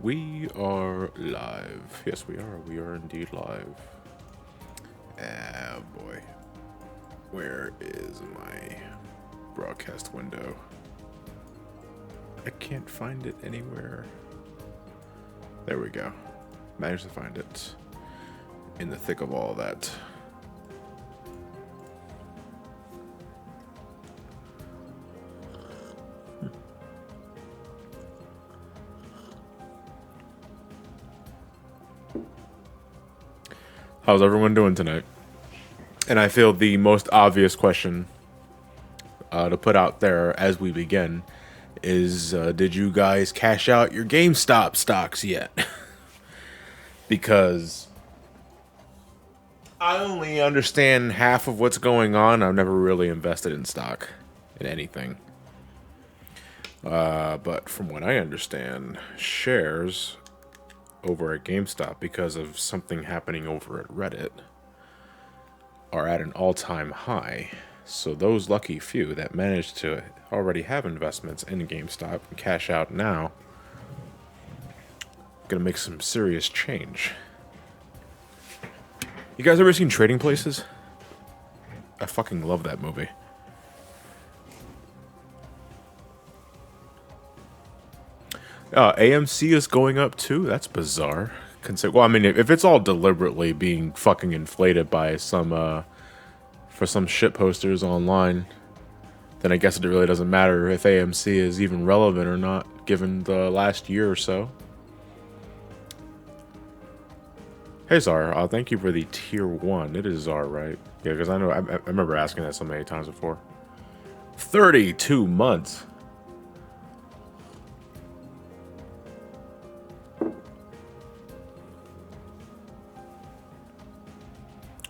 We are live. Yes, we are. We are indeed live. Ah, boy. Where is my broadcast window? I can't find it anywhere. There we go. Managed to find it. In the thick of all that. How's everyone doing tonight? And I feel the most obvious question to put out there as we begin is, did you guys cash out your GameStop stocks yet? Because I only understand half of what's going on. I've never really invested in stock in anything. But from what I understand, shares over at GameStop, because of something happening over at Reddit, are at an all-time high. So those lucky few that managed to already have investments in GameStop and cash out now, gonna make some serious change. You guys ever seen Trading Places? I fucking love that movie. AMC is going up too. That's bizarre. Well, I mean, if it's all deliberately being fucking inflated by some for some shit posters online, then I guess it really doesn't matter if AMC is even relevant or not, given the last year or so. Hey Czar, thank you for the tier 1. It is Czar, right? Yeah, because I know I remember asking that so many times before. 32 months.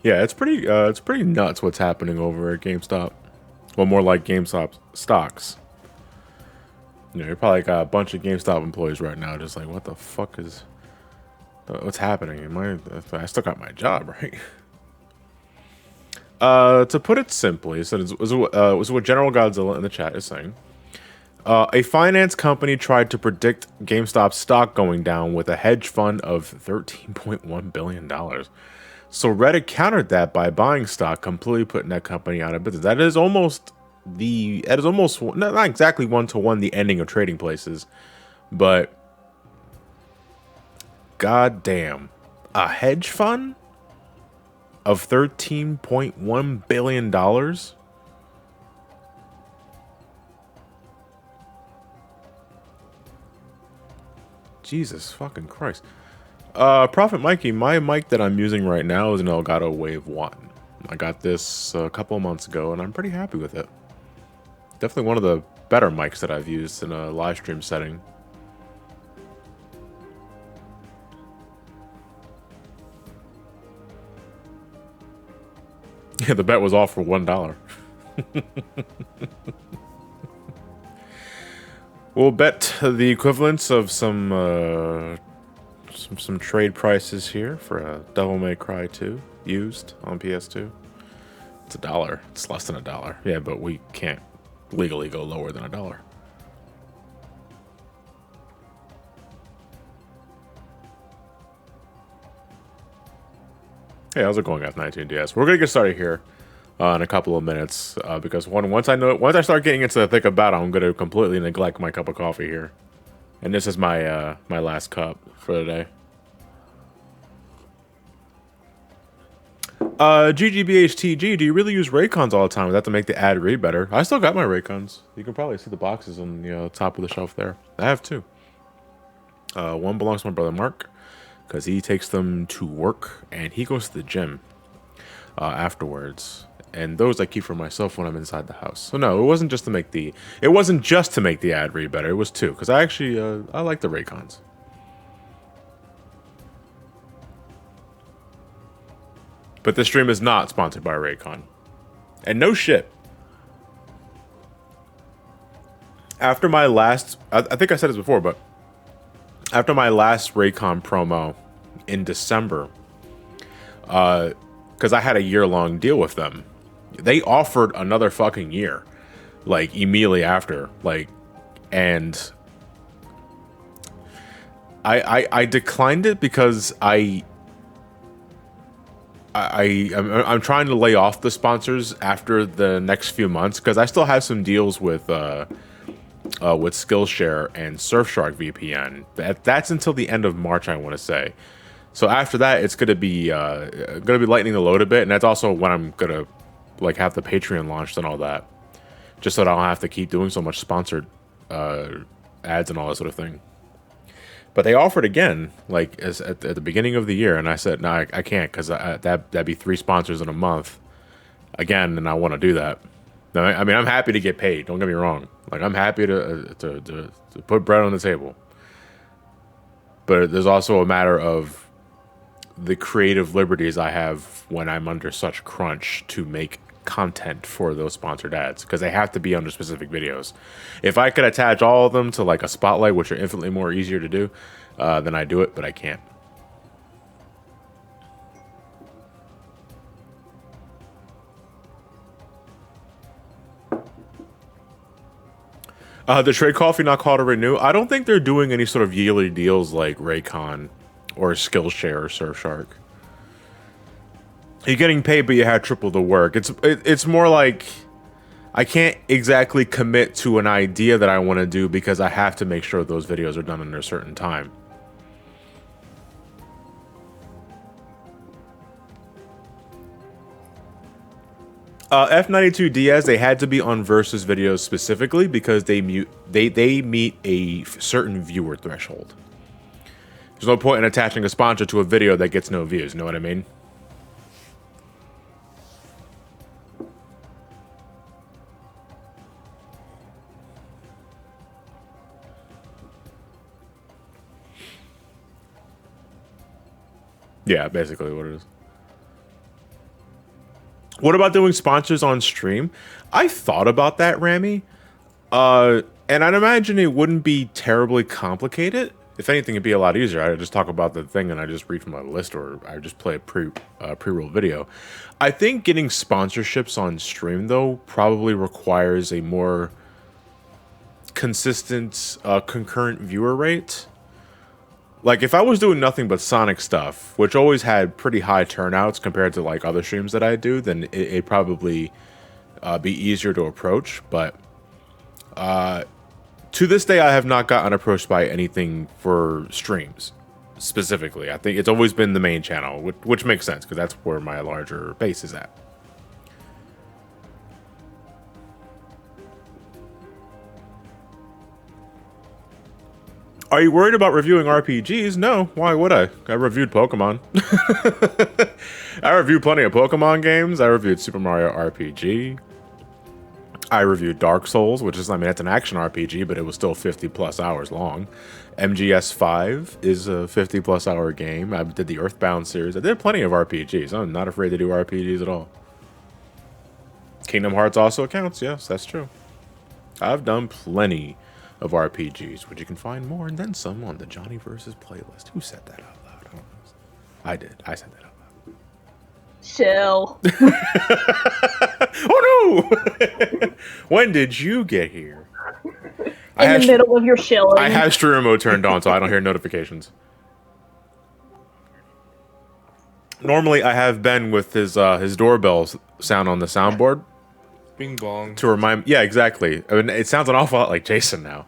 Yeah, it's pretty nuts what's happening over at GameStop. Well, more like GameStop stocks. You know, you're probably got a bunch of GameStop employees right now, just like, what the fuck is, what's happening? I still got my job, right? To put it simply, so it was what General Godzilla in the chat is saying. A finance company tried to predict GameStop's stock going down with a hedge fund of $13.1 billion. So Reddit countered that by buying stock, completely putting that company out of business. That is almost not exactly one-to-one the ending of Trading Places, but goddamn, a hedge fund of $13.1 billion. Jesus fucking Christ. Prophet Mikey, my mic that I'm using right now is an Elgato Wave 1. I got this a couple of months ago, and I'm pretty happy with it. Definitely one of the better mics that I've used in a live stream setting. Yeah, the bet was all for $1. We'll bet the equivalence of some trade prices here for a Devil May Cry 2 used on PS2. It's $1. It's less than $1. Yeah, but we can't legally go lower than $1. Hey, how's it going, F19DS? We're gonna get started here in a couple of minutes because once I start getting into the thick of battle, I'm gonna completely neglect my cup of coffee here, and this is my my last cup for the day. GGBHTG, do you really use Raycons all the time? Is that to make the ad read better? I still got my Raycons. You can probably see the boxes on the top of the shelf there. I have two. One belongs to my brother Mark, because he takes them to work, and he goes to the gym afterwards. And those I keep for myself when I'm inside the house. So no, it wasn't just to make the ad read better. It was two, because I actually I like the Raycons. But this stream is not sponsored by Raycon. And no shit. After my last, I think I said this before, but after my last Raycon promo in December, because I had a year-long deal with them, they offered another fucking year, like immediately after, like, and I declined it because I'm trying to lay off the sponsors after the next few months because I still have some deals with Skillshare and Surfshark VPN. That's until the end of March, I want to say. So after that, it's gonna be lightening the load a bit, and that's also when I'm gonna like have the Patreon launched and all that, just so that I don't have to keep doing so much sponsored ads and all that sort of thing. But they offered again, like at the beginning of the year, and I said, no, I can't because that'd be 3 sponsors in a month again, and I want to do that. No, I mean I'm happy to get paid. Don't get me wrong. Like I'm happy to put bread on the table. But there's also a matter of the creative liberties I have when I'm under such crunch to make content for those sponsored ads because they have to be under specific videos. If I could attach all of them to like a spotlight, which are infinitely more easier to do, then I do it, but I can't. The trade coffee not called to renew. I don't think they're doing any sort of yearly deals like Raycon or Skillshare or Surfshark. You're getting paid, but you had triple the work. It's more like I can't exactly commit to an idea that I want to do because I have to make sure those videos are done in a certain time. F92 Diaz, they had to be on Versus videos specifically because they meet a certain viewer threshold. There's no point in attaching a sponsor to a video that gets no views. You know what I mean? Yeah, basically what it is. What about doing sponsors on stream? I thought about that, Rami. And I'd imagine it wouldn't be terribly complicated. If anything, it'd be a lot easier. I just talk about the thing and I just read from a list, or I just play a pre-roll video. I think getting sponsorships on stream, though, probably requires a more consistent concurrent viewer rate. Like, if I was doing nothing but Sonic stuff, which always had pretty high turnouts compared to, like, other streams that I do, then it'd probably be easier to approach. But to this day, I have not gotten approached by anything for streams, specifically. I think it's always been the main channel, which makes sense, because that's where my larger base is at. Are you worried about reviewing RPGs? No. Why would I? I reviewed Pokemon. I reviewed plenty of Pokemon games. I reviewed Super Mario RPG. I reviewed Dark Souls, which is, I mean, it's an action RPG, but it was still 50 plus hours long. MGS5 is a 50 plus hour game. I did the Earthbound series. I did plenty of RPGs. I'm not afraid to do RPGs at all. Kingdom Hearts also counts. Yes, that's true. I've done plenty of RPGs, which you can find more and then some on the Johnny Versus playlist. Who said that out loud? I don't know. I did. I said that out loud. Chill. Oh no! When did you get here? In the middle of your shilling. I have stream mode turned on, so I don't hear notifications. Normally, I have Ben with his doorbell sound on the soundboard. Bing bong. To remind, yeah, exactly. I mean, it sounds an awful lot like Jason now,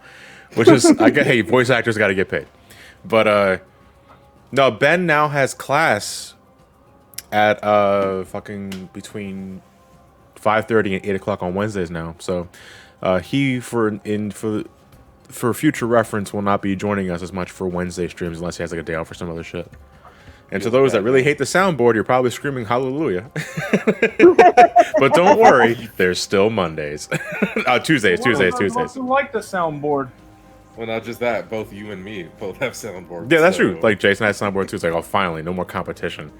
which is, I get, hey, voice actors got to get paid. But no, Ben now has class at fucking between 5:30 and 8 o'clock on Wednesdays now. So he for future reference will not be joining us as much for Wednesday streams unless he has like a day off for some other shit. And to those that really hate the soundboard, you're probably screaming hallelujah. But don't worry, there's still Mondays. Tuesdays. I like the soundboard. Well, not just that, both you and me both have soundboards. Yeah, that's true. Like, Jason has soundboard too. It's like, oh, finally, no more competition.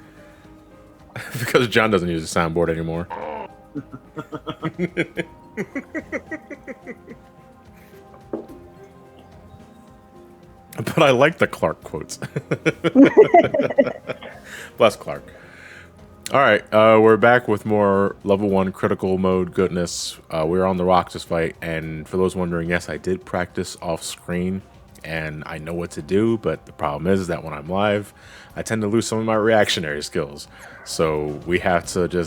Because John doesn't use a soundboard anymore. But I like the Clark quotes. Bless Clark. All right, we're back with more level 1 critical mode goodness. We're on the Roxas fight, and for those wondering, yes, I did practice off screen, and I know what to do, but the problem is that when I'm live, I tend to lose some of my reactionary skills. So we have to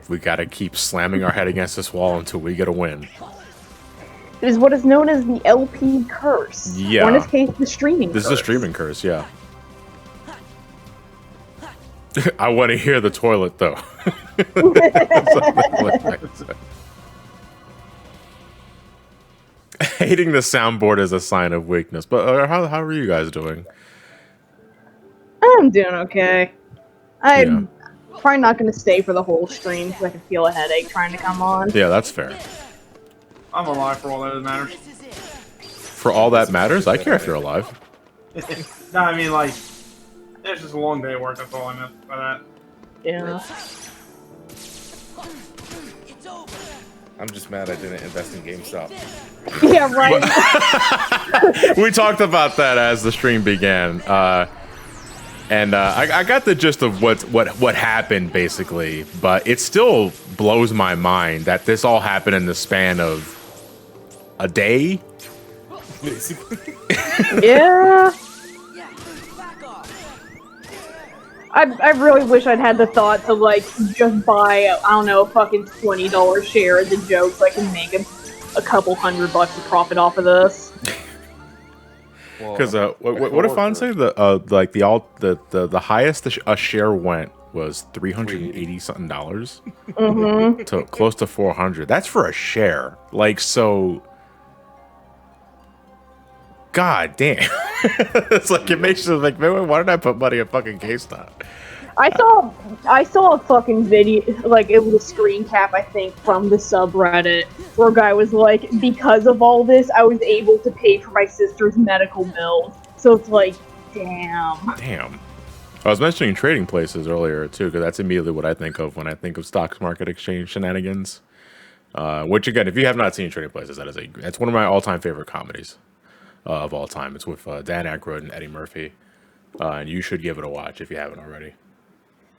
we gotta keep slamming our head against this wall until we get a win. It is what is known as the LP curse. Yeah. Or in this case, the streaming curse. This is a streaming curse, yeah. I want to hear the toilet, though. Hating the soundboard is a sign of weakness. But how are you guys doing? I'm doing okay. I'm probably not going to stay for the whole stream because I can feel a headache trying to come on. Yeah, that's fair. I'm alive for all that matters. For all that matters? I care if you're alive. No, I mean, like, it's just a long day at work, that's all I meant by that. Yeah. I'm just mad I didn't invest in GameStop. Yeah, right. We talked about that as the stream began. I got the gist of what happened, basically, but it still blows my mind that this all happened in the span of a day. Yeah. I really wish I'd had the thought to, like, just buy, I don't know, a fucking $20 share as a joke so I can make a couple $100 of profit off of this. Because what did Fawn say? The highest a share went was $380 something to close to 400. That's for a share. Like, so. God damn. It's like, it makes you like, man, why did I put money in fucking GameStop? I saw a fucking video, like, it was a screen cap, I think, from the subreddit, where a guy was like, because of all this, I was able to pay for my sister's medical bills. So it's like, damn. Damn. I was mentioning trading places earlier, too, because that's immediately what I think of when I think of stock market exchange shenanigans. Which, again, if you have not seen Trading Places, that's one of my all-time favorite comedies of all time. It's with Dan Aykroyd and Eddie Murphy. And you should give it a watch if you haven't already.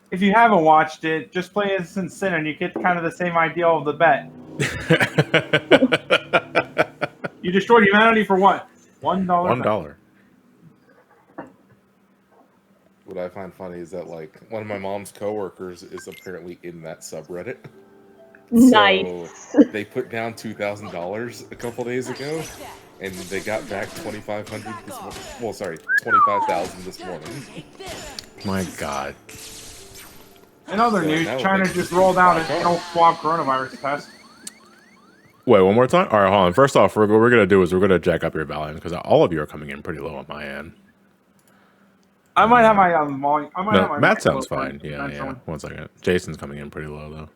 If you haven't watched it, just play Instant Sin and you get kind of the same idea of the bet. You destroyed humanity for what? $1? $1. What I find funny is that, like, one of my mom's coworkers is apparently in that subreddit. Nice. So they put down $2,000 a couple days ago, and they got back $2,500 this morning. Well, sorry, $25,000 this morning. My God. In other news, China just rolled out an anal swab coronavirus test. Wait, one more time? All right, hold on. First off, what we're going to do is we're going to jack up your volume because all of you are coming in pretty low on my end. I might have my volume. Matt sounds fine. Yeah. 1 second. Jason's coming in pretty low, though.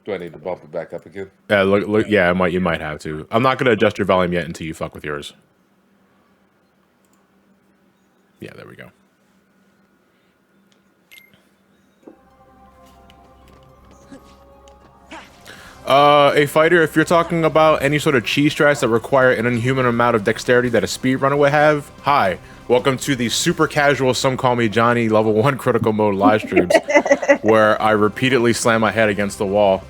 Do I need to bump it back up again? Yeah, look. Yeah, you might have to. I'm not going to adjust your volume yet until you fuck with yours. Yeah, there we go. A fighter, if you're talking about any sort of cheese strats that require an inhuman amount of dexterity that a speedrunner would have, hi. Welcome to the super casual, some call me Johnny, level 1 critical mode live streams, where I repeatedly slam my head against the wall,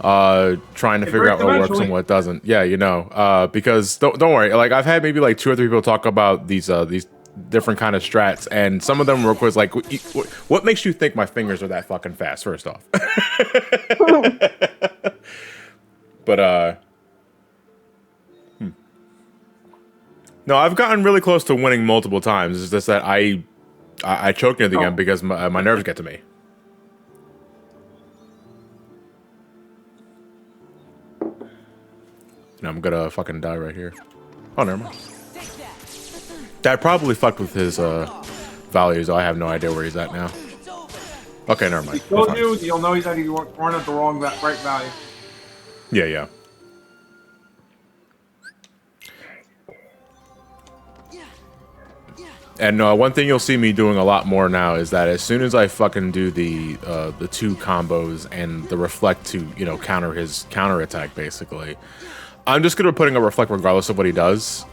trying to figure out what works and what doesn't. Yeah, you know, because don't worry, like, I've had maybe like 2 or 3 people talk about these different kind of strats, and some of them were like, what makes you think my fingers are that fucking fast, first off? But, no, I've gotten really close to winning multiple times. It's just that I choked near the end because my nerves get to me. And I'm gonna fucking die right here. Oh, never mind. That probably fucked with his values. I have no idea where he's at now. Okay, never mind. You'll know he's at the right value. Yeah. And one thing you'll see me doing a lot more now is that as soon as I fucking do the 2 combos and the reflect to, you know, counter his counter attack, basically, I'm just gonna be putting a reflect regardless of what he does.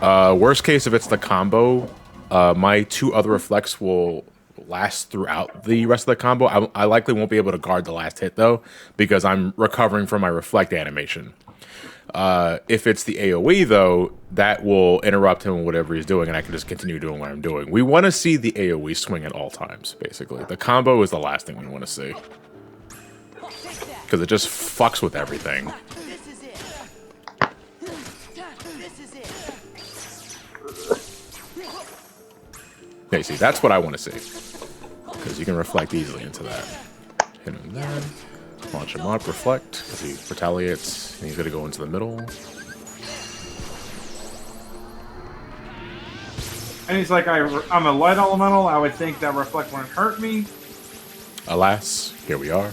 Worst case, if it's the combo, my 2 other reflects will last throughout the rest of the combo. I likely won't be able to guard the last hit though, because I'm recovering from my reflect animation. If it's the AoE, though, that will interrupt him in whatever he's doing, and I can just continue doing what I'm doing. We want to see the AoE swing at all times, basically. The combo is the last thing we want to see. Because it just fucks with everything. Yeah, you see, that's what I want to see. Because you can reflect easily into that. Hit him there. Launch him up, reflect, because he retaliates, and he's going to go into the middle. And he's like, I'm a light elemental. I would think that reflect wouldn't hurt me. Alas, here we are.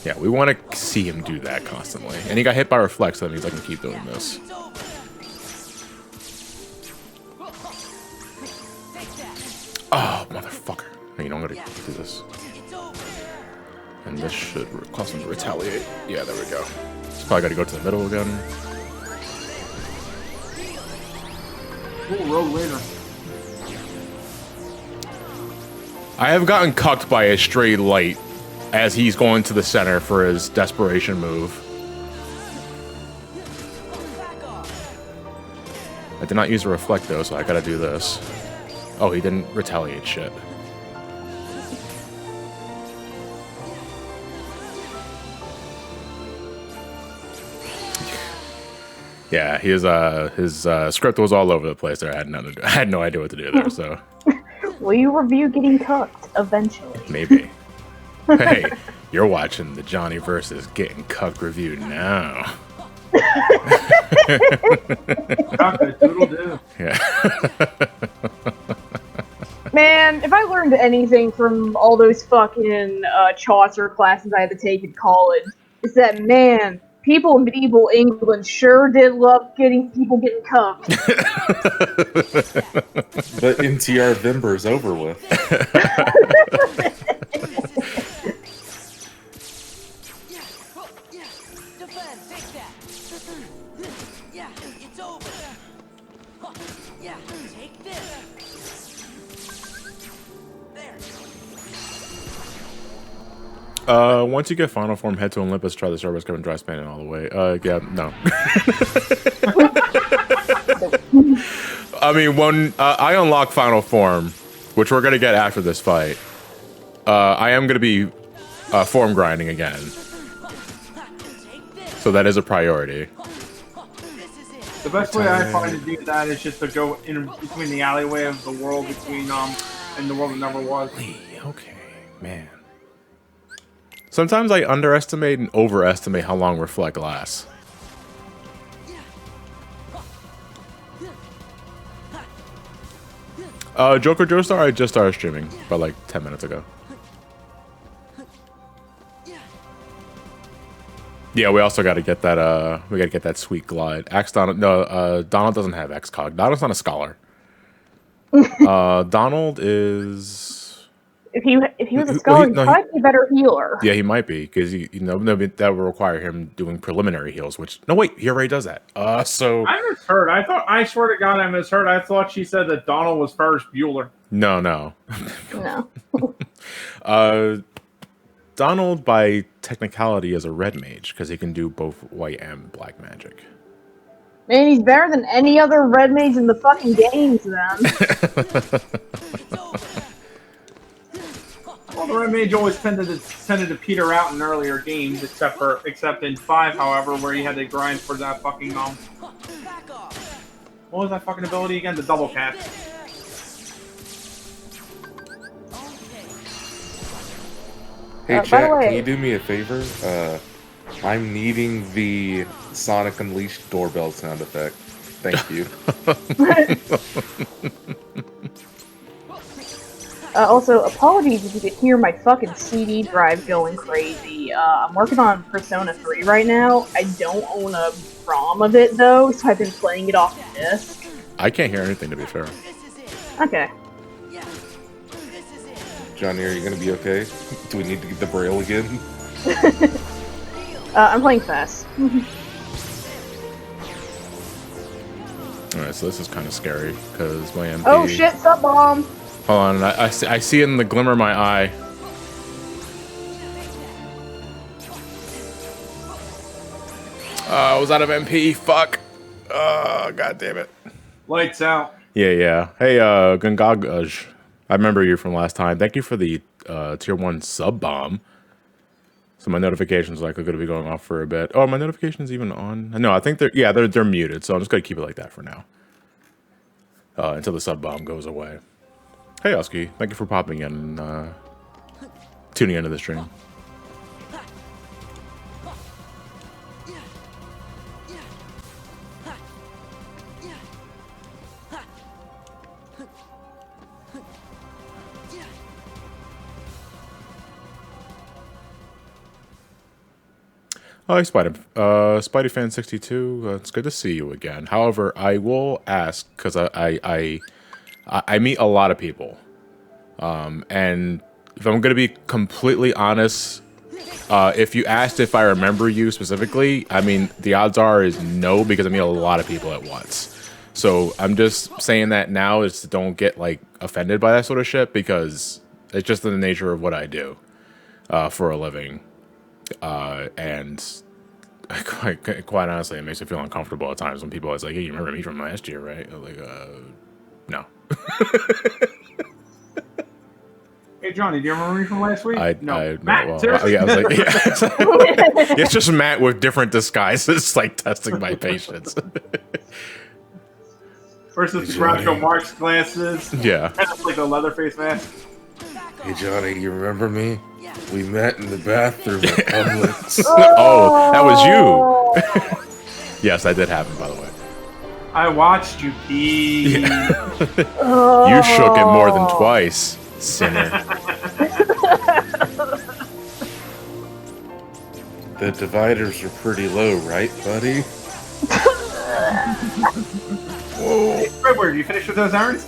Yeah, we want to see him do that constantly. And he got hit by reflect, so that means I can keep doing this. Oh, motherfucker. You know, I'm going to do this. And this should cause him to retaliate. Yeah, there we go. He's probably got to go to the middle again. Ooh, rogue later. I have gotten cucked by a stray light as he's going to the center for his desperation move. I did not use a reflect though, so I gotta do this. Oh, he didn't retaliate shit. Yeah, his script was all over the place there. I had no idea what to do there, so. Will you review getting cooked eventually? Maybe. Hey, you're watching the Johnny versus Getting Cucked review now. Yeah. Man, if I learned anything from all those fucking Chaucer classes I had to take in college, it's that, man, people in medieval England sure did love people getting cuffed. But NTR Vimber's over with. Once you get final form, head to Olympus, try the service cover and dry spanning all the way. Yeah, no. I mean, when I unlock final form, which we're gonna get after this fight, I am gonna be form grinding again. So that is a priority. The best way I find to do that is just to go in between the alleyway of the world between and the world that never was. Okay, man. Sometimes I underestimate and overestimate how long reflect lasts. Joker Joestar, I just started streaming about like 10 minutes ago. Yeah, we also got to get that. We got to get that sweet glide. Donald doesn't have XCog. Donald's not a scholar. Donald is. If he was a scholar, he might be a better healer. Yeah, he might be, because that would require him doing preliminary heals. Which no, he already does that. So I misheard. I swear to God, I misheard. I thought she said that Donald was first Bueller. No. No. Donald, by technicality, is a red mage because he can do both white and black magic. Man, he's better than any other red mage in the fucking games, then. Well, the red mage always tended to peter out in earlier games, except in 5, however, where you had to grind for that fucking what was that fucking ability again? The double cast. Hey, chat, can you do me a favor? I'm needing the Sonic Unleashed doorbell sound effect. Thank you. Also, apologies if you could hear my fucking CD drive going crazy. I'm working on Persona 3 right now. I don't own a ROM of it, though, so I've been playing it off the disc. I can't hear anything, to be fair. Okay. Johnny, are you going to be okay? Do we need to get the braille again? I'm playing fast. Alright, so this is kind of scary, because my MP... Oh shit, sub bomb! Hold on, I see it in the glimmer of my eye. I was out of MP. Fuck. God damn it. Lights out. Yeah. Hey, Gungagaj. I remember you from last time. Thank you for the tier 1 sub bomb. So my notifications are going to be going off for a bit. Oh, my notifications even on? No, I think they're muted. So I'm just going to keep it like that for now. Until the sub bomb goes away. Hey, Oski. Thank you for popping in and tuning into the stream. Hi, Spidey Fan 62. It's good to see you again. However, I will ask because I meet a lot of people, and if I'm going to be completely honest, if you asked if I remember you specifically, I mean the odds are is no because I meet a lot of people at once. So I'm just saying that now is don't get like offended by that sort of shit because it's just in the nature of what I do for a living. And quite honestly, it makes me feel uncomfortable at times when people are like, "Hey, you remember me from last year, right?" I'm like, no. Hey, Johnny, do you remember me from last week? No. Matt, Well, seriously? yeah, I was like, yeah. It's just Matt with different disguises, like testing my patience. Versus the Groucho Marx glasses. Yeah. And it's like the Leatherface mask. Hey Johnny, you remember me? We met in the bathroom at Publix. Oh, that was you. Yes, that did happen, by the way. I watched you pee. Yeah. You shook it more than twice, sinner. The dividers are pretty low, right, buddy? Whoa. Squidward, you finished with those errands?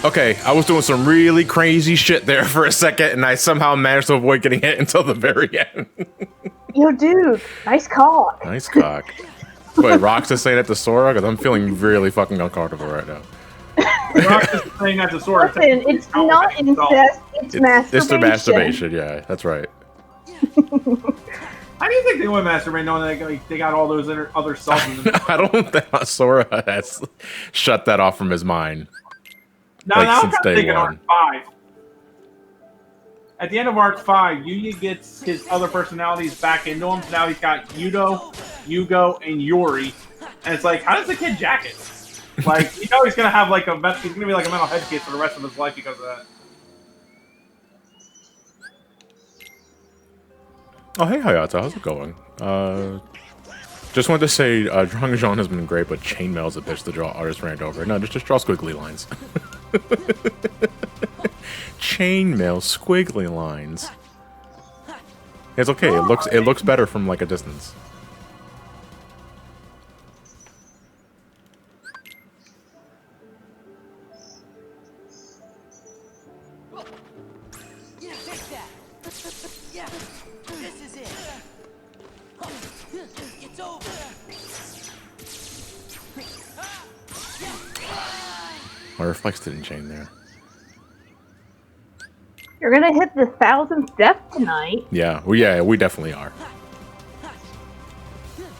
Okay, I was doing some really crazy shit there for a second, and I somehow managed to avoid getting hit until the very end. Yo, dude, nice cock. Nice cock. Wait, Rox is saying that to Sora? Because I'm feeling really fucking uncomfortable right now. Rox is saying that to Sora. Listen, it's not incest, it's masturbation. It's the masturbation, yeah, that's right. How do you think they would masturbate knowing they got all those other cells in them? I don't think Sora has shut that off from his mind. Now I'm since trying to day think in one. Arc 5. At the end of Arc 5, Yuya gets his other personalities back into him. So now he's got Yudo, Yugo, and Yuri. And it's like, how does the kid jack it? Like, you know he's gonna have like he's gonna be like a mental head case for the rest of his life because of that. Oh, hey, Hayata, how's it going? Just wanted to say, drawing Jean has been great, but chainmail's a bitch to draw artist ran over. No, just draw squiggly lines. Chainmail squiggly lines. It's okay. It looks better from like a distance. My reflex didn't chain there. You're gonna hit the 1000th death tonight. Yeah, we definitely are.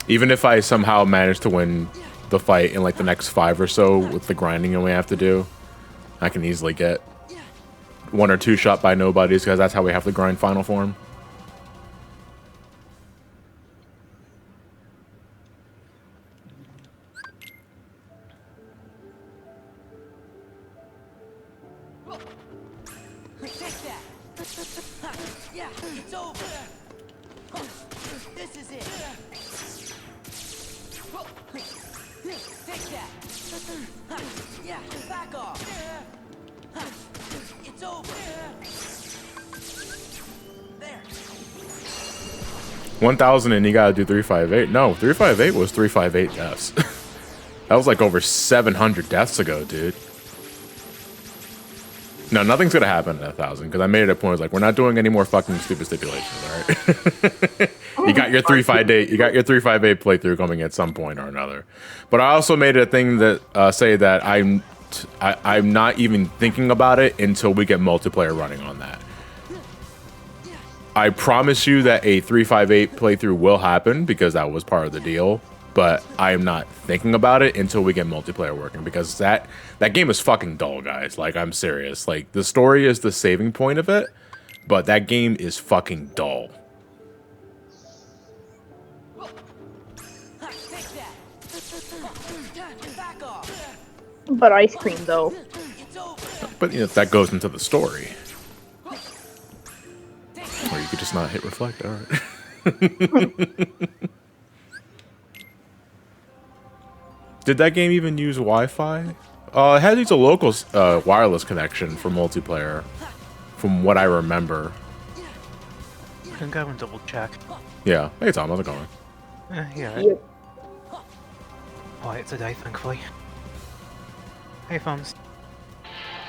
Even if I somehow manage to win the fight in like the next 5 or so with the grinding that we have to do, I can easily get 1 or 2 shot by nobodies because that's how we have to grind final form. Yeah, back off. It's over. There. 1,000 and you gotta do 358. No, 358 was 358 deaths. That was like over 700 deaths ago, dude. No, nothing's gonna happen at 1,000 because I made it a point. I was like, we're not doing any more fucking stupid stipulations, all right? You got your 358. You got your 358 playthrough coming at some point or another. But I also made it a thing that say that I'm not even thinking about it until we get multiplayer running on that. I promise you that a 358 playthrough will happen because that was part of the deal. But I am not thinking about it until we get multiplayer working because that game is fucking dull, guys. Like, I'm serious. Like, the story is the saving point of it, but that game is fucking dull. But ice cream, though. But you know, that goes into the story. Or you could just not hit reflect. All right. Did that game even use Wi-Fi? It had to use a local wireless connection for multiplayer, from what I remember. You can go and double check. Yeah. Hey, Tom, how's it going? Yeah. Yep. Quiet today, thankfully. Hey, Fons.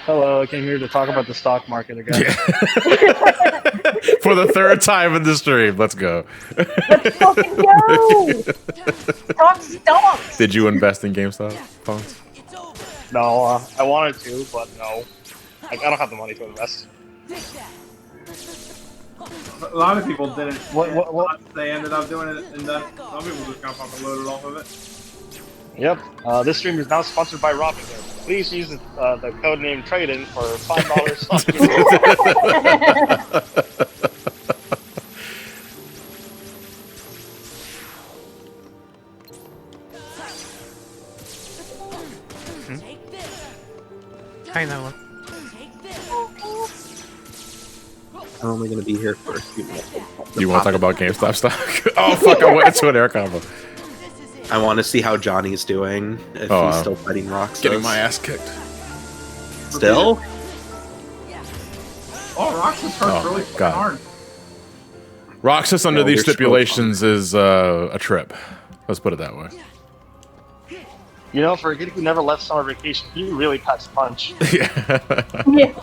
Hello, I came here to talk about the stock market again. Yeah. For the third time in the stream, let's go. Let's fucking go! Talk stocks! Did you invest in GameStop, Phones? No, I wanted to, but no. Like, I don't have the money to invest. A lot of people didn't. What? They ended up doing it, and some people just got fucking loaded off of it. Yep. This stream is now sponsored by Robin. Please use the code name Trade-In for $5 stock. Hey, Nolan. I'm only going to be here for a few minutes. You want to talk about GameStop stock? Oh, fuck, I went into an air combo. I want to see how Johnny's doing, if he's still fighting Roxas. Getting my ass kicked. Still? Oh, Roxas hurts really fucking God. hard. Roxas under Oh, these they're stipulations is a trip. Let's put it that way. You know, for a kid who never left summer vacation, he really packs a punch. Yeah. Yeah.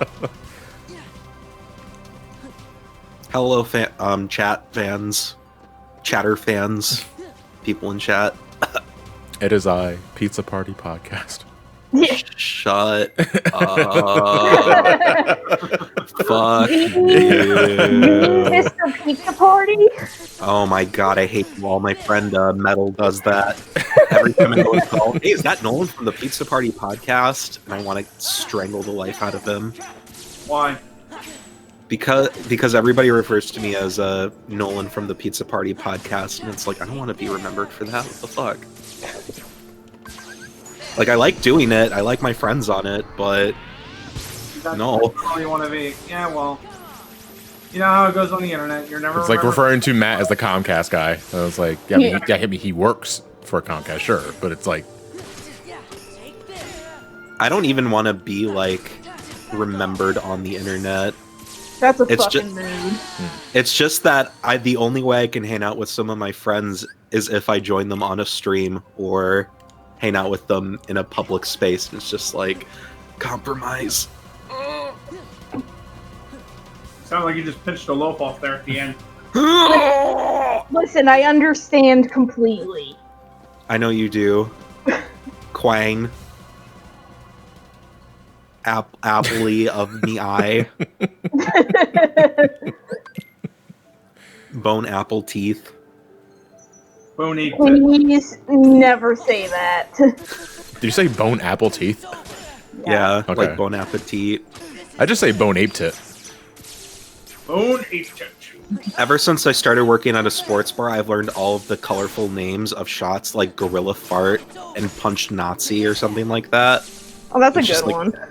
Hello, chat fans. Chatter fans. People in chat. It is I, Pizza Party Podcast. Yeah. Shut up. Fuck you. Mr. Pizza Party? Oh my god, I hate you all. My friend Metal does that. Every time I go and call, hey, is that Nolan from the Pizza Party Podcast? And I want to strangle the life out of him. Why? Because everybody refers to me as Nolan from the Pizza Party Podcast, and it's like, I don't want to be remembered for that. What the fuck? Like, I like doing it. I like my friends on it, but That's no. all you want to be. Yeah, well, you know how it goes on the internet. You're never. It's like remembered. referring to Matt as the Comcast guy. I was like, yeah, I mean, he works for Comcast, sure, but it's like, I don't even want to be like remembered on the internet. That's a It's fucking mood. It's just that the only way I can hang out with some of my friends is if I join them on a stream or hang out with them in a public space. It's just like compromise. Sounds like you just pinched a loaf off there at the end. Listen, I understand completely. I know you do. Quang. Appley of the eye. Bone apple teeth. Bone ape. Please never say that. did you say bone apple teeth? Yeah, Okay. like bon appetit. I just say bone ape tit. Bone ape. Ever since I started working at a sports bar, I've learned all of the colorful names of shots like Gorilla Fart and Punch Nazi or something like that. Oh, that's It's a just good like- one.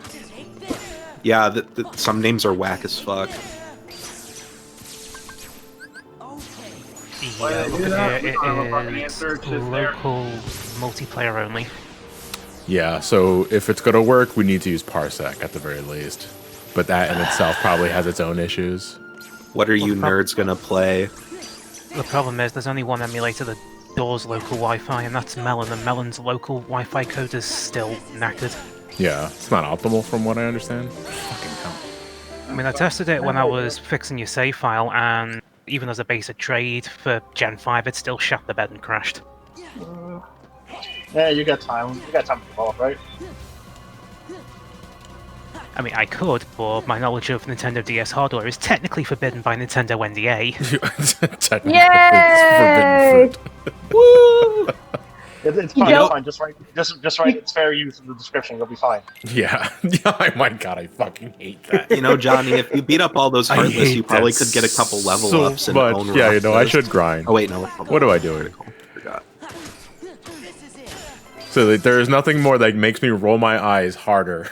Yeah, some names are whack as fuck. Why The did they do look that? here, We don't have a fucking it answer, is it's just there. local multiplayer only. Yeah, so if it's gonna work, we need to use Parsec at the very least. But that in itself probably has its own issues. What are you Well, nerds gonna play? The problem is there's only one emulator that doors local Wi-Fi, and that's Melon, and Melon's local Wi-Fi code is still knackered. Yeah, it's not optimal from what I understand. Fucking hell. I mean, I tested it when I was fixing your save file, and even as a basic trade for Gen 5, it still shut the bed and crashed. Yeah, you got time. You got time to develop, right? I mean, I could, but my knowledge of Nintendo DS hardware is technically forbidden by Nintendo NDA. Technically, Yay! it's forbidden fruit. Woo! It's You fine. know- It's fine. Just write it's fair use in the description. You'll be fine. Yeah. Oh my god, I fucking hate that. You know, Johnny, if you beat up all those I Heartless, hate you probably that could get a couple level so ups and much. own Yeah, you know, I Roxas. should grind. Oh wait, no. What am I doing? Forgot. So there is nothing more that makes me roll my eyes harder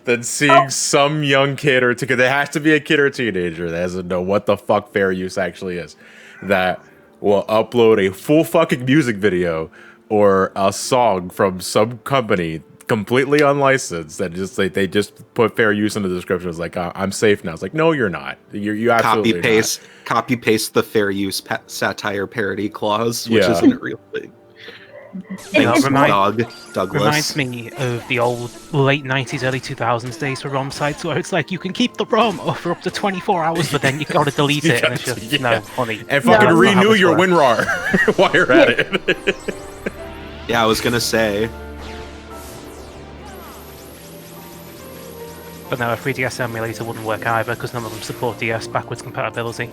than seeing some young kid or there has to be a kid or teenager that doesn't know what the fuck fair use actually is, that will upload a full fucking music video or a song from some company completely unlicensed that just like they just put fair use in the description. It's like I'm safe now. It's like no, you're not. You absolutely Copy paste the fair use satire parody clause, which Yeah. isn't a real thing. You know, Thanks, reminds Douglas. me of the old late 90s, early 2000s days for ROM sites where it's like you can keep the ROM for up to 24 hours, but then you gotta delete it, and it's just no funny. And fucking No. renew your WinRAR while you're at it. Yeah, I was gonna say. But no, a 3DS emulator wouldn't work either because none of them support DS backwards compatibility.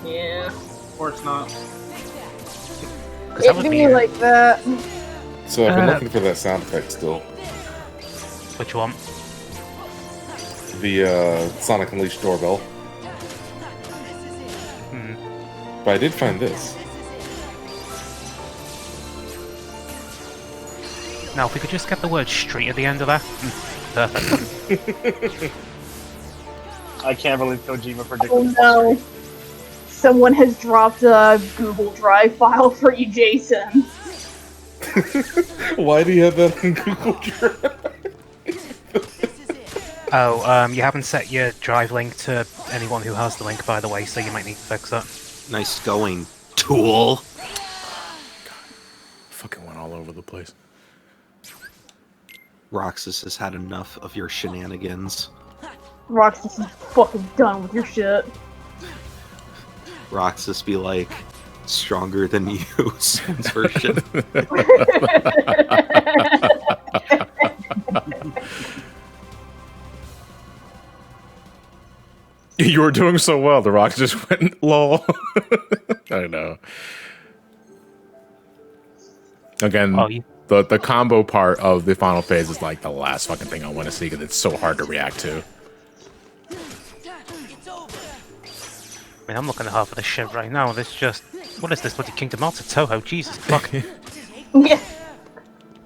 Yeah. Of course not. 'Cause that It'd would be be like that. So I've been looking for that sound effect still. which one? The Sonic Unleashed doorbell. Hmm. But I did find this. Now, if we could just get the word "street" at the end of that, perfect. I can't believe Kojima predicted. Oh no. Someone has dropped a Google Drive file for you, Jason. Why do you have that on Google Drive? Oh, you haven't set your drive link to anyone who has the link, by the way, so you might need to fix that. Nice going, tool. Fucking went all over the place. Roxas has had enough of your shenanigans. Roxas is fucking done with your shit. Roxas be like, stronger than you, Sans version. You were doing so well, the Rock just went lol. I know. Again, Oh, you- the combo part of the final phase is like the last fucking thing I want to see because it's so hard to react to. It's over. I mean, I'm looking at half of this shit right now, and it's just... What is this, bloody Kingdom Hearts of Toho? Jesus fuck. Yeah.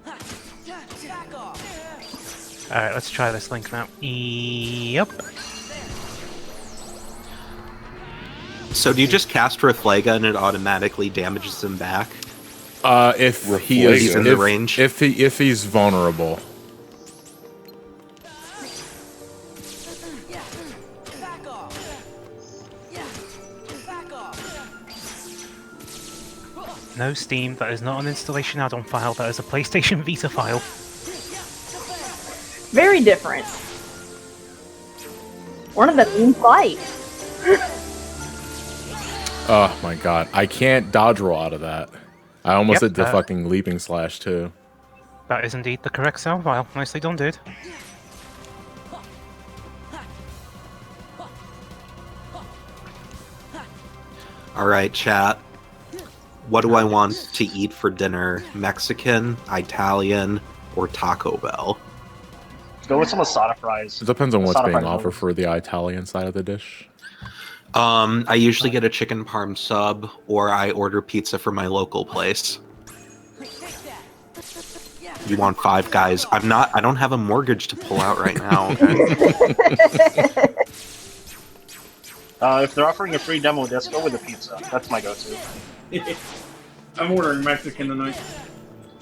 Back off. Alright, let's try this link now. Yep. So do you just cast Reflega and it automatically damages him back? If he is He's in the range? if he's vulnerable. Yeah. Back off. Yeah. Back off. No Steam, that is not an installation add-on file, that is a PlayStation Vita file. Very different. One of them in fight. Oh my god, I can't dodge roll out of that. I almost Yep, did the fucking leaping slash too. That is indeed the correct sound file. Nicely done, dude. Alright, chat. What do I want to eat for dinner? Mexican, Italian, or Taco Bell? Go with some Asada fries. It depends on what's Asada being fries offered always. for the Italian side of the dish. I usually get a chicken parm sub, or I order pizza from my local place. You want Five Guys? I don't have a mortgage to pull out right now. If they're offering a free demo disc, go with a pizza. That's my go-to. I'm ordering Mexican tonight.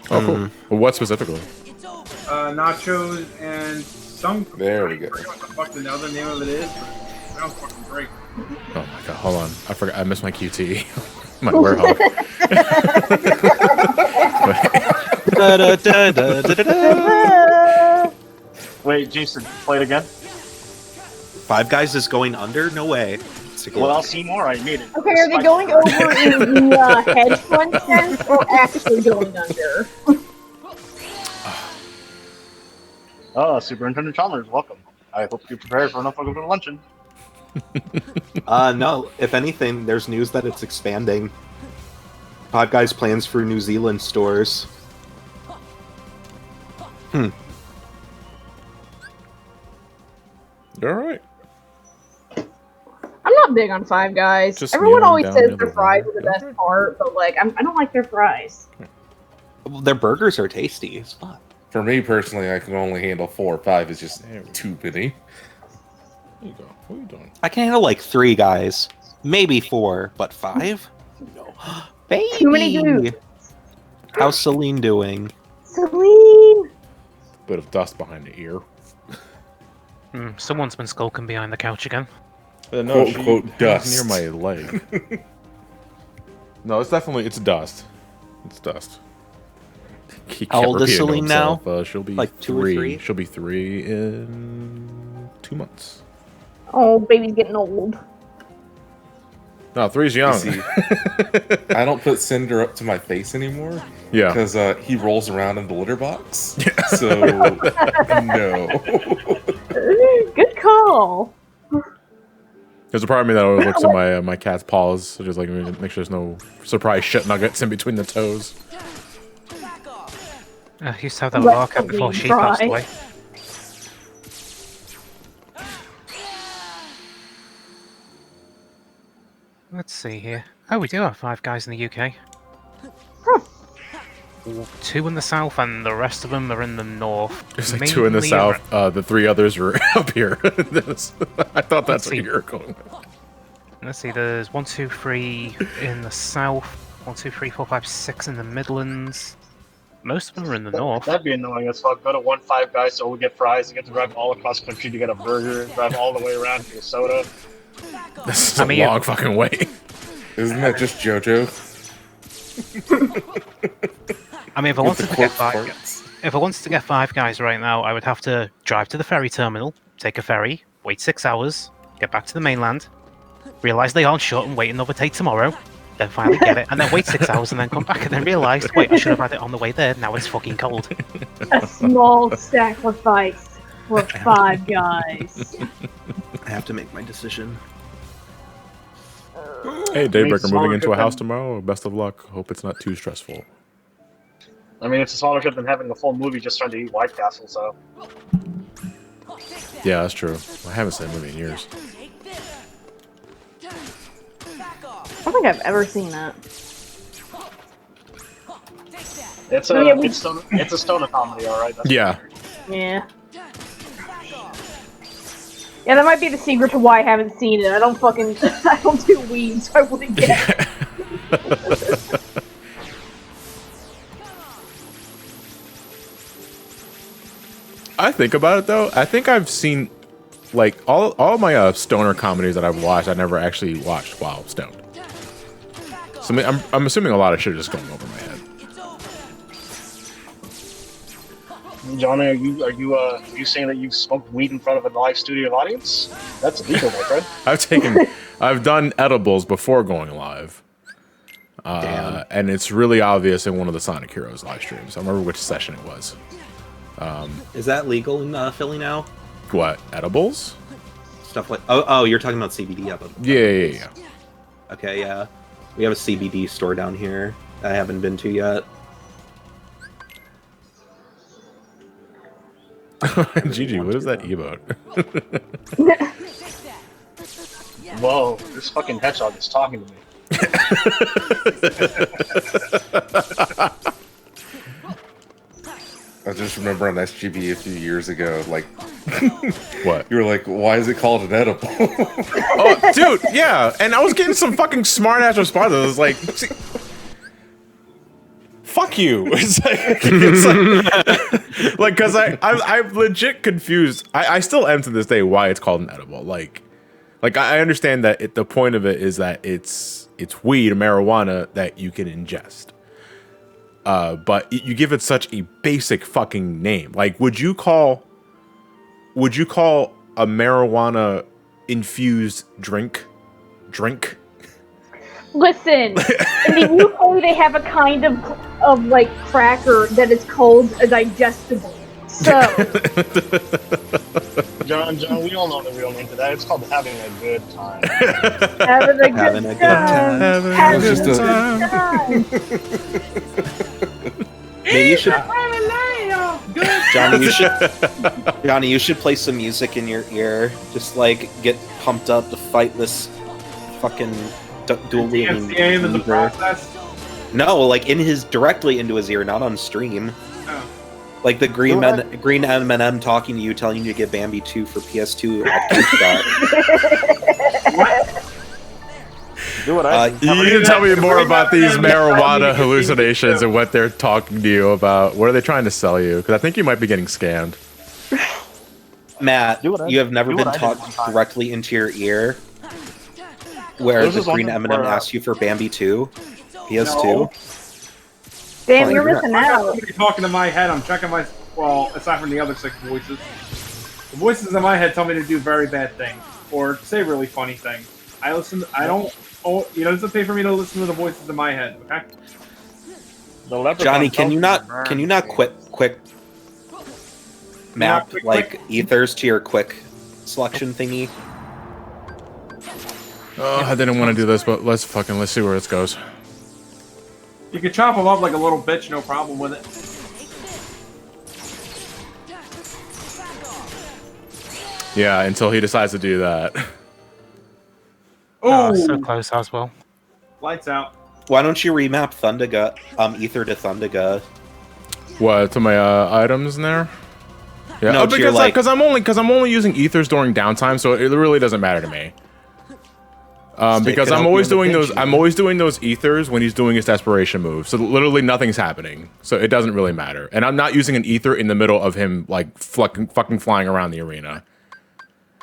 Oh, cool. Well, what specifically? Nachos and some. There we go. I forget what the fuck the other name of it is, but it sounds fucking great. Oh my god, hold on. I forgot. I missed my QT. My warehouse. Wait, Jason, play it again? Five Guys is going under? No way. Well, I'll see more. I made it. Okay, are they going over in the hedge fund sense or actually going under? Oh, Superintendent Chalmers, welcome. I hope you're prepared for enough fucking luncheon. No, if anything, there's news that it's expanding. Five Guys plans for New Zealand stores. You're alright. I'm not big on Five Guys. Just Everyone kneeling always down says near their the fries wall. are the best part, but like, I don't like their fries. Well, their burgers are tasty as fuck. For me personally, I can only handle 4 or 5. It's just There we go. too many. There you go. What are you doing? I can handle like 3 guys, maybe 4, but 5? No. Baby! Too many dudes. How's Celine doing? Celine! Bit of dust behind the ear. Someone's been skulking behind the couch again. No, Quote, quote, hangs dust. near my leg. No, it's dust. It's dust. He How kept old is repeating to Celine now? himself, she'll be Like 2 or 3? She'll be 3 in 2 months. Oh, baby's getting old. No, 3's young. See, I don't put Cinder up to my face anymore Yeah. because he rolls around in the litter box. So, no. Good call. There's a part of me that always looks at my cat's paws, so just like make sure there's no surprise shit nuggets in between the toes. I used to have that Let with our cat before Celine she passed try. away. Let's see here. Oh, we do have 5 guys in the UK. 2 in the south, and the rest of them are in the north. There's like 2 in the Mainly south. The 3 others are up here. I thought that's what see. you were going with. Let's see, there's 1, 2, 3 in the south, 1, 2, 3, 4, 5, 6 in the Midlands. Most of them are in the north. That'd be annoying as fuck. Go to one Five Guys so we get fries and get to drive all across country to get a burger, drive all the way around to get a soda. This is I a mean, long fucking way. Isn't that just JoJo? I mean, if I With wanted the to get corpse 5, parts? if I wanted to get 5 guys right now, I would have to drive to the ferry terminal, take a ferry, wait 6 hours, get back to the mainland, realise they aren't shut and wait another day tomorrow, then finally get it, and then wait 6 hours and then come back and then realise, wait, I should have had it on the way there, now it's fucking cold. A small sacrifice for 5 guys. I have to make my decision. Hey, Daybreaker, smaller moving into a than- house tomorrow. Best of luck. Hope it's not too stressful. I mean, it's a smaller trip than having a full movie just trying to eat White Castle, so. Yeah, that's true. I haven't seen a movie in years. I don't think I've ever seen that. It's Oh, a, yeah, we- it's a stoner comedy, alright? Yeah. Yeah. Yeah, that might be the secret to why I haven't seen it. I don't do weed, so I wouldn't get it. I think about it though. I think I've seen like all my stoner comedies that I've watched. I never actually watched while stoned. So I'm assuming a lot of shit is just going over my head. Johnny, are you saying that you've smoked weed in front of a live studio audience? That's illegal, my friend. I've done edibles before going live. Damn. And it's really obvious in one of the Sonic Heroes live streams. I remember which session it was. Is that legal in Philly now? What, edibles? Stuff like oh, you're talking about CBD edibles. Yeah. Okay, yeah. We have a CBD store down here I haven't been to yet. Gigi, what is that emote? Whoa, this fucking hedgehog is talking to me. I just remember on SGB a few years ago, like, What? you were like, why is it called an edible? Oh, dude, yeah. And I was getting some fucking smart ass responses. I was like, see, fuck you. It's like, because I'm legit confused. I still am to this day why it's called an edible. Like I understand that the point of it is that it's weed or marijuana that you can ingest. But you give it such a basic fucking name. Like, would you call a marijuana infused drink? Listen, in the UK they have a kind of like cracker that is called a digestible. So, John, we all know the real name to that. It's called having a good time. having a Having good a good time. time. Having It's a just good time. Maybe you should, Good. Johnny, you should play some music in your ear. Just like get pumped up to fight this fucking dual wielding DMCA him in the weaver. process. No, like directly into his ear, not on stream. Oh. Like the green M&M talking to you, telling you to get Bambi 2 for PS2 at GameStop. Do what I do. You can tell me more about these marijuana hallucinations and what they're talking to you about. What are they trying to sell you? Because I think you might be getting scammed. Matt, Do what I- you have never do been what I did one talked time. directly into your ear where There's the this one green thing M&M where, asks you for Bambi 2? PS2? No. Damn, you're Fine, missing I got out. somebody talking to my head. I'm checking my. Well, aside from the other 6 voices, the voices in my head tell me to do very bad things or say really funny things. I listen. I don't. Oh, you know, it's okay for me to listen to the voices in my head. Okay. The leprechaun Johnny, can you tells not you to burn. quick map quick, like quick. ethers to your quick selection thingy? Oh, I didn't want to do this, but let's see where this goes. You can chop them up like a little bitch, no problem with it. Yeah, until he decides to do that. Oh, so close as well. lights out. Why don't you remap Thundaga, ether to Thundaga? What, to my items in there? Yeah, No, to your, because I'm only using ethers during downtime, so it really doesn't matter to me. Because can I'm help always you in the doing pinch, those. man. I'm always doing those ethers when he's doing his desperation move. So literally nothing's happening. So it doesn't really matter. And I'm not using an ether in the middle of him like fucking flying around the arena.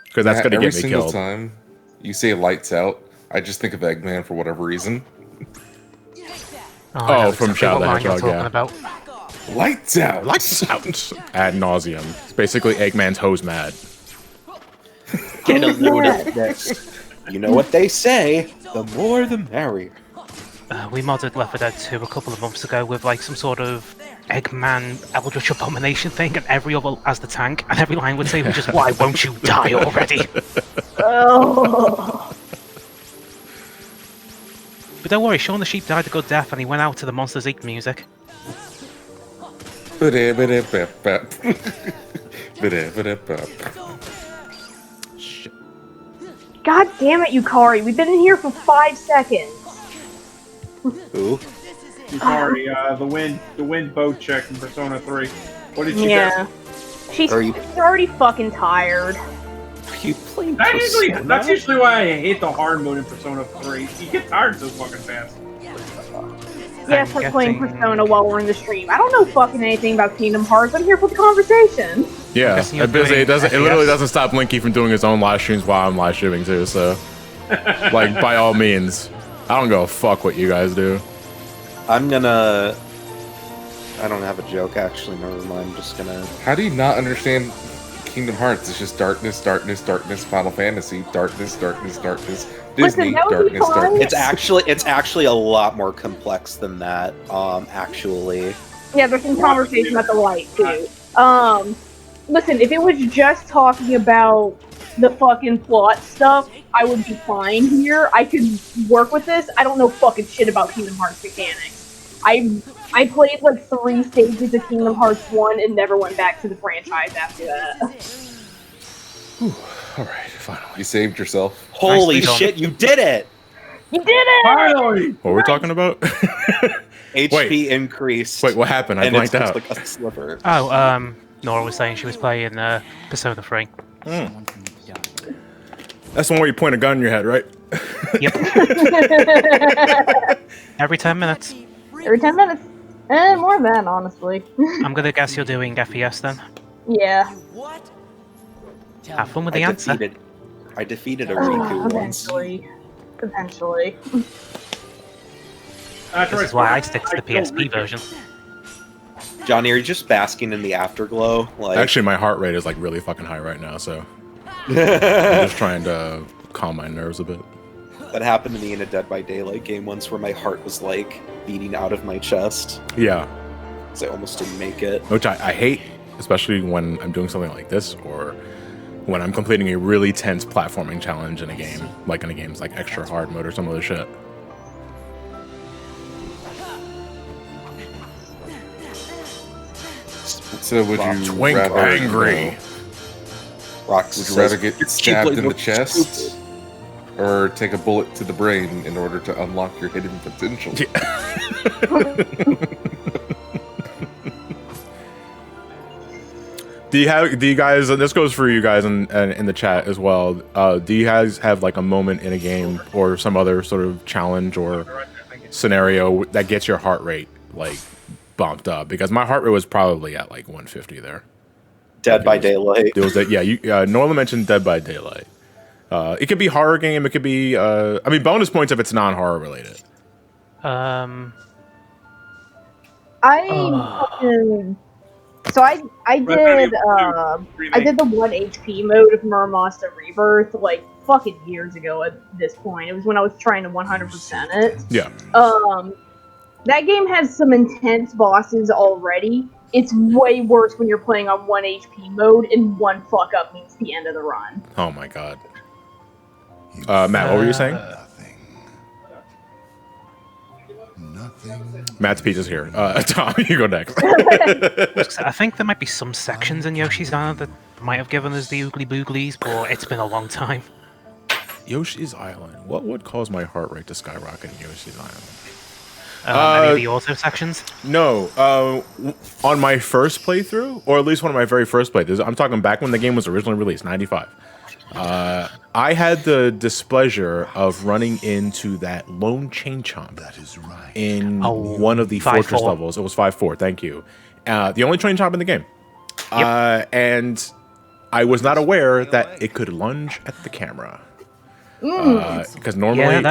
Because that's gonna Every get me single killed. time you say lights out, I just think of Eggman for whatever reason. I know Oh, from exactly Shadow what the line you're Hedgehog, talking yeah. about. Lights out! Lights out ad nauseum. It's basically Eggman's hose mad. Get a load of this. You know what they say, the more the merrier. We modded Left 4 Dead 2 a couple of months ago with like some sort of Eggman Eldritch Abomination thing, and every other as the tank, and every line would say, just why won't you die already? Oh. But don't worry, Shaun the Sheep died a good death, and he went out to the Monsters Inc. music. God damn it, Yukari. We've been in here for 5 seconds. Ooh. Yukari, the wind boat check in Persona 3. What did you Yeah. She's Are you- already fucking tired. You playing get? That's usually why I hate the hard mode in Persona 3. You get tired so fucking fast. Yes, I'm I'm playing guessing- Persona while we're in the stream. I don't know fucking anything about Kingdom Hearts. I'm here for the conversation. Yeah, guessing you're it literally playing doesn't stop Linky from doing his own live streams while I'm live streaming too. So, like, by all means, I don't go fuck what you guys do. I'm gonna... I don't have a joke, actually, never mind. I'm just gonna... How do you not understand Kingdom Hearts? It's just darkness, darkness, darkness, Final Fantasy, darkness, darkness, darkness, Disney, Listen, that would be darkness, fine. darkness. It's actually a lot more complex than that, actually. Yeah, there's some conversation about the light, too. Listen, if it was just talking about the fucking plot stuff, I would be fine here. I could work with this. I don't know fucking shit about Kingdom Hearts mechanics. I played like 3 stages of Kingdom Hearts 1 and never went back to the franchise after that. All right, finally. You saved yourself. Holy Nicely done. shit, you did it! You did it! Finally! What were we talking about? HP Wait. increased. Wait, what happened? I and it's blanked just out. like a sliver. Oh, Nora was saying she was playing Persona 3. That's the one where you point a gun in your head, right? Yep. Every 10 minutes. Every 10 minutes. More than that, honestly. I'm gonna guess you're doing FES then. Yeah. What? Have fun with the answer. I defeated a Riku once. Eventually. This is why I stick to the PSP version. Johnny, are you just basking in the afterglow? Like, Actually, my heart rate is like really fucking high right now, so I'm just trying to calm my nerves a bit. that happened to me in a Dead by Daylight game once, where my heart was like beating out of my chest, Yeah, so I almost didn't make it. which I hate. especially when I'm doing something like this or when I'm completing a really tense platforming challenge in a game, like in a game's like extra hard mode or some other shit. So would you Twink rather, angry? Rox Would you rather says, get stabbed in the chest or take a bullet to the brain in order to unlock your hidden potential? Do you guys, and this goes for you guys in the chat as well, do you guys have like a moment in a game or some other sort of challenge or scenario that gets your heart rate like bumped up? Because my heart rate was probably at like 150 there. Dead by Daylight. There was that, yeah, Norla mentioned Dead by Daylight. It could be horror game, it could be, I mean, bonus points if it's non-horror related. So I did the 1 HP mode of Monster Rebirth like fucking years ago at this point. It was when I was trying to 100% it. Yeah. That game has some intense bosses already. It's way worse when you're playing on 1 HP mode and one fuck up means the end of the run. Oh my god. Matt, what were you saying? Nothing. Matt's pizza's here. Tom, you go next. I think there might be some sections in Yoshi's Island that might have given us the oogly booglies, but it's been a long time. Yoshi's Island. What would cause my heart rate to skyrocket in Yoshi's Island? Any of the auto sections? No. On my first playthrough, or at least one of my very first playthroughs, I'm talking back when the game was originally released, 95. I had the displeasure of running into that lone chain chomp in one of the fortress levels. It was 5-4, thank you. The only chain chomp in the game. Yep. And I was not aware that it could lunge at the camera. Because normally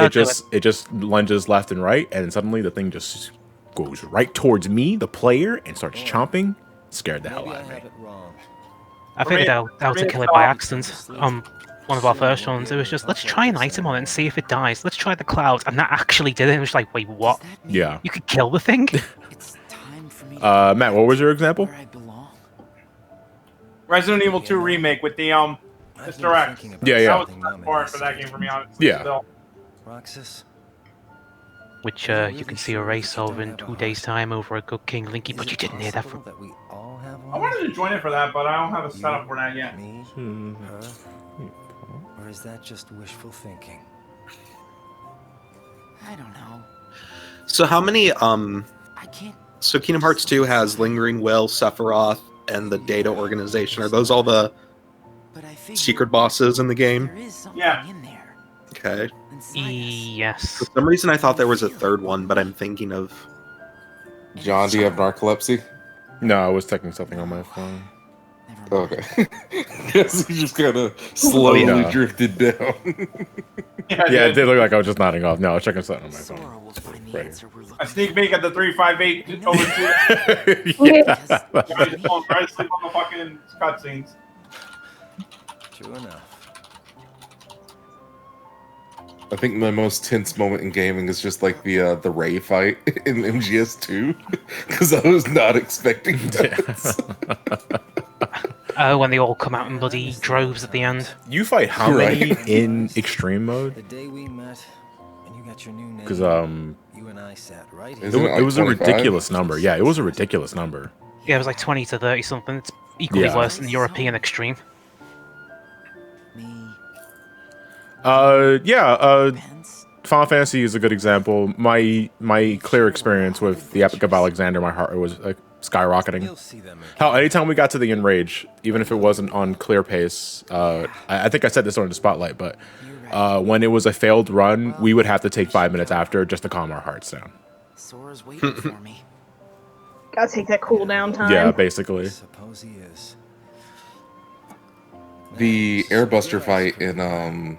it just lunges left and right, and suddenly the thing just goes right towards me, the player, and starts chomping. Scared the hell out of me. I figured out how to kill it by accident. One of our first ones, it was just, let's try an item on it and see if it dies. Let's try the clouds, and that actually did it. It was like, wait, what? Yeah. You could kill the thing? Matt, what was your example? Resident Evil 2 remake with the Mr. X. Yeah. That was the best part for that game for me, honestly. Yeah. Still. Roxas. Which you can see a race of in 2 days' time over a good King Linky, but you didn't hear that from... I wanted to join it for that, but I don't have a setup for that yet. Me? Her? Or is that just wishful thinking? I don't know. So how many, I can't... So Kingdom Hearts 2 has Lingering Will, Sephiroth, and the Data Organization. Are those all the secret bosses in the game? There is something in there. Okay. Yes. For some reason I thought there was a third one, but I'm thinking of... John, do you have narcolepsy? No, I was checking something on my phone. Okay. Guess we just kind of slowly drifted down. Yeah, it did look like I was just nodding off. No, I was checking something on my phone. Right. A sneak peek at the 358 over 2. Yeah. Try to sleep on the fucking cutscenes. True enough. I think my most tense moment in gaming is just like the Ray fight in MGS2, because I was not expecting that. When they all come out in bloody droves at the end. You fight how many in extreme mode? The day we met, and you got your new name. Because you and I sat right here. it was a ridiculous number. Yeah, it was a ridiculous number. Yeah, it was like 20 to 30 something. It's equally worse than the European extreme. Final Fantasy is a good example. My clear experience with the Epic of Alexander, my heart was like skyrocketing. Hell, anytime we got to the Enrage, even if it wasn't on clear pace, I think I said this on the spotlight, but when it was a failed run, we would have to take 5 minutes after just to calm our hearts down. Sora's waiting for me. Gotta take that cooldown time. Yeah, basically. Suppose he is. The Airbuster fight in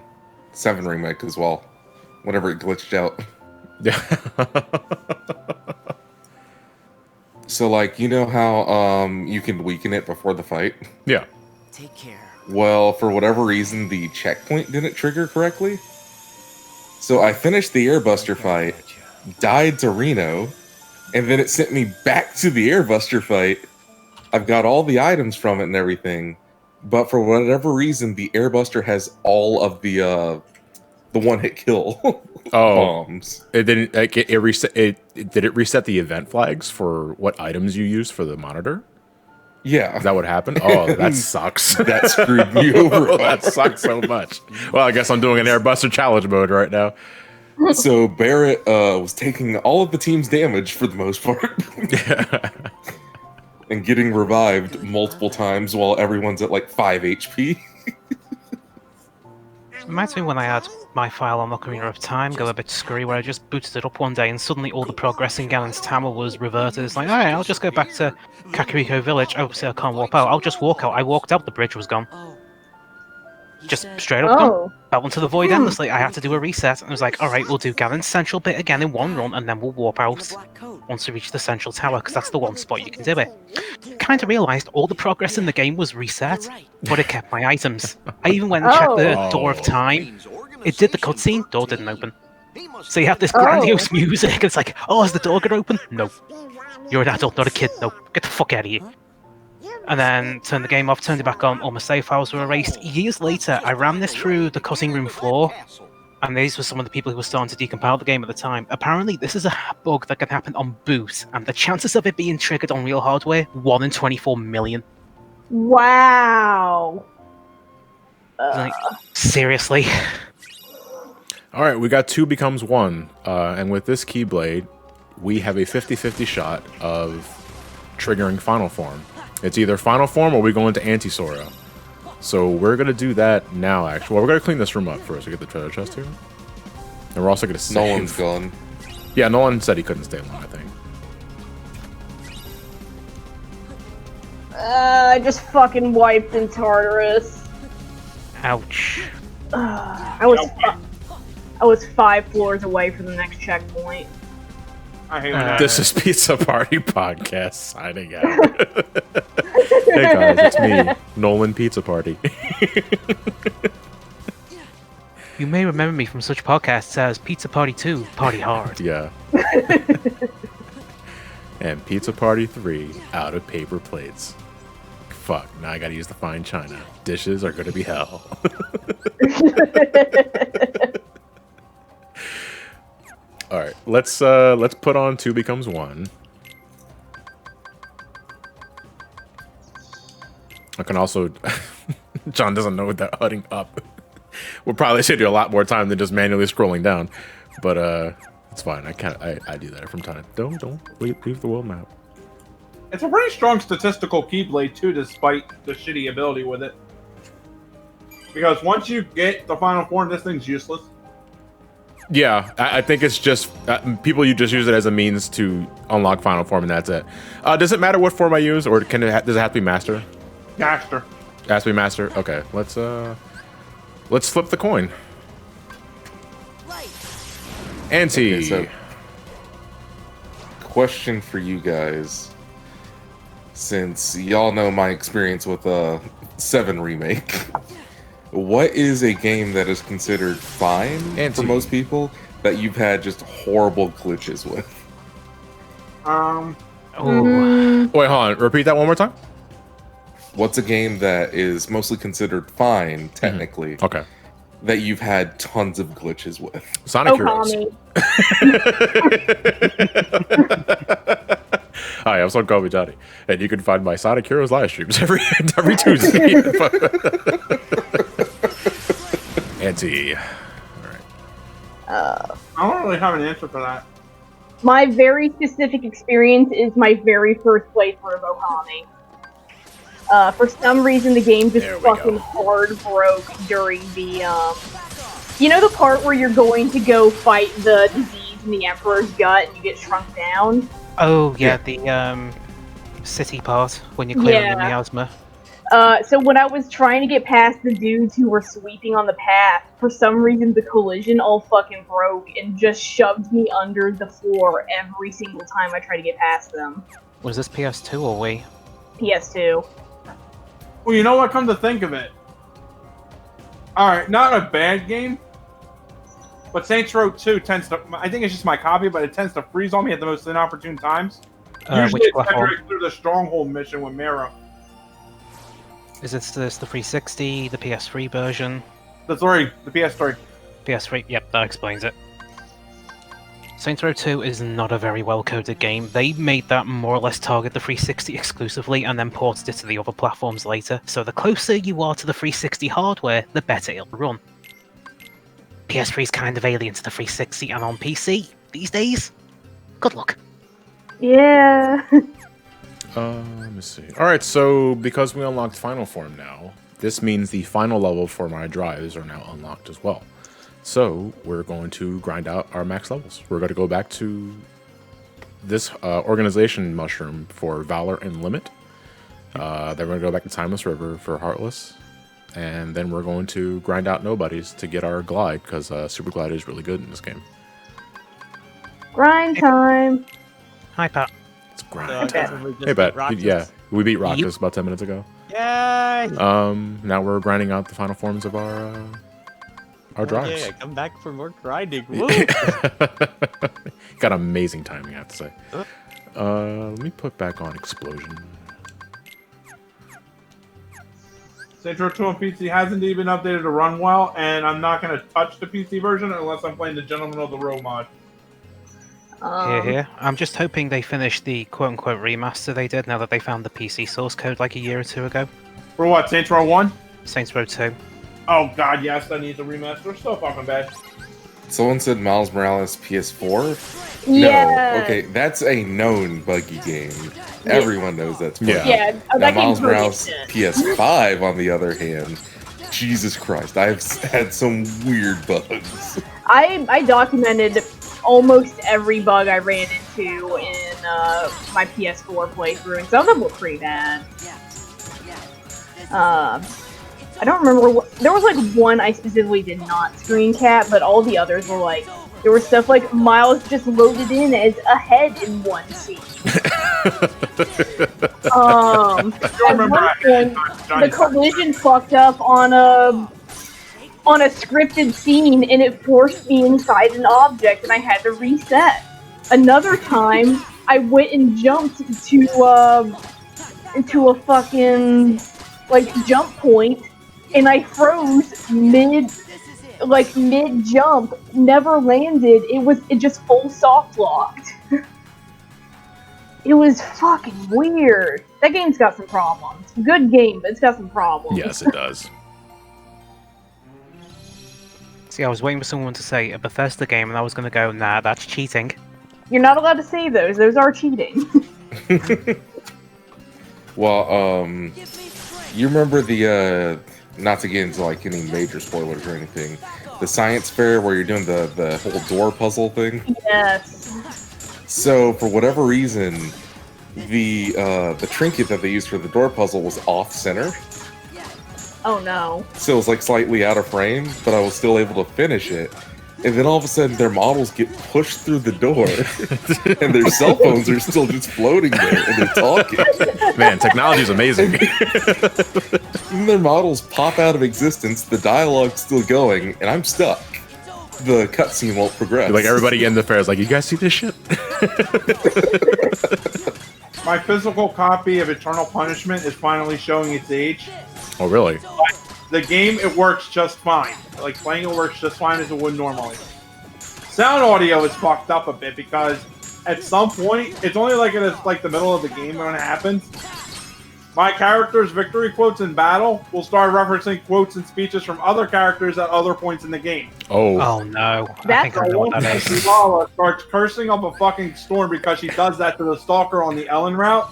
7 Remake as well. Whenever it glitched out. Yeah. So, like, you know how you can weaken it before the fight? Yeah. Take care. Well, for whatever reason, the checkpoint didn't trigger correctly. So I finished the Airbuster fight, died to Reno, and then it sent me back to the Airbuster fight, I've got all the items from it and everything, but for whatever reason, the Airbuster has all of the one-hit kill bombs. It didn't. Like, it reset. Did it reset the event flags for what items you used for the monitor? Yeah. Is that what happened? Oh, that sucks. That screwed me over. That sucks so much. Well, I guess I'm doing an Airbuster challenge mode right now. So Barrett was taking all of the team's damage for the most part. And getting revived multiple times while everyone's at like 5 HP. Reminds me when I had my file on Ocarina of Time go a bit screwy, where I just booted it up one day and suddenly all the progress in Ganon's Tower was reverted. It's like, alright, I'll just go back to Kakariko Village. Oh, see, I can't warp out. I'll just walk out. I walked out, the bridge was gone. Just straight up gone. Fell into the void endlessly. I had to do a reset. And I was like, alright, we'll do Ganon's Central bit again in one run, and then we'll warp out once we reach the Central Tower, because that's the one spot you can do it. Kind of realised all the progress in the game was reset, but it kept my items. I even went and checked the Door of Time. It did the cutscene, door didn't open. So you have this grandiose music, and it's like, oh, is the door gonna open? No. You're an adult, not a kid. No. Get the fuck out of here. And then turned the game off, turned it back on, all my save files were erased. Years later, I ran this through the cutting room floor, and these were some of the people who were starting to decompile the game at the time. Apparently, this is a bug that can happen on boot, and the chances of it being triggered on real hardware, 1 in 24 million. Wow. Like, seriously? Alright, we got 2 becomes 1. And with this Keyblade, we have a 50-50 shot of triggering Final Form. It's either Final Form or we go into Anti-Sora. So we're going to do that now, actually. Well, we're going to clean this room up first. We get the treasure chest here. And we're also going to save. Nolan's gone. Yeah, Nolan said he couldn't stay long, I think. I just fucking wiped in Tartarus. Ouch. I was 5 floors away from the next checkpoint. I hate when that. This is Pizza Party Podcast signing out. Hey guys, it's me, Nolan Pizza Party. You may remember me from such podcasts as Pizza Party 2, Party Hard. Yeah. And Pizza Party 3, out of paper plates. Fuck, now I gotta use the fine china. Dishes are gonna be hell. Alright, let's put on 2 becomes 1. I can also John doesn't know that hutting up. We'll probably save you a lot more time than just manually scrolling down. But it's fine. I do that from time. Don't leave the world map. It's a pretty strong statistical Keyblade too, despite the shitty ability with it. Because once you get the Final Form, this thing's useless. Yeah, I think it's just people. You just use it as a means to unlock Final Form, and that's it. Does it matter what form I use, or does it have to be Master? Master. It has to be Master. Okay, let's flip the coin. Anti. Okay, so, question for you guys, since y'all know my experience with 7 Remake. What is a game that is considered fine for most people that you've had just horrible glitches with? Wait, hold on. Repeat that one more time. What's a game that is mostly considered fine, technically, okay, that you've had tons of glitches with? Sonic Heroes. Hi, I'm Son Kobe Johnny, and you can find my Sonic Heroes live streams every Tuesday. Anti. Alright. I don't really have an answer for that. My very specific experience is my very first playthrough of Ohani. For some reason, the game just fucking hard broke during the, you know the part where you're going to go fight the disease in the Emperor's gut and you get shrunk down? Oh, yeah, the, city part, when you're clearing the miasma. So when I was trying to get past the dudes who were sweeping on the path, for some reason the collision all fucking broke and just shoved me under the floor every single time I tried to get past them. Was this PS2 or Wii? PS2. Well, you know what? Come to think of it. Alright, not a bad game. But Saints Row 2 tends to... I think it's just my copy, but it tends to freeze on me at the most inopportune times. Usually Which it's platform? Cedric through the Stronghold mission with Mara. Is this the 360, the PS3 version? The PS3. PS3, yep, that explains it. Saints Row 2 is not a very well-coded game. They made that more or less target the 360 exclusively and then ported it to the other platforms later, so the closer you are to the 360 hardware, the better it'll run. PS3 is kind of alien to the 360 and on PC these days. Good luck. Yeah. Let me see. All right, so because we unlocked final form now, this means the final level for my drives are now unlocked as well. So we're going to grind out our max levels. We're going to go back to this organization mushroom for Valor and Limit. Then we're going to go back to Timeless River for Heartless. And then we're going to grind out Nobodies to get our Glide, because Super Glide is really good in this game. Grind time. Hi, Pat. It's grind Okay. time. Hey, Bet. Yeah, we beat Rockets about 10 minutes ago. Yay! Now we're grinding out the final forms of our drives. Yeah, come back for more grinding. Woo! Got amazing timing, I have to say. Let me put back on Explosion. Saints Row 2 on PC hasn't even updated to run well, and I'm not going to touch the PC version unless I'm playing the Gentleman of the Road mod. Here. I'm just hoping they finish the quote-unquote remaster they did now that they found the PC source code like a year or two ago. For what, Saints Row 1? Saints Row 2. Oh god, yes, that needs a remaster. So fucking bad. Someone said Miles Morales PS4. Yeah. No, okay, that's a known buggy game. Everyone knows that's buggy. Yeah. Now, That Miles game's Morales brilliant. PS5, on the other hand, Jesus Christ, I've had some weird bugs. I documented almost every bug I ran into in my PS4 playthrough, and some of them were pretty bad. I don't remember what. There was like one I specifically did not screen cap, but all the others were like. There was stuff like Miles just loaded in as a head in one scene. At one point, the collision fucked up on a scripted scene, and it forced me inside an object, and I had to reset. Another time, I went and jumped into a fucking jump point, and I froze mid jump, never landed. It just full soft locked. It was fucking weird. That game's got some problems. Good game, but it's got some problems. Yes, it does. See, I was waiting for someone to say a Bethesda game, and I was going to go, nah, that's cheating. You're not allowed to say those. Those are cheating. Well, you remember the not to get into like any major spoilers or anything, the science fair where you're doing the whole door puzzle thing? Yes. So for whatever reason, the trinket that they used for the door puzzle was off center. Oh no. So it was like slightly out of frame, but I was still able to finish it. And then all of a sudden, their models get pushed through the door, and their cell phones are still just floating there, and they're talking. Man, technology is amazing. And their models pop out of existence, the dialogue's still going, and I'm stuck. The cutscene won't progress. Like everybody in the fair is like, you guys see this shit? My physical copy of Eternal Punishment is finally showing its age. Oh, really? The game, it works just fine. Like, playing it works just fine as it would normally. Sound audio is fucked up a bit because at some point, it's only like in the middle of the game when it happens. My character's victory quotes in battle will start referencing quotes and speeches from other characters at other points in the game. Oh. Oh no. I That's think I know what that is. Lala starts cursing up a fucking storm because she does that to the stalker on the Ellen route.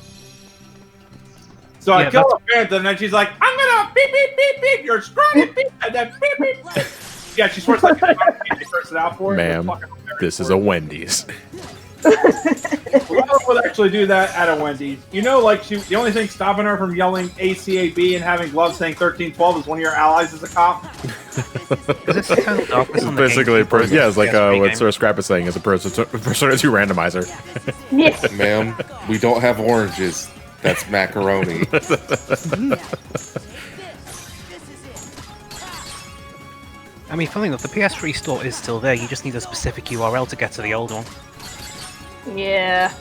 So I Yeah, kill a phantom, and then she's like, I'm gonna beep, beep, beep, beep, you're strong, beep, and then beep, beep, beep. Yeah, she swears like they curse it out for it. Ma'am, this is a Wendy's. Lala would actually do that at a Wendy's. You know, like, the only thing stopping her from yelling ACAB and having gloves saying 1312 is one of your allies is a cop. Is this Eternal Darkness on the Basically, game? yeah, it's like PS3 what game? Sir Scrap is saying, is a Persona 2 randomizer. Yeah. Ma'am, we don't have oranges. That's macaroni. I mean, funny enough, the PS3 store is still there. You just need a specific URL to get to the old one. Yeah.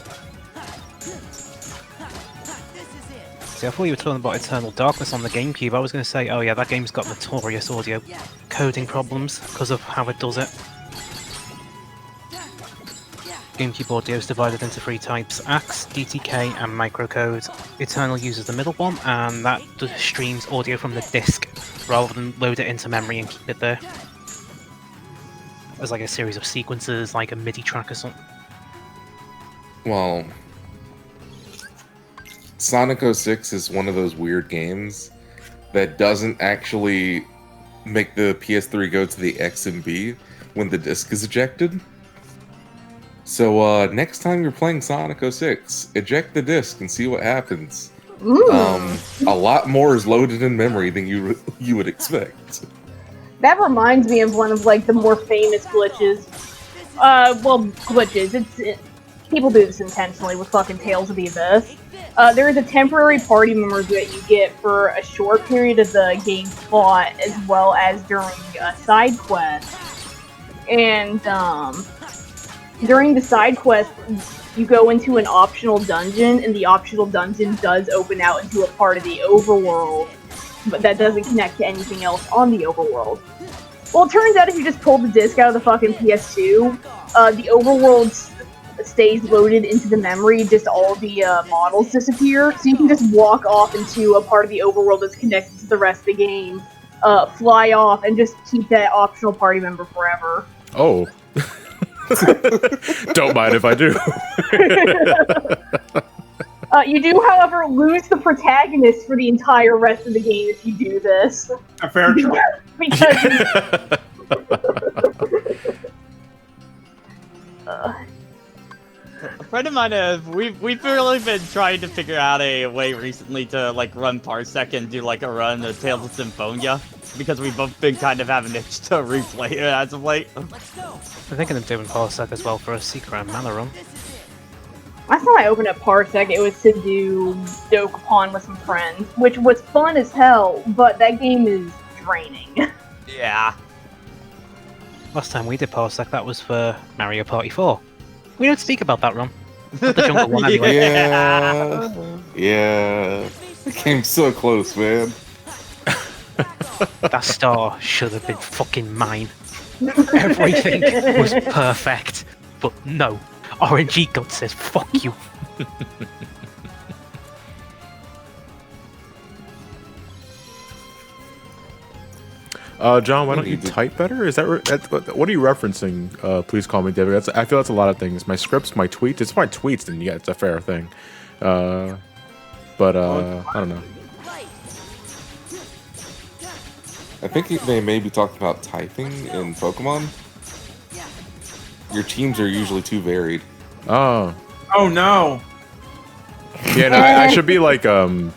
See, I thought you were talking about Eternal Darkness on the GameCube. I was going to say, oh yeah, that game's got notorious audio coding problems because of how it does it. GameCube audio is divided into 3 types: AX, DTK, and microcode. Eternal uses the middle one, and that streams audio from the disc rather than load it into memory and keep it there. As like a series of sequences, like a MIDI track or something. Well, Sonic 06 is one of those weird games that doesn't actually make the PS3 go to the X and B when the disc is ejected. So next time you're playing Sonic 06, eject the disc and see what happens. A lot more is loaded in memory than you would expect. That reminds me of one of like the more famous glitches. Glitches. People do this intentionally with fucking Tales of the Abyss. There is a temporary party member that you get for a short period of the game plot, as well as during a side quest. And during the side quest, you go into an optional dungeon, and the optional dungeon does open out into a part of the overworld, but that doesn't connect to anything else on the overworld. Well, it turns out if you just pull the disc out of the fucking PS2, the overworld stays loaded into the memory, just all the models disappear, so you can just walk off into a part of the overworld that's connected to the rest of the game, fly off, and just keep that optional party member forever. Oh. Don't mind if I do. You do, however, lose the protagonist for the entire rest of the game if you do this. A fair choice. Because A friend of mine, we've really been trying to figure out a way recently to like run Parsec and do like a run of Tales of Symphonia, because we've both been kind of having itch to replay it as of late. I'm thinking of doing Parsec as well for a Secret and Mana run. last time I opened up Parsec, it was to do Dokapon with some friends, which was fun as hell, but that game is draining. Yeah. Last time we did Parsec, that was for Mario Party 4. We don't speak about that run. Not the jungle one anyway. Yeah. It came so close, man. That star should have been fucking mine. Everything was perfect. But no, RNG God says fuck you. John, why don't you type better? Is that what are you referencing? Please call me David. I feel that's a lot of things. My scripts, my tweets. It's my tweets, then yeah, it's a fair thing. But I don't know. I think they may be talking about typing in Pokemon. Your teams are usually too varied. Oh. Oh no. Yeah, no, I should be like You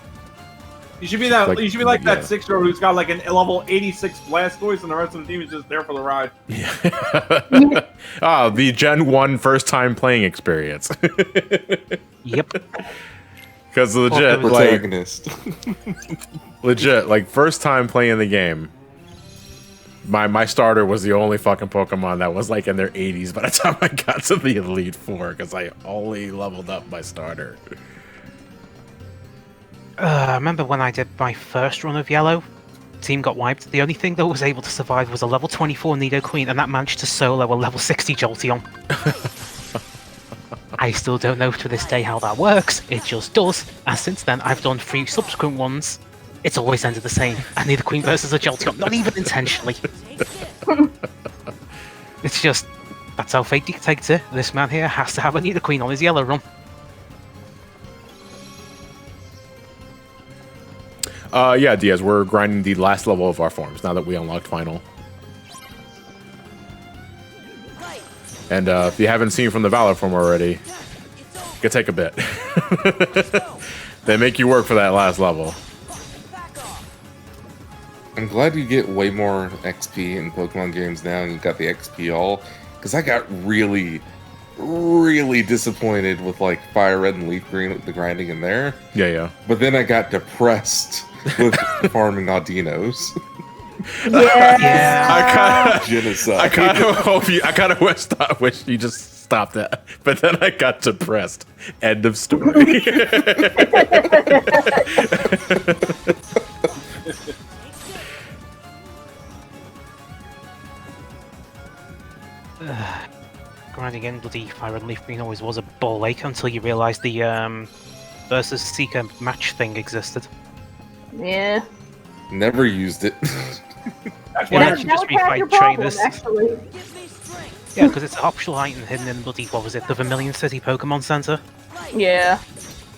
should be that. You should be like that 6-year-old who's got like an level 86 Blastoise, and the rest of the team is just there for the ride. Ah, the Gen 1 first time playing experience. Yep. Because legit, protagonist. Legit, like first time playing the game. My starter was the only fucking Pokemon that was like in their 80s by the time I got to the Elite Four, because I only leveled up my starter. I remember when I did my first run of Yellow, team got wiped. The only thing that was able to survive was a level 24 Nidoqueen, and that managed to solo a level 60 Jolteon. I still don't know to this day how that works, it just does, and since then I've done 3 subsequent ones. It's always ended the same. I need a Queen versus a Jolteon, not even intentionally. It's just, that's how fate dictates it. This man here has to have a Nidoqueen on his Yellow run. Yeah, Diaz, we're grinding the last level of our forms now that we unlocked Final. And if you haven't seen from the Valor form already, it could take a bit. They make you work for that last level. I'm glad you get way more XP in Pokemon games now, and you got the XP all. Because I got really, really disappointed with like Fire Red and Leaf Green with the grinding in there. Yeah. But then I got depressed with farming Audinos. Yeah. I kind of Genocide. I kind of wish you just stopped that, but then I got depressed. End of story. Grinding in bloody Fire and Leaf Green always was a ball ache until you realise the versus Seeker match thing existed. Yeah. Never used it. That's Yeah, why that should just be fight trainers. Actually. Yeah, because it's an optional item hidden in bloody, what was it, the Vermilion City Pokemon Center? Yeah.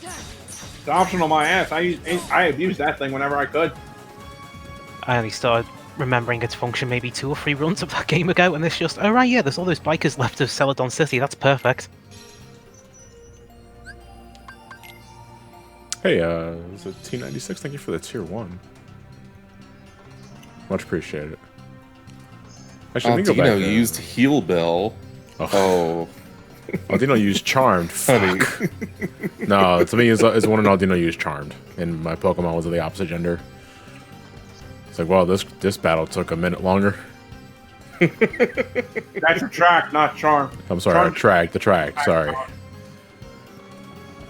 it's optional my ass. I abused that thing whenever I could. I only started remembering its function maybe 2 or 3 runs of that game ago, and it's just, oh right, yeah, there's all those bikers left of Celadon City, that's perfect. Hey, it's a T96. Thank you for the tier 1. Much appreciated. Actually, let me go back. Aldino used Heal Bell. Oh. Aldino used Charmed. Funny. No, to me, it's one and Aldino used Charmed, and my Pokemon was of the opposite gender. It's like, wow, this battle took a minute longer. That's a track, not charm. I'm sorry, the track. Sorry.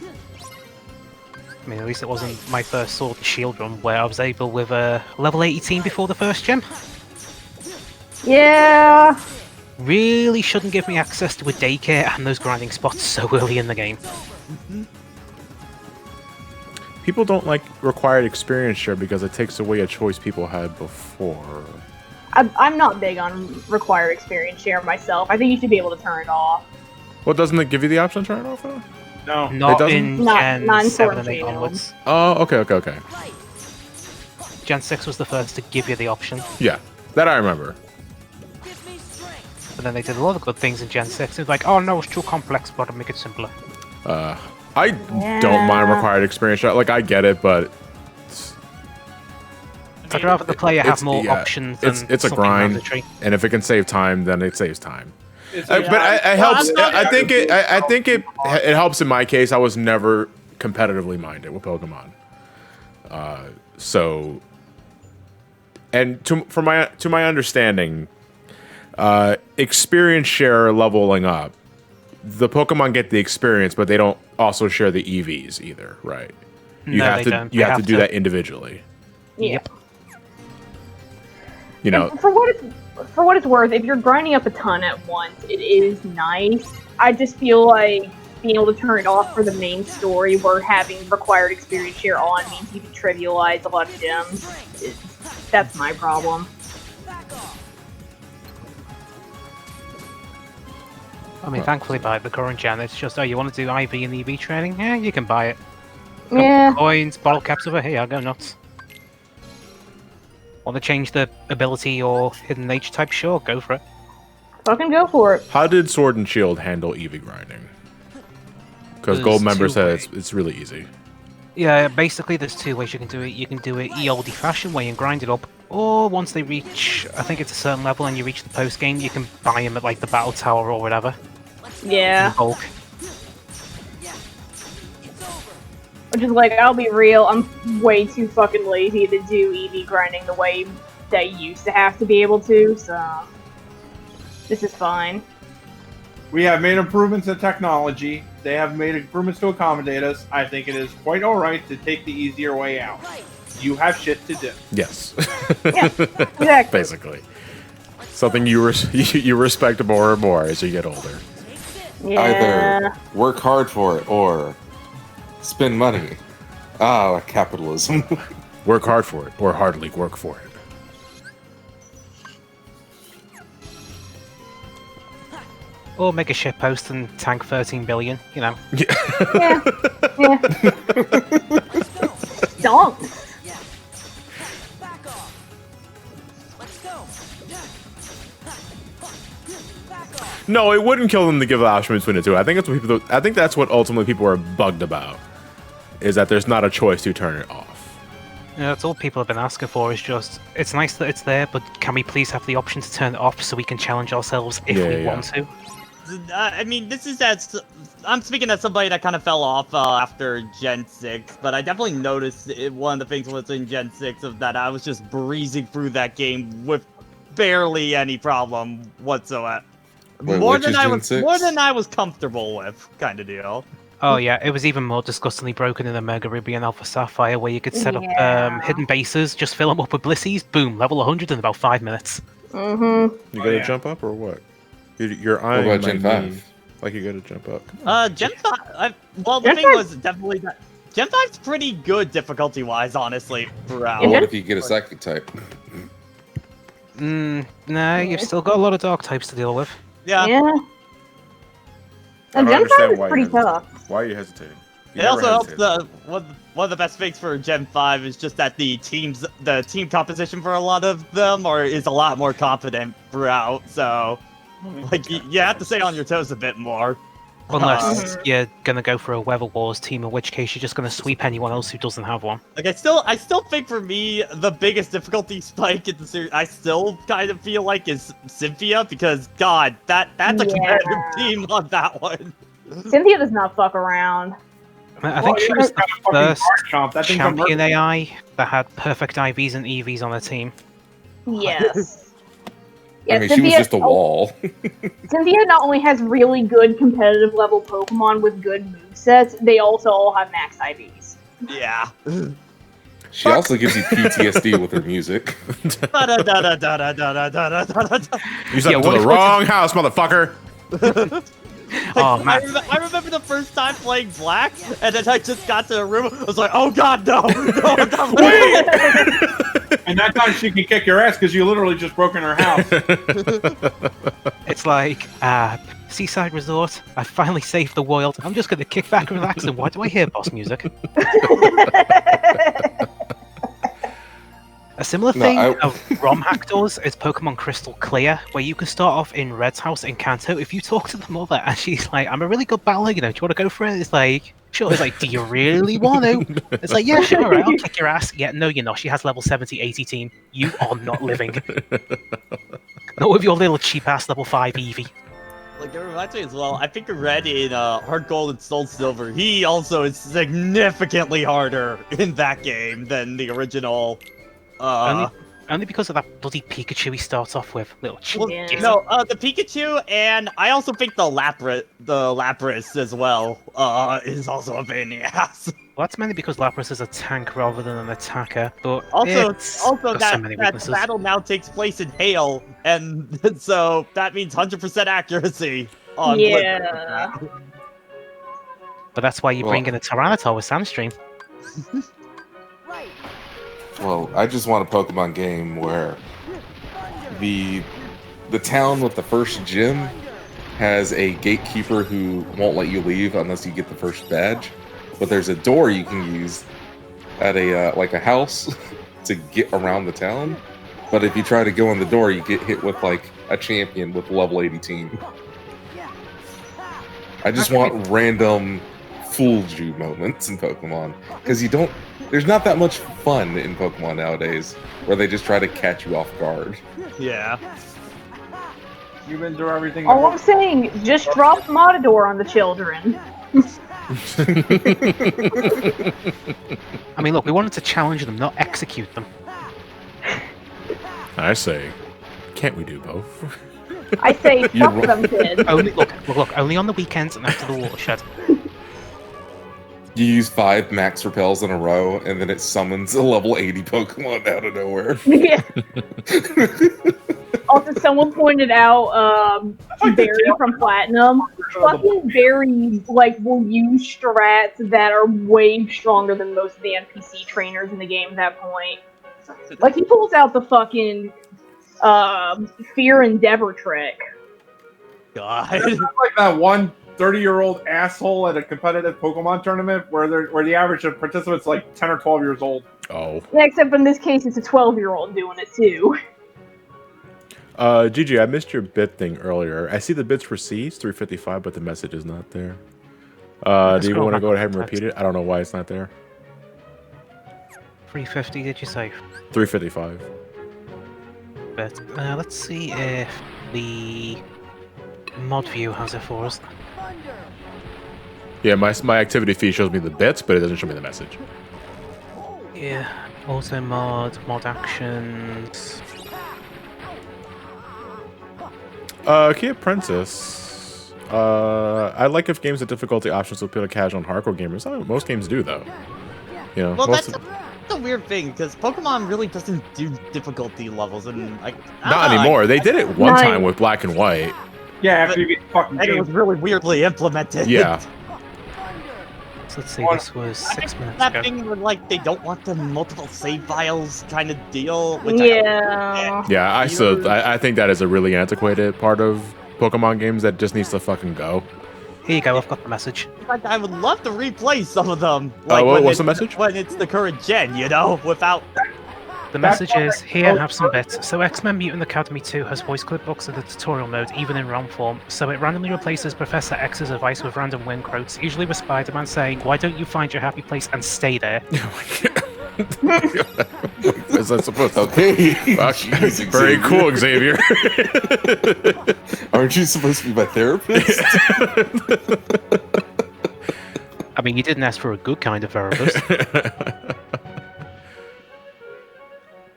I mean, at least it wasn't my first Sword and Shield run where I was able with a level 80 team before the first gem. Yeah. Really shouldn't give me access to a daycare and those grinding spots so early in the game. People don't like required experience share because it takes away a choice people had before. I'm not big on required experience share myself. I think you should be able to turn it off. Well, doesn't it give you the option to turn it off, though? No. Not doesn't? in Not- Gen not in 7 and Sword 8 and Shield. onwards. Oh, okay. Gen 6 was the first to give you the option. Yeah, that I remember. But then they did a lot of good things in Gen 6. It was like, oh no, it's too complex, but I'll make it simpler. I don't mind required experience share. Like, I get it, but I'd rather the player have it's- more yeah, options than it's a something grind, mandatory. and if it can save time, then it saves time. It's But it helps. I think it helps in my case. I was never competitively minded with Pokemon, so and to my understanding, experience share leveling up. The Pokemon get the experience, but they don't also share the EVs either, right? You No, have they to don't. you They have to have do to- that individually. Yep. You know, For what it's worth, if you're grinding up a ton at once, it is nice. I just feel like being able to turn it off for the main story, where having required experience share on means you can trivialize a lot of gems. That's my problem. I mean, thankfully by the current gen, it's just, oh, you want to do IV and EV training? Yeah, you can buy it. Yeah. Coins, bottle caps over here, go nuts. Want to change the ability or hidden nature type? Sure, go for it. Fucking go for it. how did Sword and Shield handle EV grinding? Because There's Gold member 2 says ways. it's really easy. Yeah, basically there's 2 ways you can do it. You can do it oldie fashioned where you can grind it up, or once they reach, I think it's a certain level and you reach the post game, you can buy them at like the battle tower or whatever. Yeah. In bulk. Which is like, I'll be real, I'm way too fucking lazy to do EV grinding the way that you used to have to be able to, so this is fine. We have made improvements in technology. They have made improvements to accommodate us. I think it is quite alright to take the easier way out. You have shit to do. Yes. Yeah, exactly. Basically. Something you respect more and more as you get older. Yeah. Either work hard for it or spend money. Ah, capitalism. Work hard for it, or hardly work for it. Or make a shit post and tank 13 billion, you know. Yeah. Yeah. Donks. No, it wouldn't kill them to give the option between the two. I think that's what ultimately people are bugged about, is that there's not a choice to turn it off. Yeah, that's all people have been asking for, is just, it's nice that it's there, but can we please have the option to turn it off so we can challenge ourselves if we want to? I mean, this is I'm speaking as somebody that kind of fell off after Gen 6, but I definitely noticed one of the things was in Gen 6 of that I was just breezing through that game with barely any problem whatsoever. Wait, more which than is I Gen was 6? more than I was comfortable with, kind of deal. Oh yeah, it was even more disgustingly broken in Omega Ruby and Alpha Sapphire, where you could set up Yeah. hidden bases, just fill them up with blissies, boom, level 100 in about 5 minutes. Mm-hmm. You gotta yeah. jump up or what? You're What eyeing about my Gen knee 5? like you gotta jump up. Gen 5. Well, the Gen thing 5 was definitely that Gen 5's pretty good difficulty-wise, honestly. Throughout. Well, what if you get a psychic type? No, you've still got a lot of dark types to deal with. Yeah. Yeah. I don't And Gen 5 understand is why pretty you're hesitating. tough. Why are you hesitating? You It never also helps hesitated. one of the best things for Gen 5 is just that the team composition for a lot of them is a lot more confident throughout. So, like, you have to stay on your toes a bit more. Unless you're gonna go for a Weather Wars team, in which case you're just gonna sweep anyone else who doesn't have one. Like, I still think for me the biggest difficulty spike in the series I still kind of feel like is Cynthia, because God, that's a competitive team on that one. Cynthia does not fuck around. I think she was the first That thing's champion unbreakable. AI that had perfect IVs and EVs on her team. Yes. I mean, she was just a wall. Cynthia not only has really good competitive level Pokemon with good movesets, they also all have max IVs. Yeah. She also gives you PTSD with her music. You stepped Yeah, into what the if- wrong house, motherfucker! Oh man, I remember the first time playing Black, and then I just got to the room. I was like, "Oh God, no! No, I'm not Wait! And that time she can kick your ass because you literally just broke in her house. it's like Seaside Resort. I finally saved the world. I'm just gonna kick back and relax. And why do I hear boss music? A similar thing of ROM hack does is Pokemon Crystal Clear, where you can start off in Red's house in Kanto. If you talk to the mother and she's like, "I'm a really good battler, do you want to go for it?" It's like, sure. It's like, do you really want to? It's like, yeah, sure, alright, I'll kick your ass. Yeah, no, you're not. She has level 70, 80 team. You are not living. Not with your little cheap ass level 5 Eevee. Like, it reminds me as well, I think Red in Heart Gold and Soul Silver, he also is significantly harder in that game than the original. Only because of that bloody Pikachu he starts off with. Little Well, Yeah. no, the Pikachu, and I also think the Lapras as well, is also a pain in the ass. Well, that's mainly because Lapras is a tank rather than an attacker, but Also it's that, got so many that weaknesses. battle now takes place in Hail, and so that means 100% accuracy on Yeah. Blizzard. But that's why you Well- bring in a Tyranitar with Sandstream. Well, I just want a Pokemon game where the town with the first gym has a gatekeeper who won't let you leave unless you get the first badge. But there's a door you can use at a like a house to get around the town. But if you try to go in the door, you get hit with like a champion with level 80 team. I just want random fooled you moments in Pokemon because there's not that much fun in Pokemon nowadays where they just try to catch you off guard. Yeah. You've been through everything. All I'm saying, just drop Matador on the children. I mean, look, we wanted to challenge them, not execute them. I say, can't we do both? I say, You fuck ru- them, kids. Only look, only on the weekends and after the watershed. You use 5 max repels in a row, and then it summons a level 80 Pokemon out of nowhere. Yeah. Also, someone pointed out Barry from Platinum. Fucking Barry will use strats that are way stronger than most of the NPC trainers in the game at that point. Like, he pulls out the fucking Fear Endeavor trick. God. It's not like that one 30-year-old asshole at a competitive Pokemon tournament where the average of participants is like 10 or 12 years old. Oh. Yeah, except in this case, it's a 12-year-old doing it too. Gigi, I missed your bit thing earlier. I see the bits for C, it's 355, but the message is not there. Do you want to go ahead and repeat it? I don't know why it's not there. 350, did you say? 355. But let's see if the mod view has it for us. Yeah, my activity feed shows me the bits, but it doesn't show me the message. Yeah, auto mod actions. Key Apprentice. I like if games with difficulty options will appeal to casual and hardcore gamers. Most games do, though. You know, Well, that's a weird thing because Pokemon really doesn't do difficulty levels, and like not anymore. They did it one time with Black and White. Yeah, after you get fucking. And it was really weirdly implemented. Yeah. So let's see. This was 6 minutes that ago. thing with like they don't want the multiple save files kind of deal. Which Yeah, I think that is a really antiquated part of Pokemon games that just needs to fucking go. Here you go. I've got the message. Like, I would love to replay some of them. What's the message? When it's the current gen, you know, without. The message is, here, have some bits. So X-Men Mutant Academy 2 has voice clip books in the tutorial mode, even in ROM form, so it randomly replaces Professor X's advice with random win quotes, usually with Spider-Man saying, why don't you find your happy place and stay there? Is that supposed to? Okay. Jeez, very cool, Xavier. Aren't you supposed to be my therapist? I mean, you didn't ask for a good kind of therapist.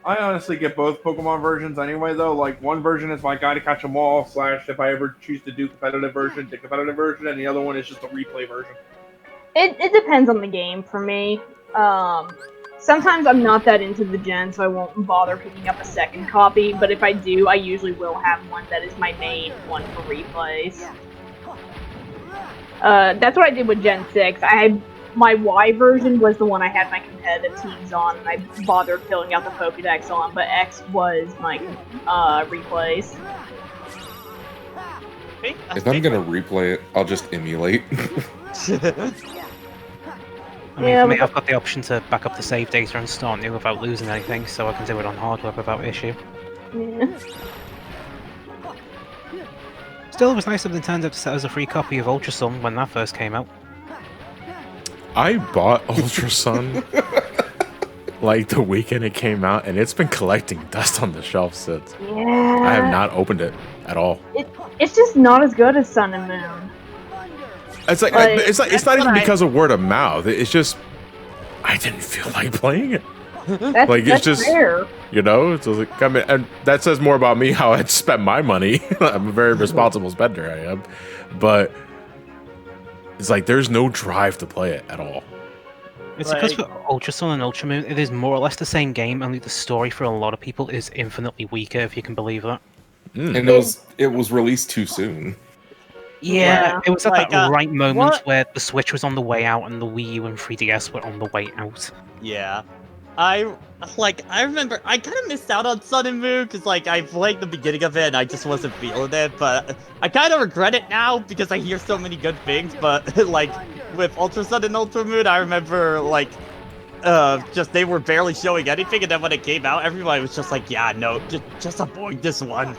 I honestly get both Pokemon versions anyway, though. Like, one version is my guide to catch 'em all, / if I ever choose to do competitive version, the competitive version, and the other one is just a replay version. It depends on the game for me. Sometimes I'm not that into the gen, so I won't bother picking up a second copy, but if I do, I usually will have one that is my main one for replays. That's what I did with Gen 6. My Y version was the one I had my competitive teams on, and I bothered filling out the Pokedex on, but X was my replays. If I'm gonna replay it, I'll just emulate. I mean, for me, I've got the option to back up the save data and start new without losing anything, so I can do it on hardware without issue. Yeah. Still, it was nice of Nintendo to set us a free copy of Ultra Sun when that first came out. I bought Ultra Sun like the weekend it came out, and it's been collecting dust on the shelf since. Yeah. I have not opened it at all. It's just not as good as Sun and Moon. It's it's not even because of word of mouth. It's just I didn't feel like playing it. That's just fair. You know, it's like, I mean, and that says more about me how I'd spent my money. I'm a very responsible spender, I am, but it's like there's no drive to play it at all. It's because for Ultra Sun and Ultra Moon, it is more or less the same game, only the story for a lot of people is infinitely weaker, if you can believe that. And it was released too soon. Yeah, it was at that right moment where the Switch was on the way out and the Wii U and 3DS were on the way out. Yeah. I remember I kind of missed out on Sun and Moon because I played the beginning of it and I just wasn't feeling it, but I kind of regret it now because I hear so many good things. But with Ultra Sun and Ultra Moon, I remember just they were barely showing anything, and then when it came out, everybody was just like, yeah, no, just avoid this one.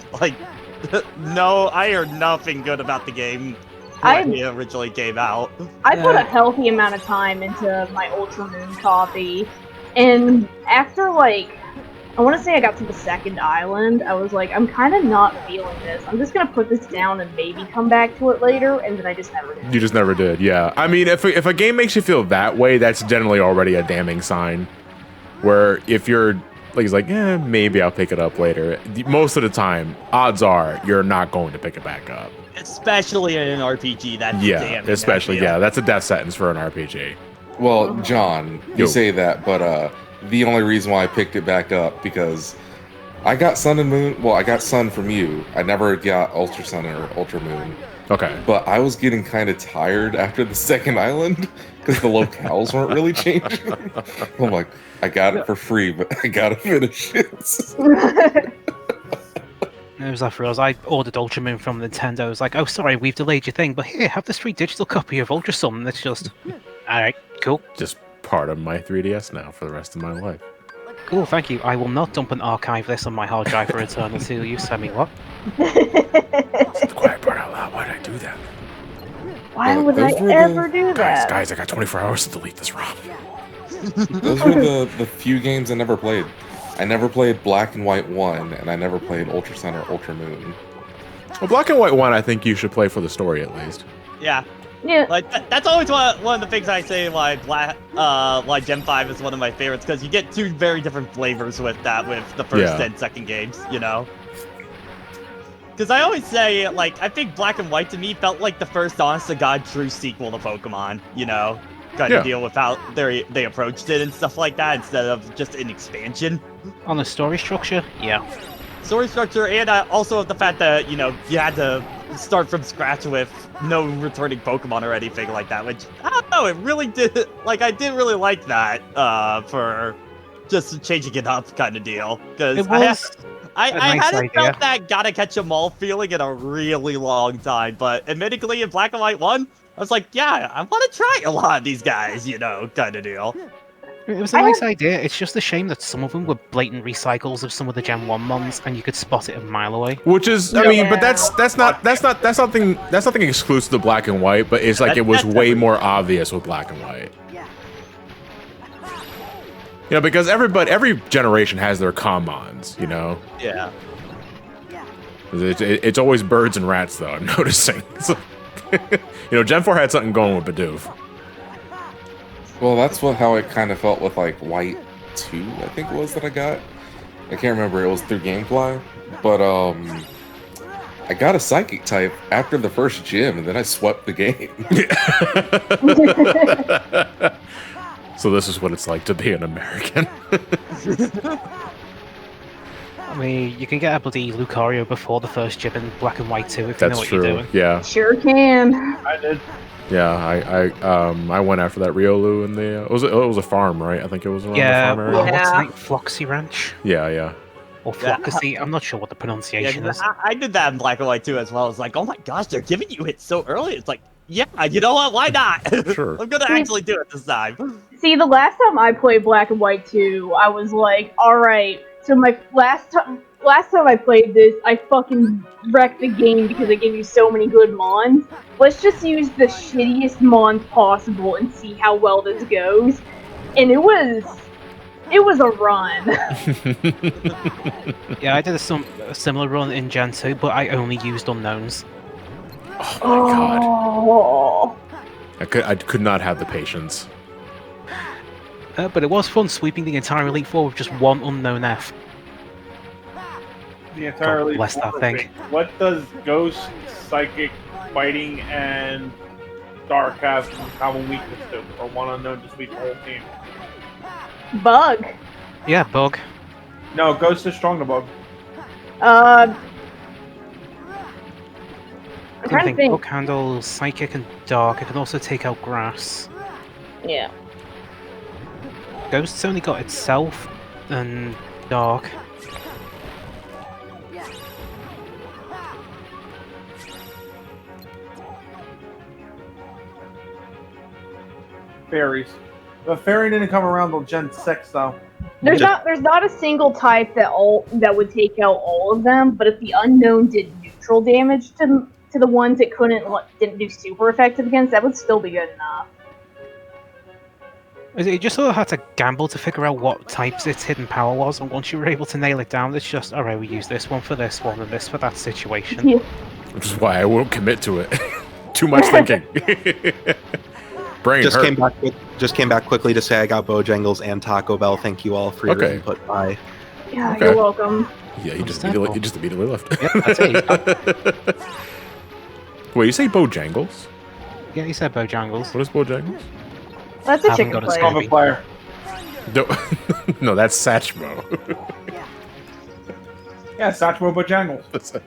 No, I heard nothing good about the game when it originally came out. I put a healthy amount of time into my Ultra Moon copy, and after I want to say I got to the second island, I was like, I'm kind of not feeling this. I'm just gonna put this down and maybe come back to it later, and then I just never did. You just never did, yeah. I mean, if a game makes you feel that way, that's generally already a damning sign. Where if you're maybe I'll pick it up later. Most of the time, odds are you're not going to pick it back up. Especially in an RPG, that's damning, especially that's a death sentence for an RPG. Well, John, you say that, but the only reason why I picked it back up because I got Sun and Moon. Well, I got Sun from you. I never got Ultra Sun or Ultra Moon. Okay. But I was getting kind of tired after the second island because the locales weren't really changing. I'm like, I got it for free, but I gotta finish it. It was after I ordered Ultra Moon from Nintendo. I was like, oh, sorry, we've delayed your thing, but here, have this free digital copy of Ultra Sun. It's just, alright, cool. Just part of my 3DS now for the rest of my life. Cool, thank you. I will not dump and archive this on my hard drive for eternal to use. I mean, what? The quiet part out loud. Why did I do that? Why would I ever do that? Guys, I got 24 hours to delete this ROM. Those were the few games I never played. I never played Black and White 1, and I never played Ultra Sun or Ultra Moon. Well, Black and White 1, I think you should play for the story at least. Yeah. Yeah. That's always one of the things I say why Gen 5 is one of my favorites, because you get two very different flavors with that, with the first and second games, you know? Because I always say, like, I think Black and White to me felt like the first honest-to-God true sequel to Pokemon, you know? Kind of deal with how they approached it and stuff like that instead of just an expansion. On the story structure, yeah. Story structure, and also the fact that, you know, you had to start from scratch with no returning Pokemon or anything like that, which, I don't know, it really did, like, I did really like that, for just changing it up kind of deal. Because I hadn't felt that gotta catch 'em all feeling in a really long time, but admittedly in Black and White 1, I was like, yeah, I want to try a lot of these guys, you know, kind of deal. It was a nice idea. It's just a shame that some of them were blatant recycles of some of the Gen 1 mons, and you could spot it a mile away. Which is, I mean, but that's nothing exclusive to Black and White. But it's like it was way more obvious with Black and White. You know, because every generation has their commons. You know. Yeah. It's always birds and rats, though. I'm noticing. You know, Gen 4 had something going with Bidoof. Well, that's how it kind of felt with, like, White 2, I think it was that I got. I can't remember, it was through Gamefly. But, I got a Psychic type after the first gym, and then I swept the game. So this is what it's like to be an American. I mean, you can get a bloody Lucario before the first gym in Black and White 2 if you know what you're doing. Yeah. Sure can. I did. Yeah, I went after that Riolu in the it was a farm, right? I think it was around the farm area. What's the name? Floxy Ranch? Yeah. Or Floxy, I'm not sure what the pronunciation is. I did that in Black and White too as well. It's like, oh my gosh, they're giving you it so early. It's like, yeah, you know what? Why not? Sure. I'm gonna actually do it this time. See, the last time I played Black and White 2, I was like, alright, so my last time I played this, I fucking wrecked the game because they gave you so many good mons. Let's just use the shittiest mons possible and see how well this goes. And it was a run. Yeah, I did a similar run in Gen 2, but I only used unknowns. Oh my god. I could not have the patience. But it was fun sweeping the entire Elite Four with just one unknown F. The entire Elite bless that Four thing. What does Ghost, Psychic, Fighting, and Dark have a weakness to? Or one unknown to sweep the whole team? Bug. Yeah, Bug. No, Ghost is strong to Bug. I'm I trying to think think. Bug handles Psychic and Dark. It can also take out Grass. Yeah. Ghost's only got itself and Dark. Fairies. The fairy didn't come around till Gen 6 though. There's not a single type that would take out all of them, but if the unknown did neutral damage to the ones it didn't do super effective against, that would still be good enough. You just sort of had to gamble to figure out what types its hidden power was, and once you were able to nail it down, it's just, alright, we use this one for this one and this for that situation. Yeah. Which is why I won't commit to it. Too much thinking. Brain just hurt. came back quickly to say I got Bojangles and Taco Bell. Thank you all for your input. Bye. Yeah, Okay. you're welcome. Yeah, he just immediately left. Yep, that's it. Wait, you say Bojangles? Yeah, he said Bojangles. What is Bojangles? That's a Haven't chicken got a player. scope. Cover player. No, that's Satchmo. Yeah, Satchmo Bojangles. That's it.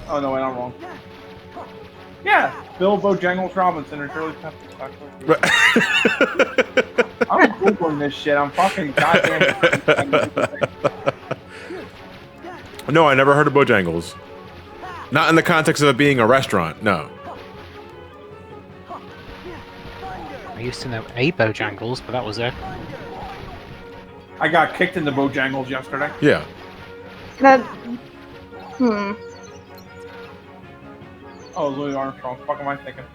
Oh no, wait, I'm wrong. Yeah, Bill Bojangles Robinson or Shirley Temple. I'm googling this shit. I'm fucking goddamn. No, I never heard of Bojangles. Not in the context of it being a restaurant, no. I used to know a Bojangles, but that was it. I got kicked in the Bojangles yesterday. Yeah. Oh, Louis Armstrong. Fuck am I thinking?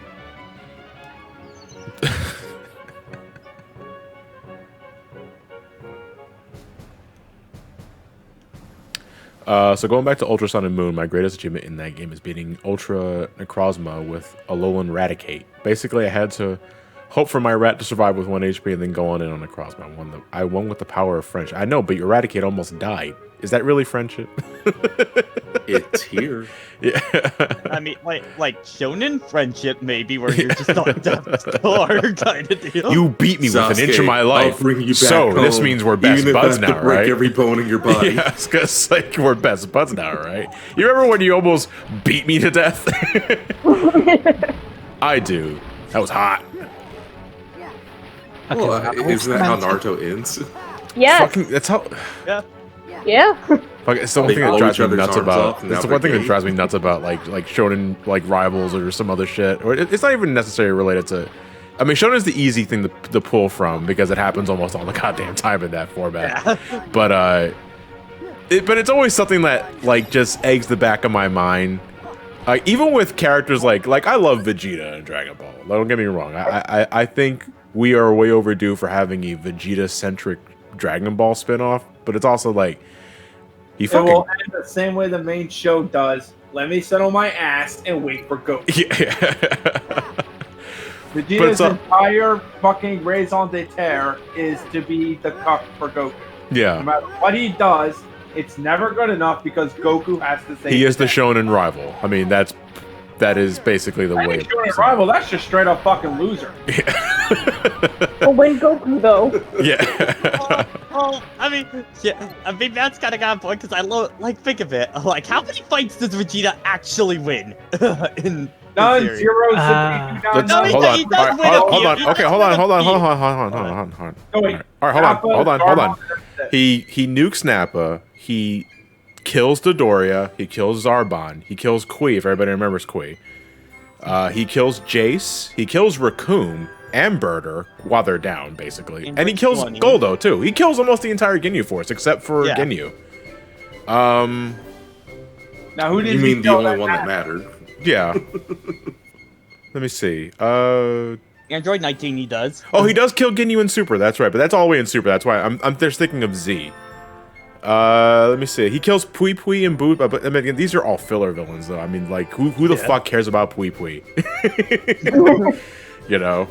So going back to Ultra Sun and Moon, my greatest achievement in that game is beating Ultra Necrozma with Alolan Raticate. Basically, I had to Hope for my rat to survive with 1 HP and then go on in on a crossbow. I won with the power of friendship. I know, but Eradicate almost died. Is that really friendship? It's here. Yeah. I mean, like shonen friendship maybe, where you're just on death's door kind of deal. You beat me with an inch of my I'll life. bring you back So this home, means we're best even if I buds have to now, break right? every bone in your body. Yeah, because like we're best buds now, right? You remember when you almost beat me to death? I do. That was hot. Okay, Well, isn't that how Naruto ends? Yes. Fucking, that's how. Yeah. Yeah. Fuck, it's the one They thing that blow drives each me other's nuts arms about. off, and It's now the one they're thing that gay. drives me nuts about like shonen like rivals or some other shit. Or it's not even necessarily related to. I mean, shonen is the easy thing to pull from because it happens almost all the goddamn time in that format. Yeah. But it's always something that like just eggs the back of my mind. Even with characters like I love Vegeta in Dragon Ball. Don't get me wrong. I think we are way overdue for having a Vegeta-centric Dragon Ball spinoff. But it's also like he It will fucking end the same way the main show does. Let me settle my ass and wait for Goku. yeah. Vegeta's it's entire fucking raison d'etre is to be the cuck for Goku. No Yeah. matter what he does, it's never good enough because Goku has to say He is the shonen rival. I mean, that is basically the That way. ain't shonen rival. That's just straight up fucking loser. But when Goku though. Yeah. Oh, I mean, that's kind of got a point because think of it. Like, how many fights does Vegeta actually win in the None, series? zeros, Let's, No, he hold does- on. he does All right, win a hold on. few. Okay, hold on. Hold on. No, wait. All right, hold on. He nukes Nappa. He kills Dodoria. He kills Zarbon. He kills Kui, if everybody remembers Kui. He kills Jace. He kills Raccoon and Birder while they're down, basically. And he kills 20. Goldo, too. He kills almost the entire Ginyu force, except for Yeah. Ginyu. Now, who did You he mean the kill only that one that mattered? mattered? Yeah. Let me see. Android 19, he does. Oh, he does kill Ginyu in Super. That's right, but that's all the way in Super. That's why I'm just thinking of Z. Let me see. He kills Pui Pui and Boo, but I mean, these are all filler villains, though. I mean, like, who the fuck cares about Pui Pui? You know.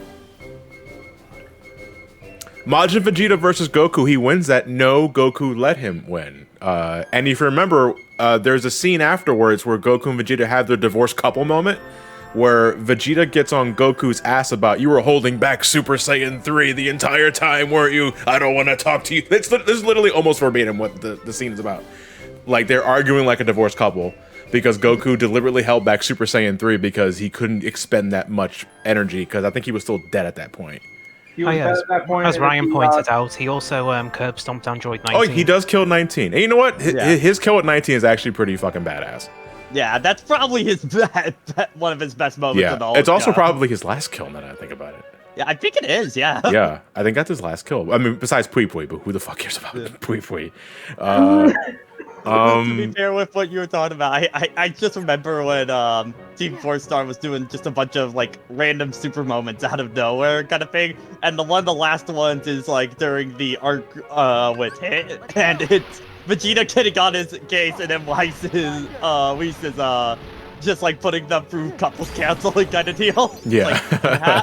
Majin Vegeta versus Goku. He wins that. No, Goku let him win. And if you remember, there's a scene afterwards where Goku and Vegeta have their divorced couple moment, where Vegeta gets on Goku's ass about, you were holding back Super Saiyan 3 the entire time, weren't you? I don't want to talk to you. This is literally almost verbatim what the scene is about. Like, they're arguing like a divorced couple because Goku deliberately held back Super Saiyan 3 because he couldn't expend that much energy because I think he was still dead at that point. He was dead at that point, as and Ryan he, pointed out, he also curb stomped Android 19. Oh, he does kill 19. And you know what? Yeah. His kill at 19 is actually pretty fucking badass. Yeah, that's probably one of his best moments Yeah, of the whole it's also show. probably his last kill now that I think about it. Yeah, I think it is, yeah. Yeah, I think that's his last kill. I mean, besides Pui Pui, but who the fuck cares about Pui Pui? To be fair with what you were talking about, I just remember when Team 4-Star was doing just a bunch of like random super moments out of nowhere kind of thing, and the last ones is like during the arc with Hit, and it's Vegeta getting on his case, and then Whis is just like putting them through couples counseling kind of deal. Yeah. Like,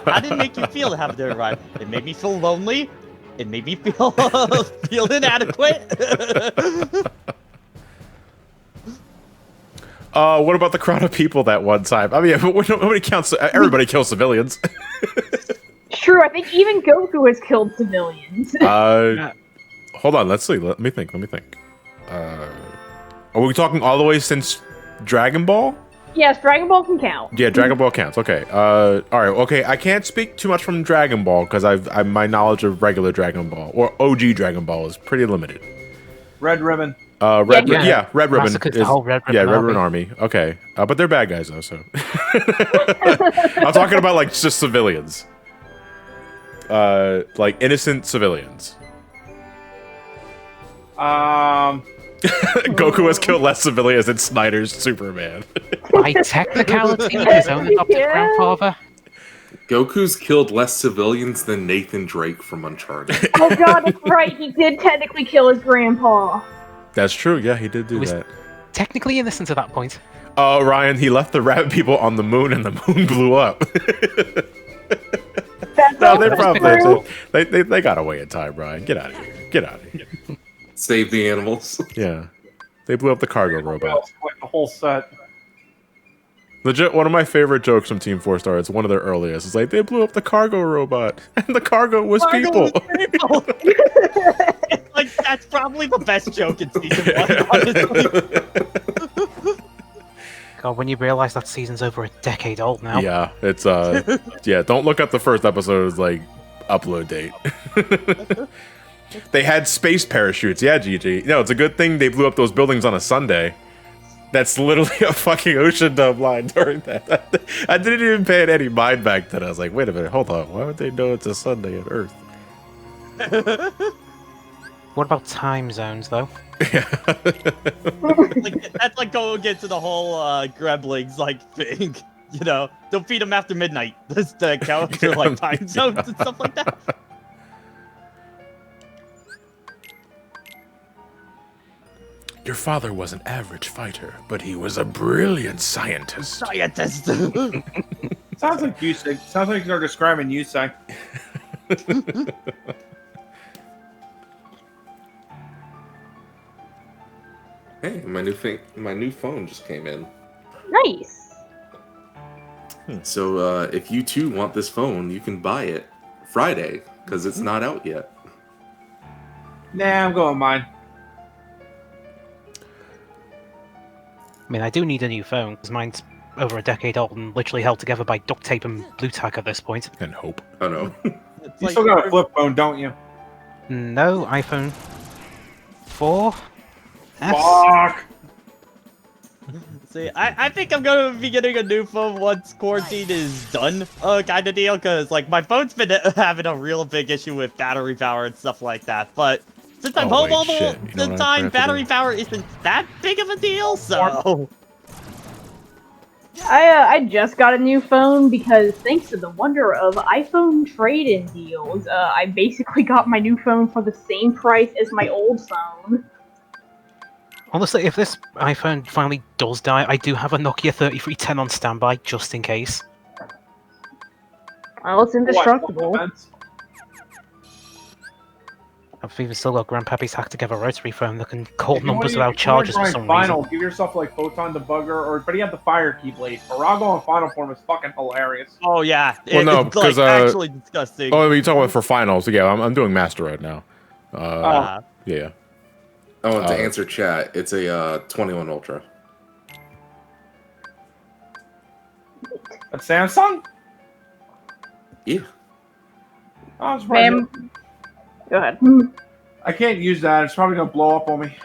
how did it make you feel to have their ride? It made me feel lonely. It made me feel inadequate. What about the crowd of people that one time? I mean, nobody counts. Everybody kills civilians. True, I think even Goku has killed civilians. Hold on. Let's see. Let me think. Are we talking all the way since Dragon Ball? Yes, Dragon Ball can count. Yeah, Dragon Ball counts. Okay. All right. Okay. I can't speak too much from Dragon Ball because my knowledge of regular Dragon Ball or OG Dragon Ball is pretty limited. Red Ribbon. Red Ribbon. Massacred the whole Red Ribbon Yeah, Red Ribbon Army. Okay. But they're bad guys though, so. I'm talking about like just civilians. Like innocent civilians. Goku has killed less civilians than Snyder's Superman. By technicality, his own adopted Yeah. grandfather. Goku's killed less civilians than Nathan Drake from Uncharted. Oh god, that's right, he did technically kill his grandpa. That's true. Yeah, he did do Was- that. Technically innocent at that point. Ryan, he left the rabbit people on the moon and the moon blew up. That's No, also they probably true. they got away in time, Brian. Get out of here. Get out of here. Save the animals. Yeah, they blew up the cargo robot. Like the whole set. Legit, one of my favorite jokes from Team 4 Star. It's one of their earliest. It's like they blew up the cargo robot, and the cargo was people. Like that's probably the best joke in season 1, honestly. God, when you realize that season's over a decade old now. Yeah, it's yeah. Don't look at the first episode's like upload date. They had space parachutes. Yeah, GG. No, it's a good thing they blew up those buildings on a Sunday. That's literally a fucking ocean dub line during that. I didn't even pay it any mind back then. I was like, wait a minute, hold on. Why would they know it's a Sunday on Earth? What about time zones, though? Like, that's like going into the whole Greblings like thing. You know, don't feed them after midnight. That's the calendar like time zones and stuff like that. Your father was an average fighter, but he was a brilliant scientist. Scientist. Sounds like Yusei. Sounds like they're describing Yusei. Hey, my new phone just came in. Nice. So if you too want this phone, you can buy it Friday because it's not out yet. Nah, I'm going mine. I mean, I do need a new phone, because mine's over a decade old and literally held together by duct tape and blue tack at this point. And hope. Oh no. You still got a flip phone, don't you? No, iPhone 4? Fuck! See, I think I'm gonna be getting a new phone once quarantine is done, kind of deal, because, like, my phone's been having a real big issue with battery power and stuff like that, but since I'm home all the time, battery power isn't that big of a deal, so... I just got a new phone because thanks to the wonder of iPhone trade-in deals, I basically got my new phone for the same price as my old phone. Honestly, if this iPhone finally does die, I do have a Nokia 3310 on standby, just in case. Well, it's indestructible. I've even still got Grandpappy's hacked together rotary phone that can call If you numbers wanna- without if you wanna charges for try some Final, reason. give yourself like Photon Debugger, or but you have the Fire Keyblade. Virago on Final Form is fucking hilarious. Oh yeah, Well, no, it's like because actually disgusting. oh, you're talking about for finals? Yeah, I'm doing master right now. Yeah. Oh, and to answer chat, it's a 21 Ultra. A Samsung? Yeah. Oh, it's right. Ma'am, go ahead. I can't use that. It's probably gonna blow up on me.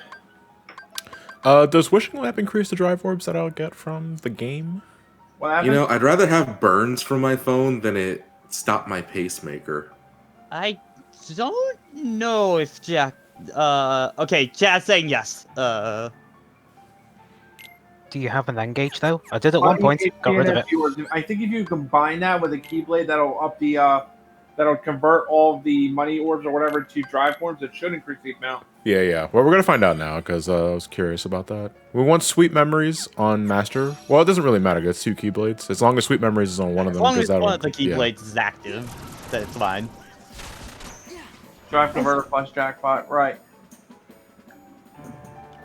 Does Wishing Lamp increase the drive orbs that I'll get from the game? What happened? You know, I'd rather have burns from my phone than it stop my pacemaker. I don't know if Jack. Okay, chat's saying yes. Do you have an N-Gauge, though? I did at one point, got rid of it. I think if you combine that with a Keyblade, that'll up the that'll convert all of the money orbs or whatever to drive forms. It should increase the amount. Yeah. Well, we're gonna find out now because I was curious about that. We want Sweet Memories on Master. Well, it doesn't really matter. It's 2 Keyblades. As long as Sweet Memories is on one of As them. long because as that'll one of the increase- Keyblades is active, then it's fine. Drive converter plus jackpot, right?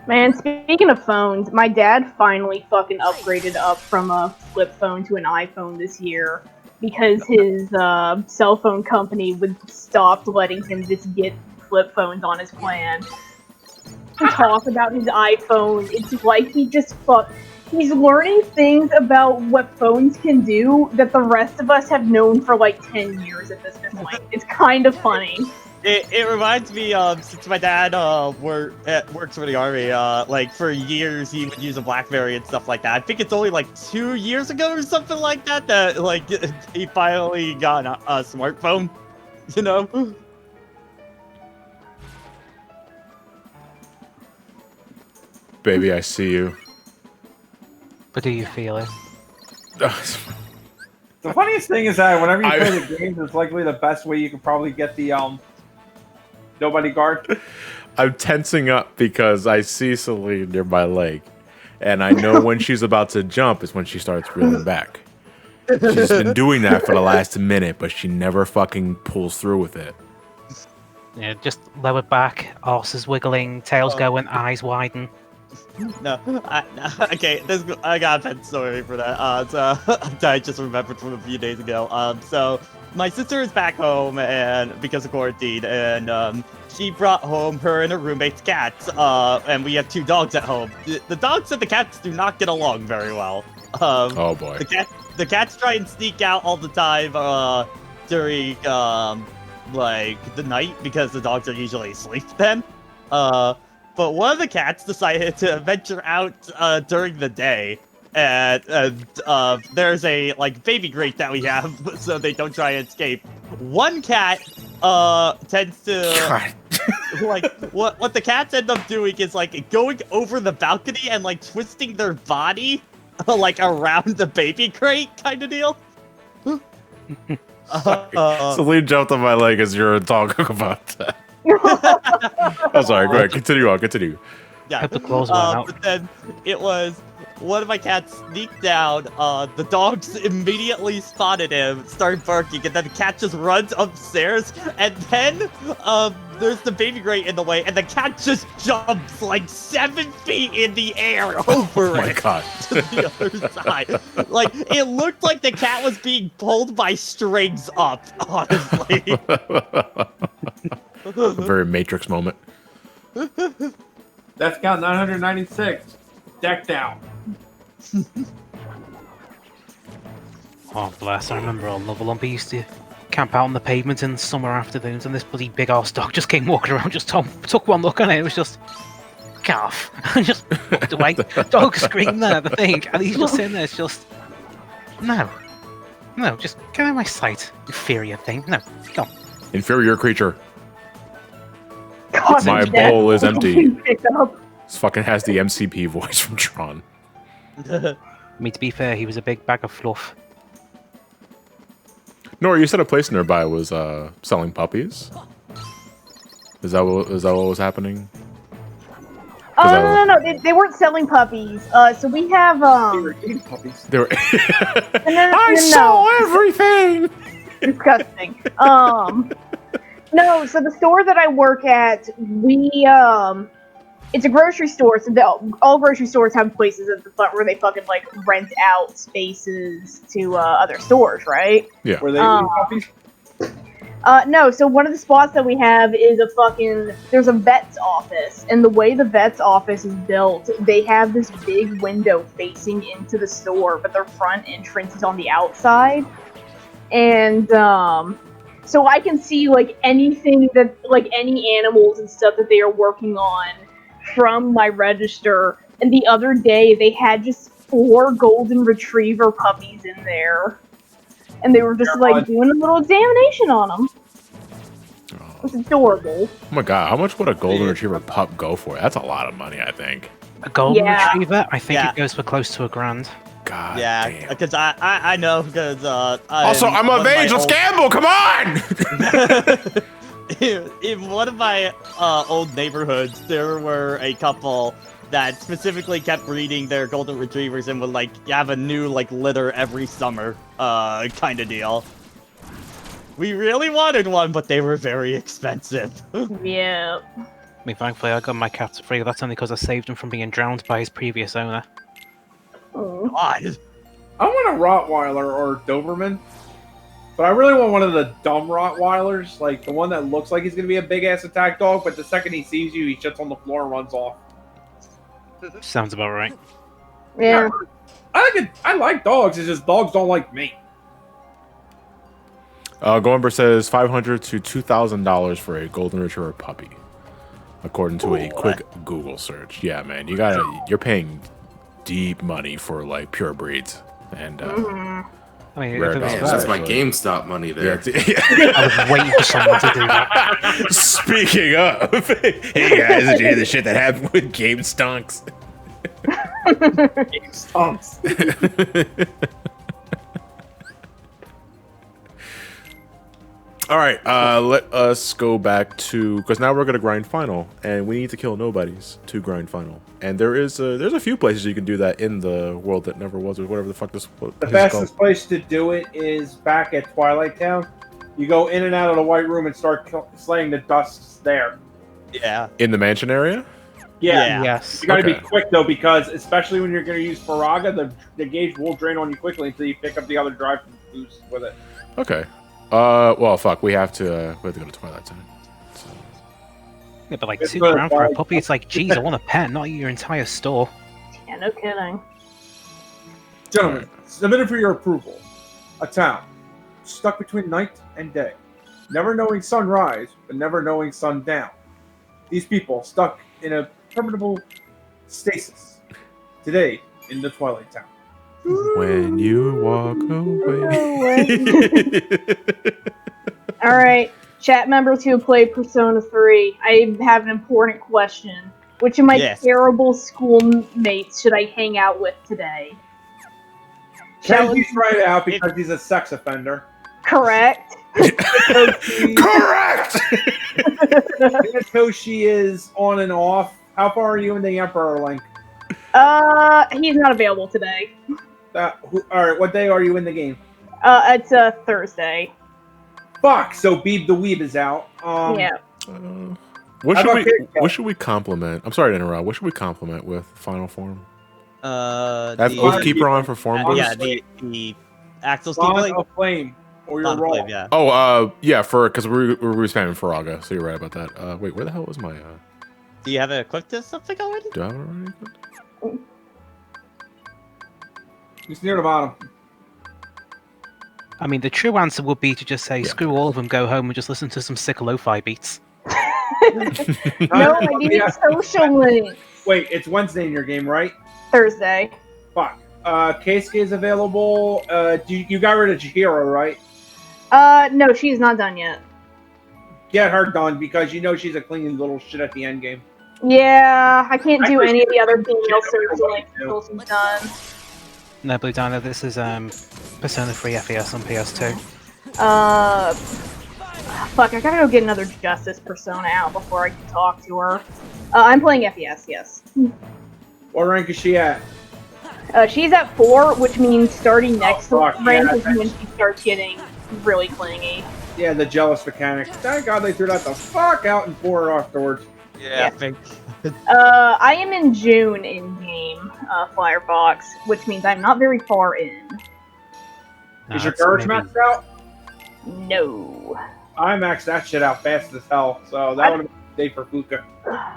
Man, speaking of phones, my dad finally fucking upgraded up from a flip phone to an iPhone this year because his cell phone company would stop letting him just get flip phones on his plan. To talk about his iPhone, it's like he's learning things about what phones can do that the rest of us have known for like 10 years at this point. It's kind of funny. It reminds me of, since my dad works for the army, like for years he would use a BlackBerry and stuff like that. I think it's only like 2 years ago or something like that that like he finally got a smartphone, you know? Baby, I see you. But do you feel it? The funniest thing is that whenever you play the game, it's likely the best way you could probably get the nobody guard. I'm tensing up because I see Celine near my leg, and I know when she's about to jump is when she starts reeling back. She's been doing that for the last minute, but she never fucking pulls through with it. Yeah, just lower back, arse is wiggling, tails going, eyes widen. No, okay, I got a pet story for that. I just remembered from a few days ago. So my sister is back home and because of quarantine, and she brought home her and her roommate's cats. And we have 2 dogs at home. The dogs and the cats do not get along very well. Oh boy. The cats try and sneak out all the time during like the night because the dogs are usually asleep then. But one of the cats decided to venture out during the day, and there's a like baby grate that we have so they don't try and escape. One cat tends to like what the cats end up doing is like going over the balcony and like twisting their body like around the baby crate kind of deal. Celine jumped on my leg as you were talking about that. I'm sorry, go ahead, continue. Yeah, Hope the claws went out. But then it was one of my cats sneaked down, the dogs immediately spotted him, started barking, and then the cat just runs upstairs, and then there's the baby grate in the way, and the cat just jumps like 7 feet in the air over Oh my it god. to the other side. Like, it looked like the cat was being pulled by strings up, honestly. A very Matrix moment. That's count 996. Decked out. Oh, bless. I remember on Love Lumpy used to camp out on the pavement in summer afternoons, and this bloody big ass dog just came walking around, just took one look at it, it was just, get off, and just walked away. Dog screamed there, the thing, and he's just sitting there, it's just, no, just get out of my sight, inferior thing, no, go on. Inferior creature. God, My that bowl is empty. picked up. This fucking has the MCP voice from Tron. I mean, to be fair, he was a big bag of fluff. Nora, you said a place nearby was selling puppies. Is that what was happening? Oh no, they weren't selling puppies. So we have They were eating puppies. They were. I saw everything. Disgusting. No, so the store that I work at, it's a grocery store, so all grocery stores have places at the front where they fucking like rent out spaces to other stores, right? Yeah. Were they eating puppies? No, so one of the spots that we have is there's a vet's office, and the way the vet's office is built, they have this big window facing into the store, but their front entrance is on the outside. And, so I can see, like, anything that, like, any animals and stuff that they are working on from my register. And the other day, they had just 4 golden retriever puppies in there. And they were just, like, doing a little examination on them. It's adorable. Oh my god, how much would a golden retriever pup go for? That's a lot of money, I think. A golden Yeah. retriever, I think Yeah. it goes for close to $1,000. God Yeah, damn. because I know, because Also, I'm of age. Let's gamble. Come on. in one of my old neighborhoods, there were a couple that specifically kept breeding their golden retrievers and would like have a new like litter every summer, kind of deal. We really wanted one, but they were very expensive. Yeah. I mean, thankfully, I got my cats free. That's only because I saved him from being drowned by his previous owner. Oh. God. I want a Rottweiler or Doberman, but I really want one of the dumb Rottweilers, like the one that looks like he's gonna be a big ass attack dog, but the second he sees you, he sits on the floor and runs off. Sounds about right. Yeah. I like dogs. It's just dogs don't like me. Goember says $500 to $2,000 for a golden retriever puppy, according to a quick Google search. Yeah, man, you're paying deep money for like pure breeds and I mean, rare if it was dogs. That's my actually. GameStop money there. I was waiting for someone to do that. Speaking of, hey guys, did you hear the shit that happened with Game Stonks? It stunts. All right, let us go back to, because now we're gonna grind final, and we need to kill nobodies to grind final. And there's a few places you can do that in the world that never was, or whatever the fuck this place The is fastest called. place to do it is back at Twilight Town. You go in and out of the White Room and start slaying the dusks there. Yeah. In the mansion area? Yeah. Yes. You gotta be Okay. quick though, because especially when you're gonna use Faraga, the gauge will drain on you quickly until you pick up the other drive boost with it. Okay. Well, fuck. We have to go to Twilight Town. So. Yeah, but like It's £2 good, for a right? puppy, it's like, geez, I want a pet, not your entire store. Yeah, no kidding. Gentlemen, submitted for your approval. A town stuck between night and day, never knowing sunrise, but never knowing sundown. These people stuck in a permanent stasis. Today, in the Twilight Town. When you walk away. All right, chat members who play Persona 3, I have an important question. Which of my Yes. terrible schoolmates should I hang out with today? Shall Kenji's right out because he's a sex offender. Correct. Correct! Toshi is on and off. How far are you in the Emperor Link? He's not available today. Alright, what day are you in the game? It's Thursday. Fuck, so Beeb the Weeb is out. Yeah. What How should about we? Kit Kat? What should we compliment? I'm sorry to interrupt. What should we compliment with Final Form? The Oathkeeper on for form boost. yeah, the Axel Bond Steelblade. of Flame. Or your Bond roll. Flame, yeah. Oh, yeah, because we're spamming Faraga, so you're right about that. Wait, where the hell was my? Do you have it equipped to something already? Do I have it already? It's near the bottom. I mean, the true answer would be to just say, screw all of them, go home and just listen to some sick lo-fi beats. No, I need Yeah. social link. Wait, it's Wednesday in your game, right? Thursday. Fuck. Keisuke is available. You got rid of Chihiro, right? No, she's not done yet. Get her done because you know she's a clingy little shit at the end game. Yeah, I can't do any of the other female Yeah, social links until she's done. No, Blue Dino, this is Persona 3 FES on PS2. Fuck, I gotta go get another Justice Persona out before I can talk to her. I'm playing FES, yes. What rank is she at? She's at 4, which means starting next fuck, rank yeah, is when she starts getting really clingy. Yeah, the jealous mechanic. Thank God they threw that the fuck out and 4 afterwards. Yeah, I think. I am in June in-game, Firefox, which means I'm not very far in. Is your courage maxed out? No. I maxed that shit out fast as hell, so that would have been a day for Fuka.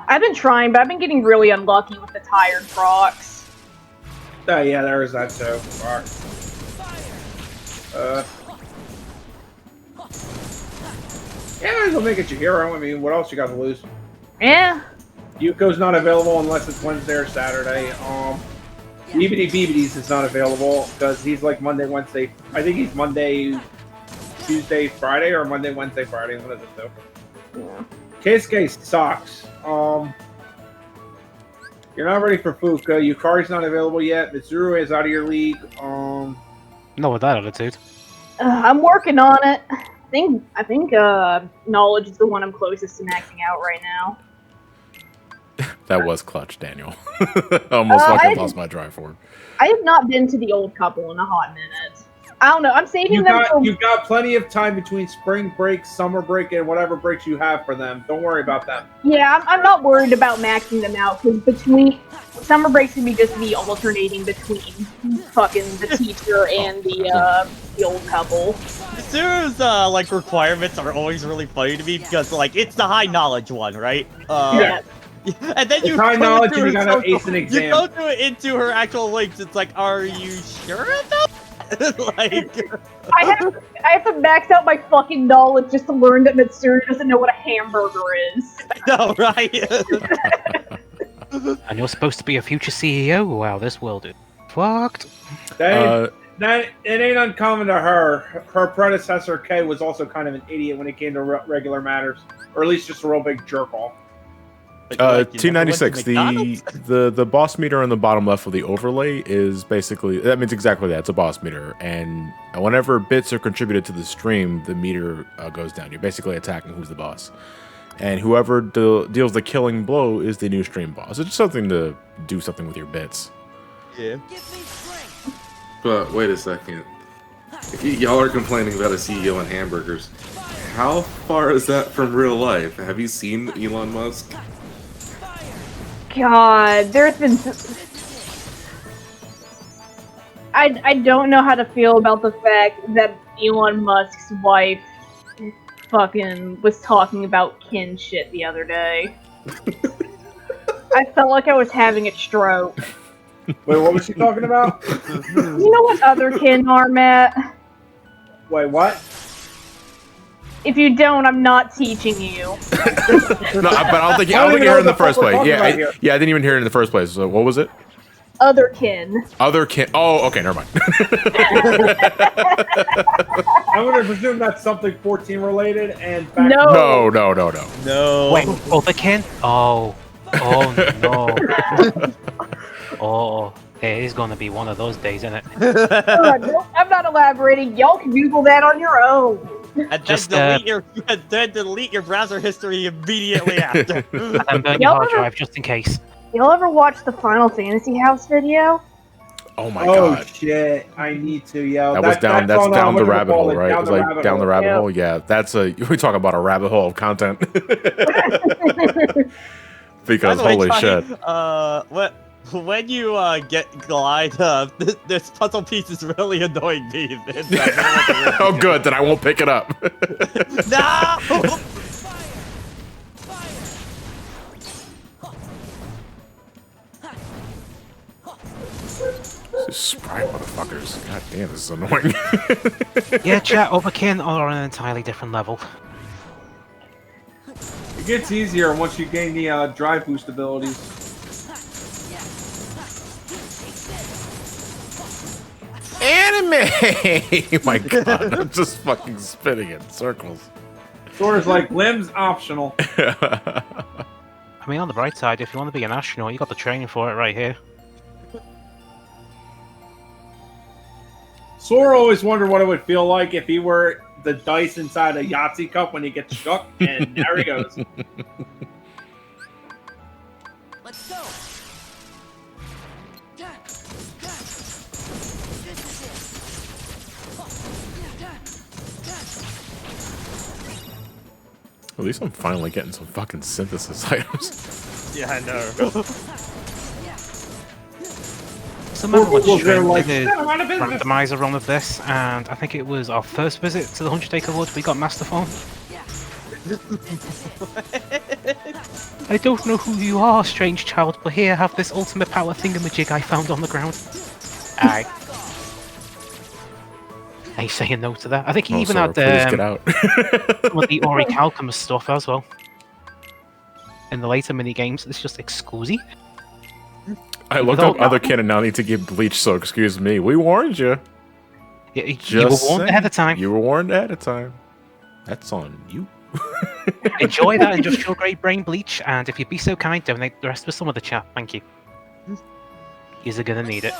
I've been trying, but I've been getting really unlucky with the tired procs. Oh, yeah, there is that too. Fuck. Yeah, might as well make it Chihiro. I mean, what else you got to lose? Yeah. Yuko's not available unless it's Wednesday or Saturday. Beebity Beebities is not available because he's like Monday, Wednesday. I think he's Monday, Tuesday, Friday, or Monday, Wednesday, Friday. One of the two. Yeah. Keisuke sucks. You're not ready for Fuka. Yukari's not available yet. Mitsuru is out of your league. Not with that attitude. I'm working on it. I think knowledge is the one I'm closest to maxing out right now. That was clutch, Daniel. Almost fucking lost my drive for him. I have not been to the old couple in a hot minute. I don't know. I'm saving them for. You've got plenty of time between spring break, summer break, and whatever breaks you have for them. Don't worry about them. Yeah, I'm not worried about maxing them out because between summer breaks can just be alternating between fucking the teacher and the old couple. Mitsuru's like requirements are always really funny to me because like it's the high knowledge one, right? Yeah. And then you It's high go knowledge into and you her gotta social- ace an exam. You go to it into her actual links. It's like, are you sure about that? Like, I have to max out my fucking knowledge just to learn that Mitsuru doesn't know what a hamburger is. no, right? And you're supposed to be a future CEO? Wow, this world is fucked. That it ain't uncommon to her. Her predecessor Kay was also kind of an idiot when it came to regular matters, or at least just a real big jerk off. 296. The boss meter on the bottom left of the overlay is basically, that means exactly that. It's a boss meter, and whenever bits are contributed to the stream, the meter goes down. You're basically attacking who's the boss. And whoever deals the killing blow is the new stream boss. It's just something to do something with your bits. Yeah. But wait a second. If y'all are complaining about a CEO and hamburgers, how far is that from real life? Have you seen Elon Musk? God, there's been. I don't know how to feel about the fact that Elon Musk's wife fucking was talking about kin shit the other day. I felt like I was having a stroke. Wait, what was she talking about? You know what other kin are, Matt? Wait, what? If you don't, I'm not teaching you. No, but I don't think you heard it in the first place. Yeah, I didn't even hear it in the first place. So what was it? Other kin. Other kin. Oh, okay, never mind. I'm going to presume that's something 14 related and back No. No. Wait, other kin? Oh no. Oh, it is gonna be one of those days, isn't it? No, I'm not elaborating. Y'all can Google that on your own. And Just, then delete your browser history immediately after. And burn your hard drive just in case. Y'all ever watch the Final Fantasy House video? Oh my god. Shit, I need to, yo. That's down the rabbit hole, right? It's like down the rabbit Yeah. hole. Yeah, that's we talk about a rabbit hole of content. Because By the way, holy Johnny, shit. when you get glide, this puzzle piece is really annoying me. Oh good, then I won't pick it up. No! Sprite motherfuckers. God damn, this is annoying. Yeah, chat, other kin are on an entirely different level. It gets easier once you gain the drive boost abilities. Anime! My god, I'm just fucking spinning in circles. Sora's like, limbs optional. I mean, on the bright side, if you want to be an astronaut, you got the training for it right here. Sora always wondered what it would feel like if he were the dice inside a Yahtzee cup when he gets shook, and there he goes. Let's go. At least I'm finally getting some fucking synthesis items. Yeah, I know. So remember what Well, Shrin they're like, did a "I'm out of business." randomizer run of this, and I think it was our first visit to the 100 Acre Wood, we got Master Phone. I don't know who you are, strange child, but here, have this ultimate power thingamajig I found on the ground. Aye. Are you saying no to that? I think he even Sora, had please get out. some of the Ori Calcamus stuff as well. In the later mini games, it's just exclusive. I looked up other kin and now need to get bleach, so excuse me. We warned you. You were warned ahead of time. You were warned ahead of time. That's on you. Enjoy that industrial grade brain bleach, and if you'd be so kind, donate the rest with some of the chat. Thank you. You're gonna need it.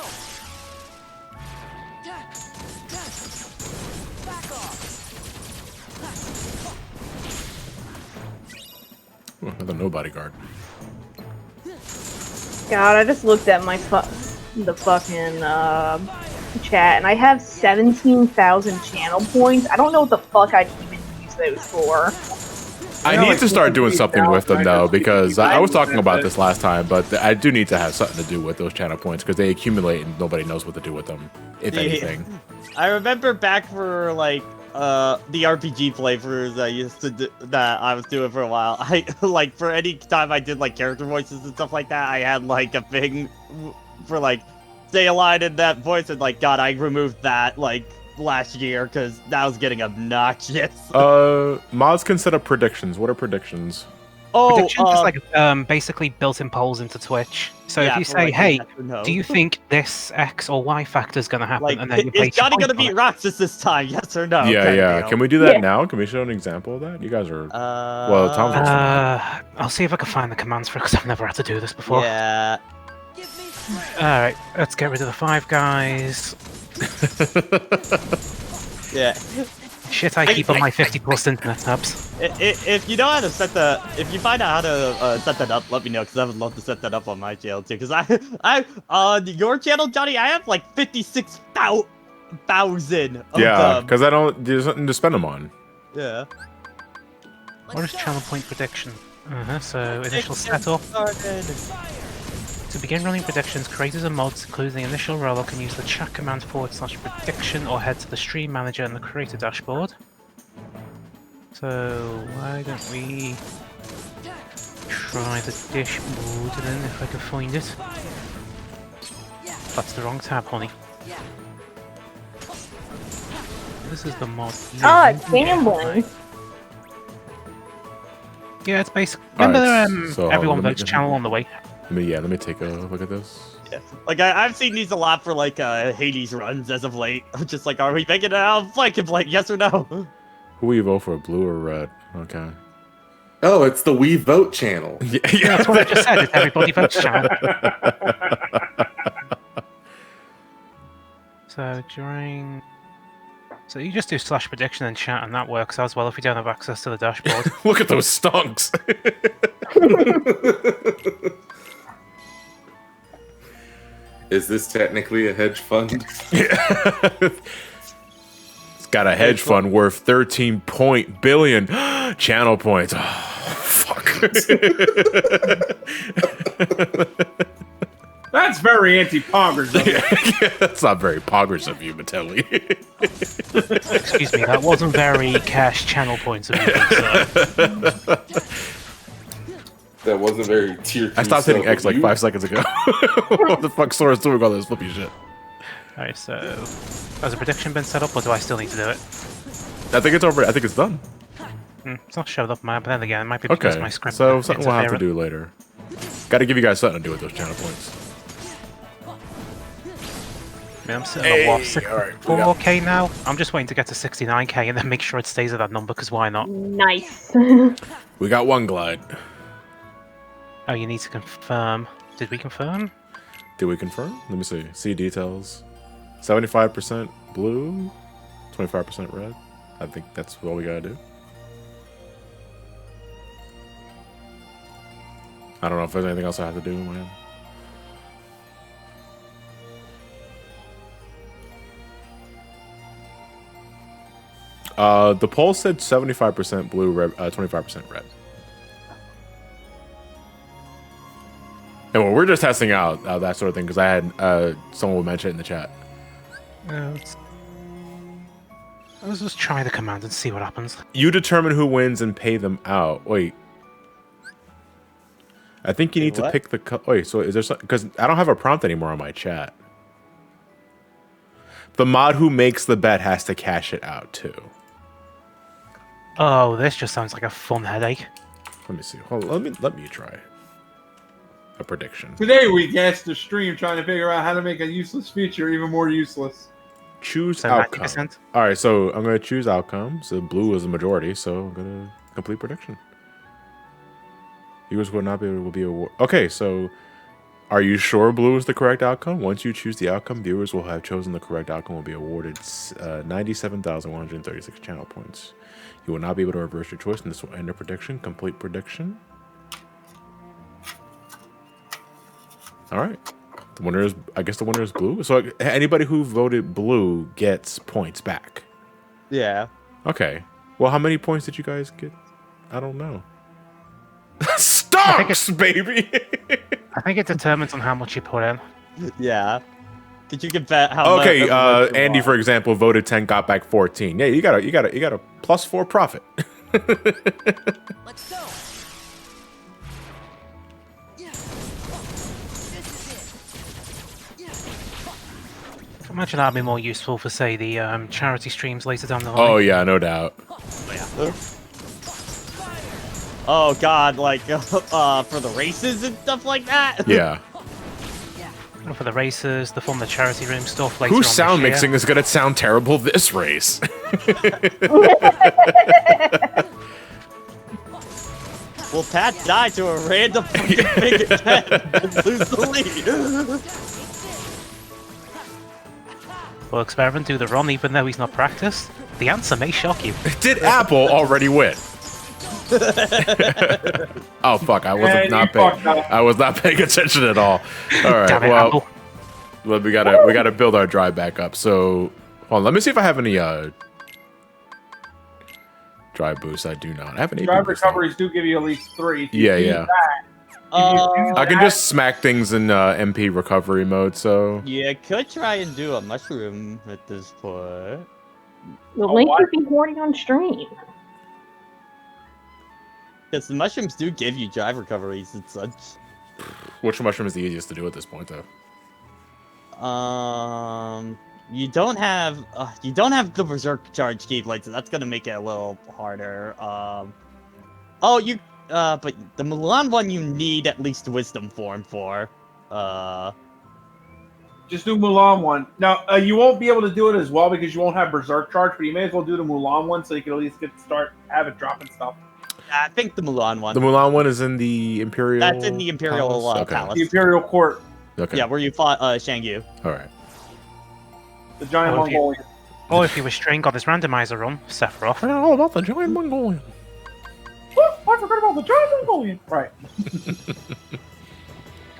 Oh, another nobody guard. God, I just looked at my the fucking chat, and I have 17,000 channel points. I don't know what the fuck I'd even use those for. I need to start doing something with them though, because I was talking about this last time, but I do need to have something to do with those channel points because they accumulate and nobody knows what to do with them, if anything. I remember back for like the RPG playthroughs I used to do, that I was doing for a while. I like for any time I did like character voices and stuff like that, I had like a thing for like say a line in that voice, and like God, I removed that like last year because that was getting obnoxious. Mods can set up predictions. What are predictions? Predictions is like basically built-in polls into Twitch. So yeah, if you for, say, like, "Hey, yes or no. do you think this X or Y factor is going to happen?" like, and then you is place Johnny your gonna point beat on Roxas this time? Yes or no? Yeah, kind of yeah. deal. Can we do that Yeah. now? Can we show an example of that? You guys are well. Tom's I'll see if I can find the commands for it because I've never had to do this before. Yeah. Alright, let's get rid of the 5 guys. Yeah. Shit, I keep on my 50+ internet tabs. If you know how to set if you find out how to set that up, let me know, because I would love to set that up on my channel too. Because I on your channel, Johnny, I have like 56,000. Yeah, because I don't. There's nothing to spend them on. Yeah. What is channel point prediction? So initial setup. To begin running predictions, creators and mods, including the initial roller, can use the chat command /prediction or head to the stream manager and the creator dashboard. So why don't we try the dashboard then, if I can find it. That's the wrong tab, honey. This is the mod. Ah, it's gambling. Yeah, it's basically. Remember, Alright, so everyone votes channel on the way. Let me take a look at this. Yeah. Like I've seen these a lot for like Hades runs as of late. I'm just like, are we making it out? Blank and blank, yes or no? Who will you vote for, blue or red? Okay. Oh, it's the We Vote channel. Yeah, that's what I just said. It's everybody votes channel. So during. So you just do /prediction and chat, and that works as well if you don't have access to the dashboard. Look at those stonks. Is this technically a hedge fund? It's got a hedge fund worth 13 billion channel points. Oh, fuck. That's very anti-poggers. Yeah, that's not very poggers of you, Mattelli. Excuse me, that wasn't very cash channel points of view. So. That wasn't very tier 2. I stopped hitting X like 5 seconds ago. What the fuck Sora's doing all this flippy shit? Alright, so has a prediction been set up, or do I still need to do it? I think it's over. I think it's done. It's not showed up, man. But then again, it might be because Okay, my script. so something we'll have to interfering. do later. Got to give you guys something to do with those channel points. I mean, I'm sitting on what, 4K now? I'm just waiting to get to 69K and then make sure it stays at that number, because why not? Nice. We got one glide. Oh, you need to confirm. Did we confirm? Did we confirm? Let me see. See details. 75% blue, 25% red. I think that's all we gotta do. I don't know if there's anything else I have to do, man. The poll said 75% blue, red, 25% red. And well, we're just testing out that sort of thing because I had someone would mention it in the chat. Let's just try the command and see what happens. You determine who wins and pay them out. Wait. I think you need to pick the... Wait, so is there something... Because I don't have a prompt anymore on my chat. The mod who makes the bet has to cash it out, too. Oh, this just sounds like a fun headache. Let me see. Hold on, let me try a prediction. Today we gassed the stream trying to figure out how to make a useless feature even more useless. Choose So outcome. 90%? All right, so I'm going to choose outcome. So blue is the majority, so I'm going to complete prediction. Viewers will not be able to be awarded. Okay, so are you sure blue is the correct outcome? Once you choose the outcome, viewers will have chosen the correct outcome will be awarded 97,136 channel points. You will not be able to reverse your choice, and this will end your prediction. Complete prediction. All right. The winner is, I guess the winner is blue. So anybody who voted blue gets points back. Yeah. Okay. Well, how many points did you guys get? I don't know. Stonks, baby! I think it determines on how much you put in. Yeah. Did you get bet how much? Okay, Andy, for example, voted 10, got back 14. Yeah, you got a +4 profit. Let's go. Imagine that'd be more useful for, say, the charity streams later down the line. Oh yeah, no doubt. Oh god, like for the races and stuff like that. Yeah. And for the races, the fun, the charity room stuff later Whose on sound this year. mixing is gonna sound terrible this race? Will Pat die to a random fucking big event and lose the lead? Will Experiment do the run even though he's not practiced? The answer may shock you. Did Apple already win? Oh fuck! I was not paying attention at all. All right, Damn it, well, Apple. we gotta build our drive back up. So, hold on, let me see if I have any drive boosts. I do not. I have an AP Drive boost. recoveries do give you at least 3. If you Yeah, do yeah. that, I can just smack things in MP recovery mode. So Yeah, could try and do a mushroom at this point. The link would be horny on stream. Because the mushrooms do give you drive recoveries and such. which mushroom is the easiest to do at this point, though? You don't have the berserk charge keyblade, so that's gonna make it a little harder. But the Mulan one you need at least wisdom form for. just do Mulan one. Now, you won't be able to do it as well because you won't have berserk charge, but you may as well do the Mulan one so you can at least have it dropping stuff. I think the Mulan one. The Mulan one is in the Imperial. That's in the Imperial Palace. The Imperial Court. Okay. Yeah, where you fought Shangyu. All right. The giant Mongolian. Or if you were straying on this randomizer run, Sephiroth. I forgot all about the giant Mongolian. Oh, I forgot about the giant Mongolian. Right.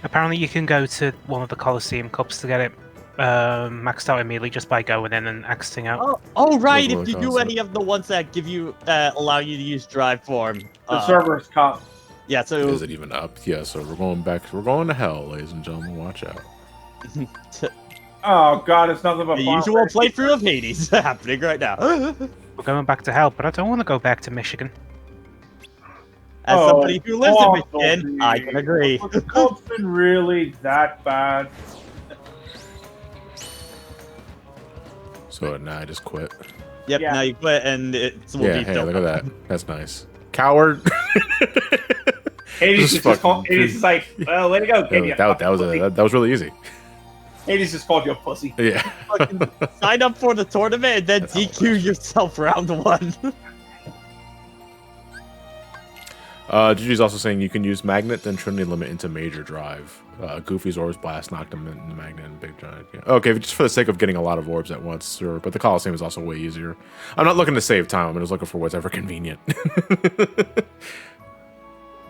Apparently you can go to one of the Colosseum Cups to get it maxed out immediately just by going in and exiting out. Oh right, Those if you do concept. any of the ones that give you allow you to use drive form. The Cerberus Cup. Yeah, so Is it even up? Yeah. So we're going back. We're going to hell, ladies and gentlemen. Watch out. Oh god, it's nothing but the Final usual Fantasy. playthrough of Hades happening right now. We're going back to hell, but I don't want to go back to Michigan. As Oh, somebody who lives in awful, Michigan, I can agree. The cold's been really that bad. So now I just quit. Yep, Yeah. now you quit and it's will Yeah. be Hey, filled look at up. that. That's nice. Coward. Hades Just is just fucking- Hades is like, well, way to go, kid. you that was really easy. Hades just called you a pussy. Yeah. Fucking sign up for the tournament and then That's how it DQ works. yourself round 1. Gigi's also saying you can use Magnet, then Trinity Limit into Major Drive. Goofy's Orbs Blast knocked him into Magnet and Big Giant. Yeah. Okay, just for the sake of getting a lot of orbs at once, sure. But the Coliseum is also way easier. I'm not looking to save time. I'm just looking for whatever convenient. I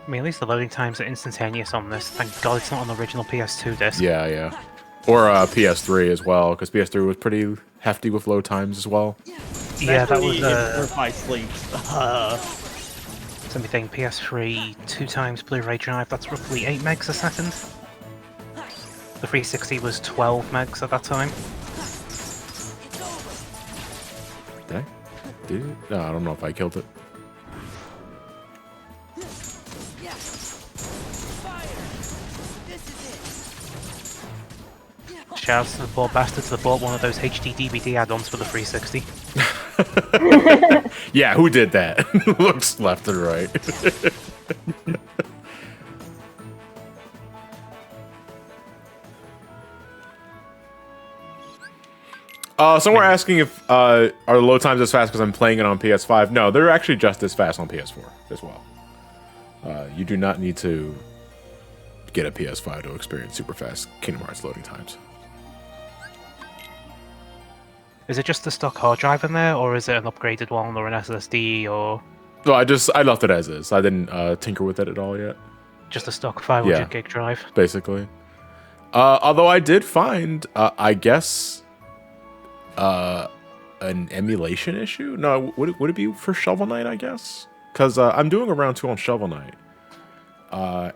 mean, at least the loading times are instantaneous on this. Thank God it's not on the original PS2 disc. Yeah, yeah. Or PS3 as well, because PS3 was pretty hefty with load times as well. Yeah, that Especially was if my sleep. let me think, PS3 2 times Blu-ray drive, that's roughly 8 megs a second. The 360 was 12 megs at that time. Did it? No, I don't know if I killed it. Shouts to the poor bastards that bought one of those HD DVD add-ons for the 360. Yeah, who did that? Looks left and right. Someone asking if are the load times as fast because I'm playing it on PS5. No, they're actually just as fast on PS4 as well. You do not need to get a PS5 to experience super fast Kingdom Hearts loading times. Is it just the stock hard drive in there, or is it an upgraded one, or an SSD, or No, I left it as is. I didn't tinker with it at all yet. just a stock 500 Yeah. gig drive? Basically. Although I did find, I guess, an emulation issue. No, would it be for Shovel Knight? I guess because I'm doing a round 2 on Shovel Knight,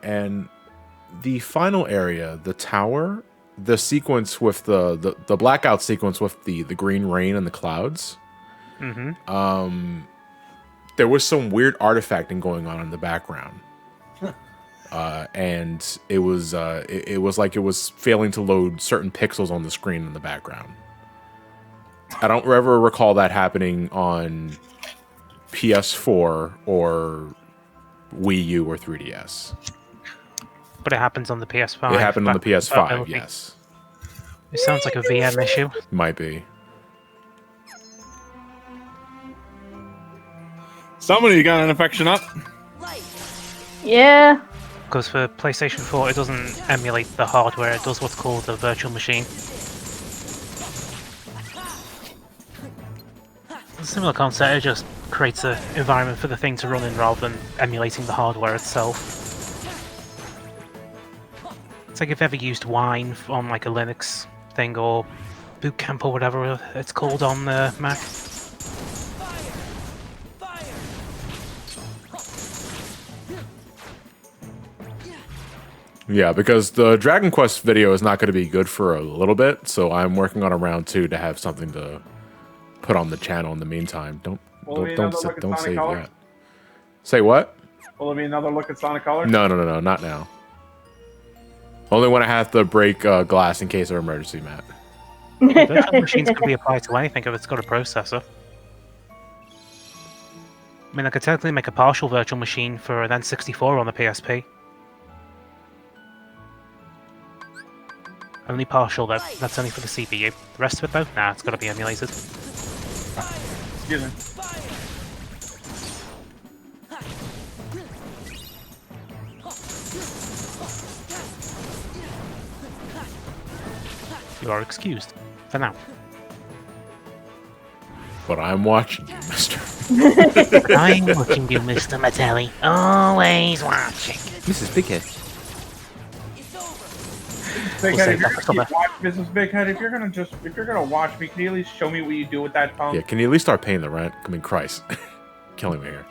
and the final area, the tower, the sequence with the blackout sequence with the green rain and the clouds. Mm-hmm. There was some weird artifacting going on in the background. And it was like it was failing to load certain pixels on the screen in the background. I don't ever recall that happening on PS4 or Wii U or 3DS. But it happens on the PS5. It happened on the Back- PS5, ability. yes. It sounds like a VM issue. Might be. Somebody got an infection up. Yeah. Because for PlayStation 4, it doesn't emulate the hardware, it does what's called a virtual machine. a similar concept. It just creates an environment for the thing to run in rather than emulating the hardware itself. It's like if you've ever used Wine on like a Linux thing or Boot Camp or whatever it's called on Mac. Yeah, because the Dragon Quest video is not going to be good for a little bit, so I'm working on a round 2 to have something to put on the channel in the meantime. Don't say that. Say what? Will there be another look at Sonic Color? No, not now. Only when I have to break glass in case of emergency, Matt. Virtual machines can be applied to anything if it's got a processor. I mean, I could technically make a partial virtual machine for an N64 on the PSP. Only partial, though. That's only for the CPU. The rest of it, though? Nah, it's got to be emulated. Excuse me. You are excused. For now. But I'm watching you, mister. I'm watching you, Mr. Mattelli. Always watching. Mrs. Bighead. Mrs. Bighead, if you're gonna watch me, can you at least show me what you do with that phone? Yeah, can you at least start paying the rent? I mean, Christ. Killing me here.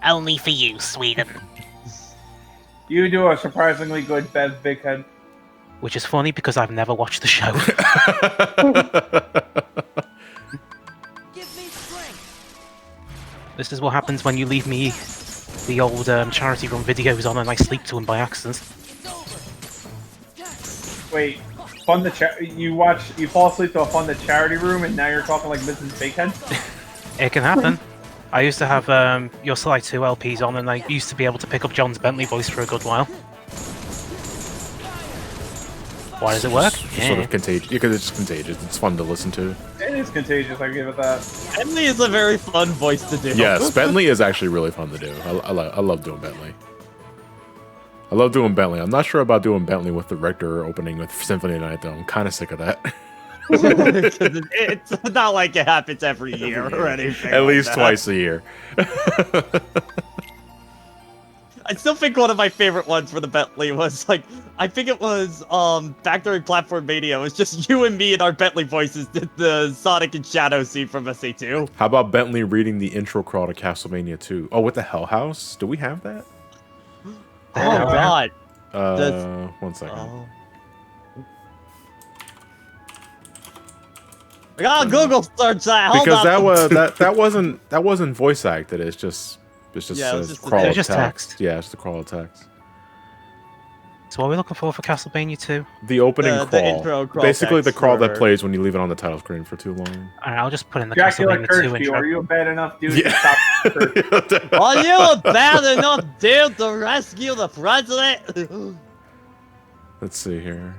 Only for you, Sweden. You do a surprisingly good Bev Bighead. Which is funny because I've never watched the show. This is what happens when you leave me the old charity run videos on and I sleep to them by accident. Wait, you fall asleep to a Fund the Charity Room and now you're talking like Mrs. Bighead? It can happen. I used to have Your Sly 2 LPs on and I used to be able to pick up John's Bentley voice for a good while. Why does it work? Sort of contagious. Because it's contagious. It's fun to listen to. It is contagious, I give it that. Bentley is a very fun voice to do. Yes, Bentley is actually really fun to do. I love doing Bentley. I love doing Bentley. I'm not sure about doing Bentley with the Rector opening with Symphony Night, though. I'm kind of sick of that. It's not like it happens every year or anything. At least twice a year. I still think one of my favorite ones for the Bentley was like, I think it was back during Platform Mania. It was just you and me and our Bentley voices did the Sonic and Shadow scene from SA2. How about Bentley reading the intro crawl to Castlevania 2? Oh, with the Hell House? Do we have that? Oh god. 1 second. I got Google search that. Hold Because on. that wasn't voice acted. It's just crawl of text. Yeah, it's the crawl of text. So what are we looking for Castlevania 2? The opening crawl. The intro crawl. Basically the crawl that plays when you leave it on the title screen for too long. Alright, I'll just put in the Dracula Castlevania 2 cursed you. intro. Are you a bad enough dude Yeah. to stop? Are you bad enough dude to rescue the president? Let's see here.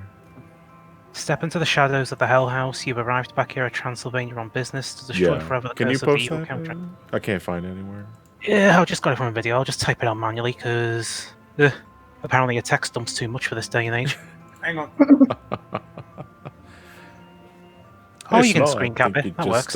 Step into the shadows of the Hell House. You've arrived back here at Transylvania on business to destroy forever the Can you curse of the post evil that? country. I can't find it anywhere. Yeah, I just got it from a video. I'll just type it out manually because apparently a text dumps too much for this day and age. Hang on. Oh, you can screen cap it. That works.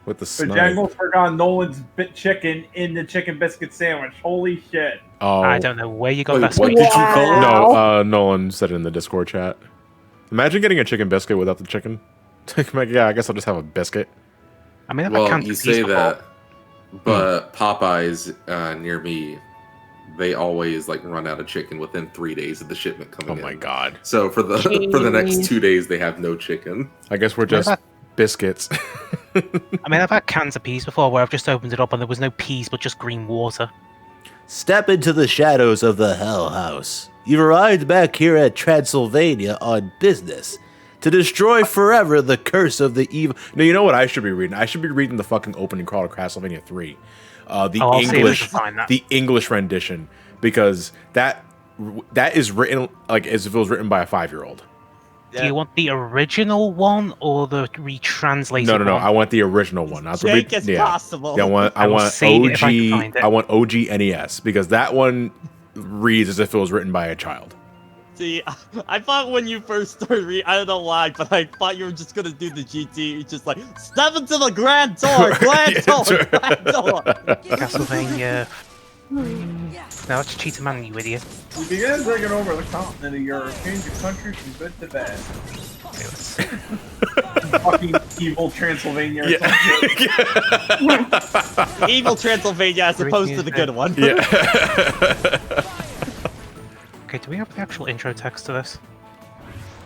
With the The snipe. Jangles forgot Nolan's bit chicken in the chicken biscuit sandwich. Holy shit. Oh, I don't know where you got that. what screen did you cap. call it? No, Nolan said it in the Discord chat. Imagine getting a chicken biscuit without the chicken. Yeah, I guess I'll just have a biscuit. I mean, I've had Well, cans you of say peas before. that, but Popeyes near me, they always like run out of chicken within 3 days of the shipment coming Oh in. my god. So for the next 2 days, they have no chicken. I guess we're just biscuits. I mean, I've had cans of peas before where I've just opened it up and there was no peas but just green water. Step into the shadows of the Hell House. You've arrived back here at Transylvania on business to destroy forever the curse of the evil. No, you know what I should be reading? I should be reading the fucking opening crawl to Castlevania 3. I'll see if I English, can find that. the English rendition, because that is written like as if it was written by a 5-year-old. Do you want the original one or the retranslated one? No. I want the original one. Not the Jake as possible. Yeah, I I will want save it if I can find OG. it. I want OG NES because that one reads as if it was written by a child. See, I thought when you first started reading, I don't know why, but I thought you were just gonna do the GT, just like, step into the grand tour, grand tour, grand tour. Castlevania. No, that's Cheetah Man, you idiot. We began taking over the continent of Europe, changing countries from good to bad. Fucking evil Transylvania. Yeah. Evil Transylvania as opposed to the good one. Yeah. Okay, do we have the actual intro text to this?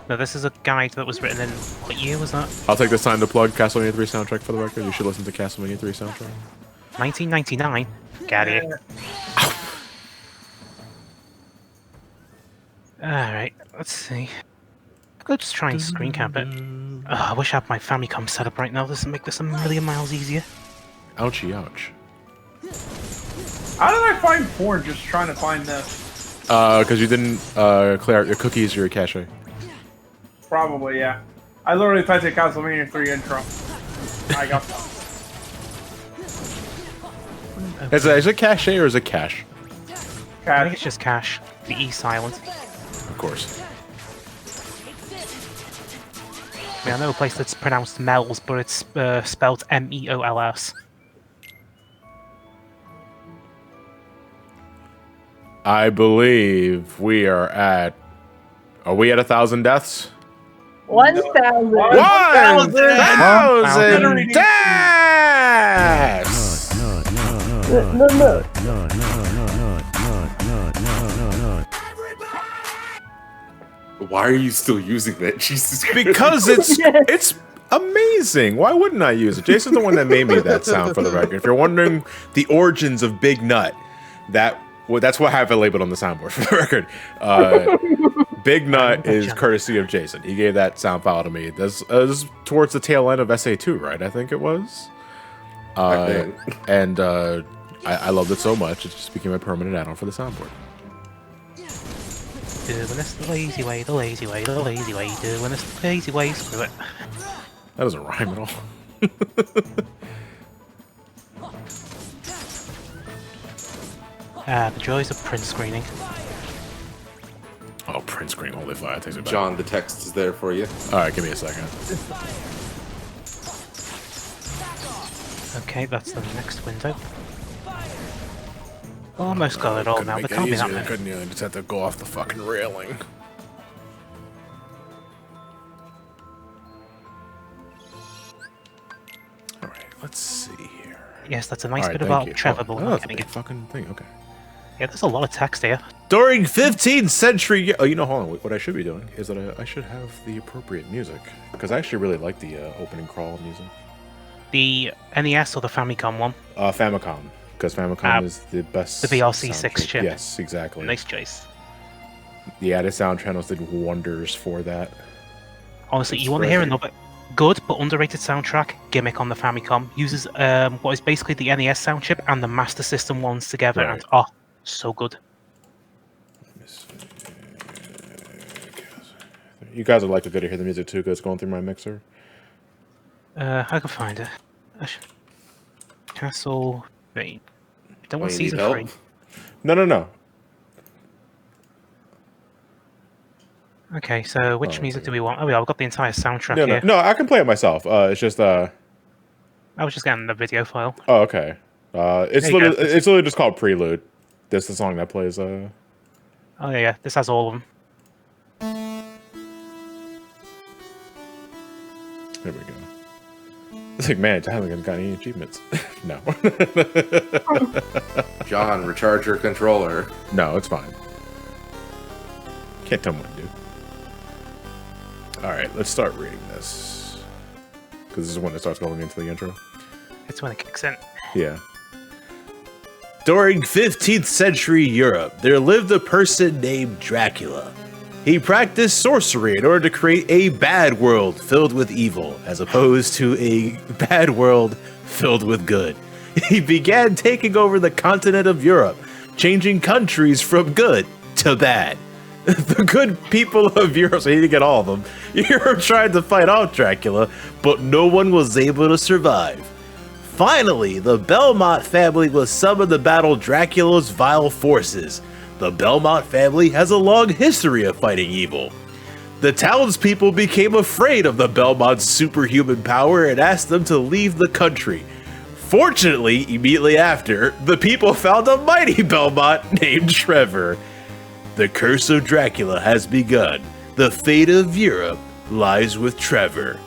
No, this is a guide that was written in, what year was that? I'll take this time to plug Castlevania 3 soundtrack for the record. You should listen to Castlevania 3 soundtrack. 1999? Got it. Alright, let's see. I'll just try and screen cap it. I wish I had my Famicom set up right now. This would make this a million miles easier. Ouchie, ouch. How did I find porn just trying to find this? Because you didn't clear out your cookies or your cache. Probably, yeah. I literally typed in Castlevania 3 intro. I got that. Is it cache or is it cache? I think it's just cache. The E silent. Of course. I mean, I know a place that's pronounced Mel's, but it's spelled M-E-O-L-S. I believe we are at... Are we at 1,000 deaths? 1,000. 1,000 deaths! No. Why are you still using that? Jesus Christ. Because it's amazing. Why wouldn't I use it? Jason's the one that made me that sound, for the record. If you're wondering the origins of Big Nut, that's what I have it labeled on the soundboard, for the record. Big Nut is courtesy of Jason. He gave that sound file to me. This was towards the tail end of SA2, right? I think it was. And I loved it so much, it just became a permanent add-on for the soundboard. Doing this the lazy way, the lazy way, the lazy way, doing this the lazy way, screw it. That doesn't rhyme at all. The joys of print screening. Oh, print screen, holy fire, takes me back. John, the text is there for you. Alright, give me a second. Okay, that's the next window. Almost got it all now, but can't be that many. Couldn't you? Just have to go off the fucking railing. Alright, let's see here. Yes, that's a nice bit about Trevor, but that's a big fucking thing, okay. Yeah, there's a lot of text here. During 15th century... Oh, you know, hold on. What I should be doing is that I should have the appropriate music. Because I actually really like the opening crawl music. The NES or the Famicom one? Famicom. Because Famicom is the best. The VRC6 chip. Yes, exactly. Nice choice. The added sound channels did wonders for that. Honestly, you want to hear another good but underrated soundtrack gimmick on the Famicom? Uses what is basically the NES sound chip and the Master System ones together, and so good. You guys would like to go to hear the music too, because it's going through my mixer. I can find it. Castlevania. Don't want season 3. No. Okay, so which music do we want? Oh yeah, I've got the entire soundtrack here. No, I can play it myself. It's just I was just getting the video file. Oh, okay. It's literally just called Prelude. This is the song that plays. Oh yeah, this has all of them. There we go. It's like, man, I haven't got any achievements. No. John, recharge your controller. No, it's fine. Can't tell me what to do. Alright, let's start reading this. Because this is when it starts going into the intro. It's when it kicks in. Yeah. During 15th century Europe, there lived a person named Dracula. He practiced sorcery in order to create a bad world filled with evil, as opposed to a bad world filled with good. He began taking over the continent of Europe, changing countries from good to bad. The good people of Europe, so you didn't get all of them, Europe tried to fight off Dracula, but no one was able to survive. Finally, the Belmont family was summoned to battle Dracula's vile forces. The Belmont family has a long history of fighting evil. The townspeople became afraid of the Belmont's superhuman power and asked them to leave the country. Fortunately, immediately after, the people found a mighty Belmont named Trevor. The curse of Dracula has begun. The fate of Europe lies with Trevor.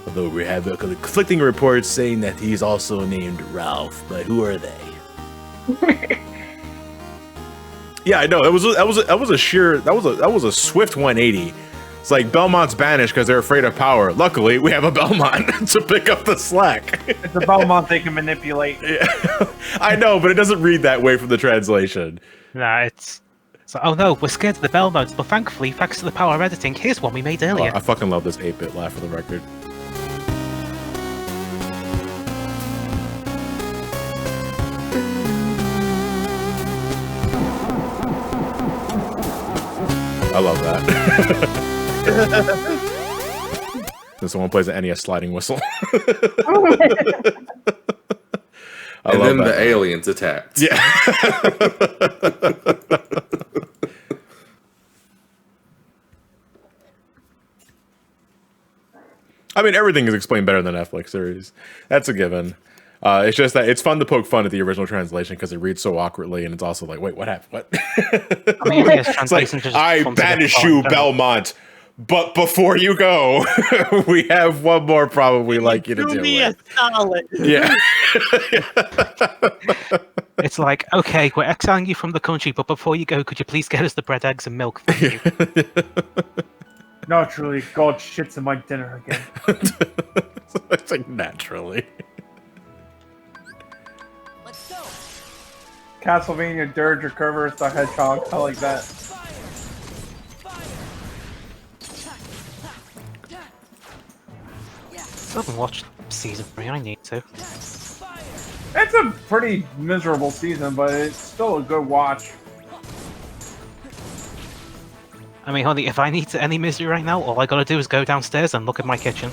Although we have conflicting reports saying that he's also named Ralph, but who are they? Yeah, I know. That was a swift 180. It's like Belmont's banished because they're afraid of power. Luckily, we have a Belmont to pick up the slack. It's a Belmont they can manipulate. Yeah. I know, but it doesn't read that way from the translation. Nah, it's like, oh no, we're scared of the Belmonts, but thankfully, thanks to the power of editing, here's one we made earlier. I fucking love this 8-bit laugh for the record. I love that. Then someone plays an NES sliding whistle. And then the aliens attacked. Yeah. I mean, everything is explained better than the Netflix series. That's a given. It's just that it's fun to poke fun at the original translation because it reads so awkwardly, and it's also like, wait, what happened? What? I mean, It's like, I banish you, Belmont, but before you go, we have one more problem we like you to deal with. Solid. Yeah. It's like, okay, we're exiling you from the country, but before you go, could you please get us the bread, eggs, and milk? Thank you. Naturally, God shits in my dinner again. It's like naturally. Let's go. Castlevania Dirge recovers the hedgehog. I like that. I haven't watched season 3, I need to. It's a pretty miserable season, but it's still a good watch. I mean, honey, if I need any misery right now, all I gotta do is go downstairs and look at my kitchen.